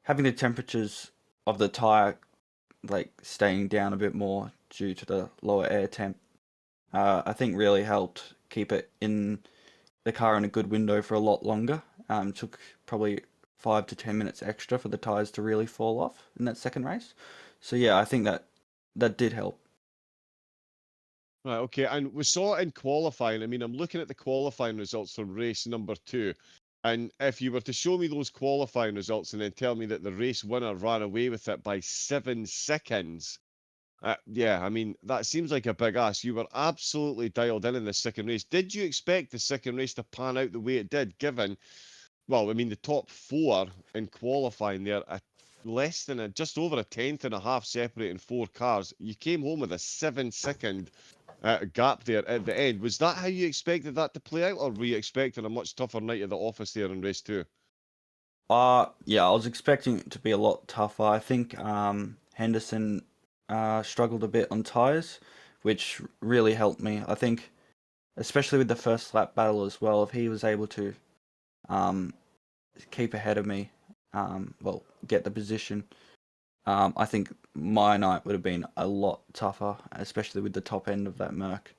having the temperatures of the tyre like staying down a bit more due to the lower air temp, I think really helped keep it in the car in a good window for a lot longer. Took probably 5 to 10 minutes extra for the tyres to really fall off in that second race. So yeah, I think that did help. Right, okay, and we saw it in qualifying. I mean, I'm looking at the qualifying results from race number 2, and if you were to show me those qualifying results and then tell me that the race winner ran away with it by 7 seconds, yeah, I mean, that seems like a big ask. You were absolutely dialed in the second race. Did you expect the second race to pan out the way it did, given, well, I mean, the top 4 in qualifying there, less than just over a tenth and a half separating 4 cars. You came home with a 7-second gap there at the end. Was that how you expected that to play out, or were you expecting a much tougher night at the office there in race 2? Yeah, I was expecting it to be a lot tougher. I think Henderson struggled a bit on tyres, which really helped me. I think, especially with the first lap battle as well, if he was able to keep ahead of me, well, get the position, I think my night would have been a lot tougher, especially with the top end of that Merc.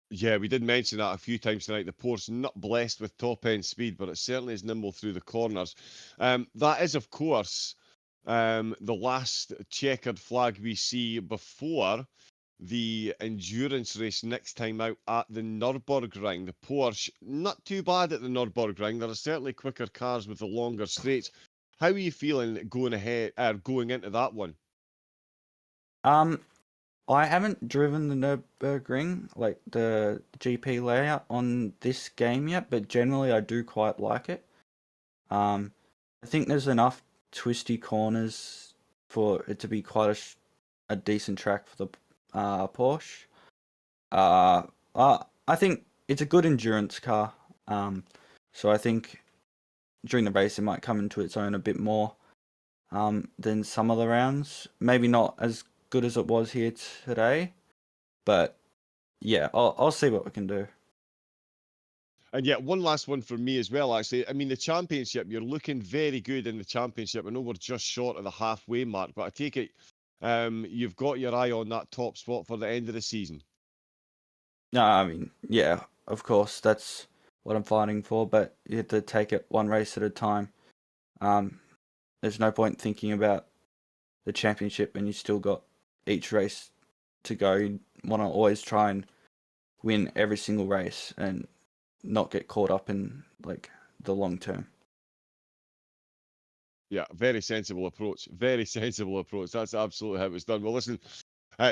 Yeah, we did mention that a few times tonight. The Porsche not blessed with top-end speed, but it certainly is nimble through the corners. That is, of course, the last checkered flag we see before the endurance race next time out at the Nürburgring. The Porsche, not too bad at the Nürburgring. There are certainly quicker cars with the longer straights. How are you feeling going ahead, going into that one? I haven't driven the Nürburgring, like the GP layout on this game yet, but generally I do quite like it. I think there's enough twisty corners for it to be quite a decent track for the Porsche. I think it's a good endurance car. So I think during the race it might come into its own a bit more than some of the rounds. Maybe not as good as it was here today, but yeah, I'll see what we can do. And yet, one last one for me as well, actually. I mean, the championship, you're looking very good in the championship. I know we're just short of the halfway mark, but I take it you've got your eye on that top spot for the end of the season. No, I mean, yeah, of course, that's what I'm fighting for, but you have to take it one race at a time. There's no point thinking about the championship when you still got each race to go. You want to always try and win every single race and not get caught up in like the long term. Yeah, very sensible approach. Very sensible approach. That's absolutely how it was done. Well, listen,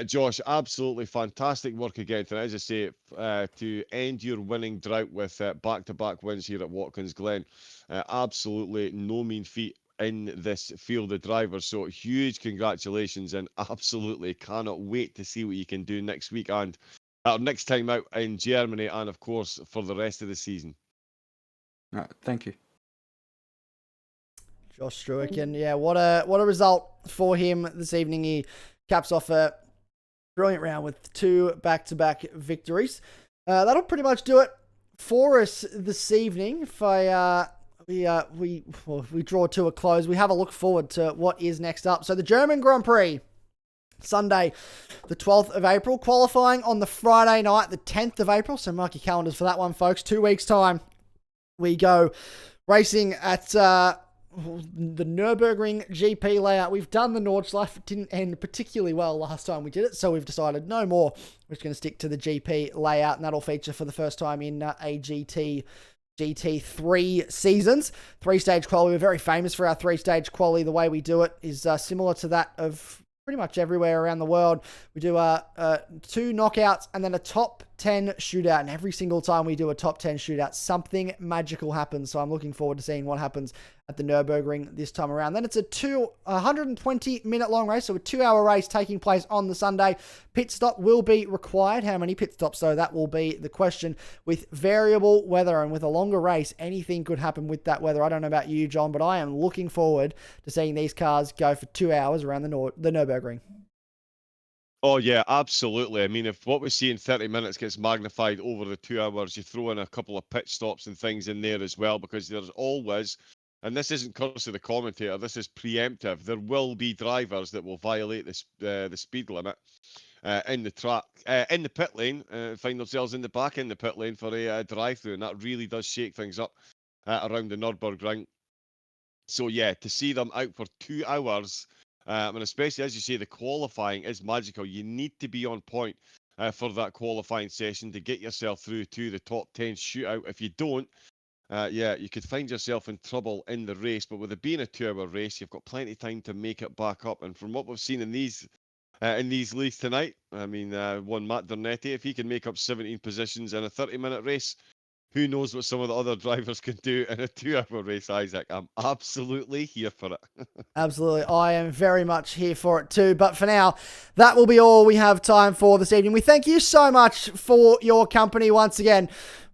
Josh, absolutely fantastic work again tonight. As I say, to end your winning drought with back-to-back wins here at Watkins Glen, absolutely no mean feat. in this field of drivers. So huge congratulations, and absolutely cannot wait to see what you can do next week and next time out in Germany, and of course for the rest of the season. All right, thank you. Josh Struick, and yeah, what a result for him this evening. He caps off a brilliant round with 2 back-to-back victories. That'll pretty much do it for us this evening. If we draw to a close, we have a look forward to what is next up. So the German Grand Prix, Sunday, the 12th of April, qualifying on the Friday night, the 10th of April. So mark your calendars for that one, folks. 2 weeks' time, we go racing at the Nürburgring GP layout. We've done the Nordschleife. It didn't end particularly well last time we did it, so we've decided no more. We're just going to stick to the GP layout, and that'll feature for the first time in AGT GT3 seasons. 3-stage quali. We're very famous for our 3-stage quali. The way we do it is similar to that of pretty much everywhere around the world. We do 2 knockouts and then a top 10 shootout. And every single time we do a top 10 shootout, something magical happens. So I'm looking forward to seeing what happens at the Nürburgring this time around. Then it's a 120-minute long race, so a 2-hour race taking place on the Sunday. Pit stop will be required. How many pit stops, though? That will be the question. With variable weather and with a longer race, anything could happen with that weather. I don't know about you, John, but I am looking forward to seeing these cars go for 2 hours around the Nürburgring. Oh, yeah, absolutely. I mean, if what we see in 30 minutes gets magnified over the 2 hours, you throw in a couple of pit stops and things in there as well, because there's always, and this isn't courtesy of the commentator, this is preemptive, there will be drivers that will violate the speed limit in the track, in the pit lane, find themselves in the back in the pit lane for a drive-through, and that really does shake things up around the Nürburgring. So, yeah, to see them out for 2 hours, and especially, as you say, the qualifying is magical. You need to be on point for that qualifying session to get yourself through to the top 10 shootout. If you don't, you could find yourself in trouble in the race. But with it being a 2-hour race, you've got plenty of time to make it back up. And from what we've seen in these leagues tonight, I mean, one Matt Dernetti, if he can make up 17 positions in a 30-minute race, who knows what some of the other drivers can do in a 2-hour race, Isaac. I'm absolutely here for it. Absolutely. I am very much here for it too. But for now, that will be all we have time for this evening. We thank you so much for your company once again.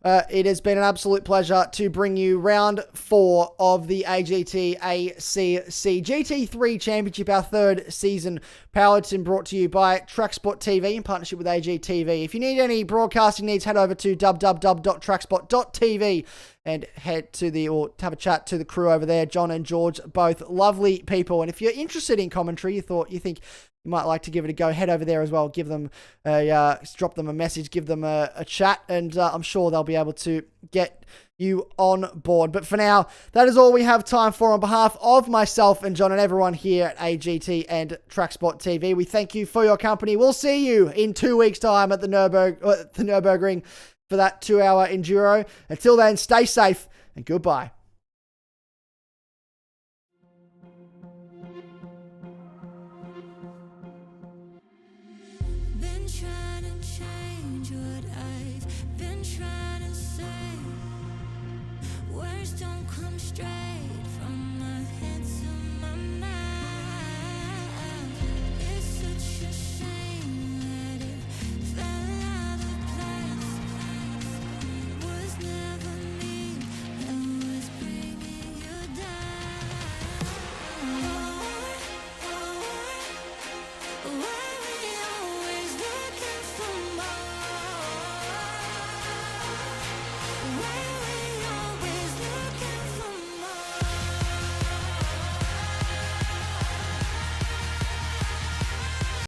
It has been an absolute pleasure to bring you round 4 of the AGT ACC GT3 Championship, our 3rd season, powered and brought to you by TrackSpotTV in partnership with AGT TV. If you need any broadcasting needs, head over to www.trackspot.tv and head to or have a chat to the crew over there. John and George, both lovely people. And if you're interested in commentary, you think you might like to give it a go, head over there as well. Give them drop them a message, give them a chat, and I'm sure they'll be able to get you on board. But for now, that is all we have time for. On behalf of myself and John and everyone here at AGT and TrackSpot TV, we thank you for your company. We'll see you in 2 weeks' time at the Nürburgring for that 2-hour enduro. Until then, stay safe and goodbye.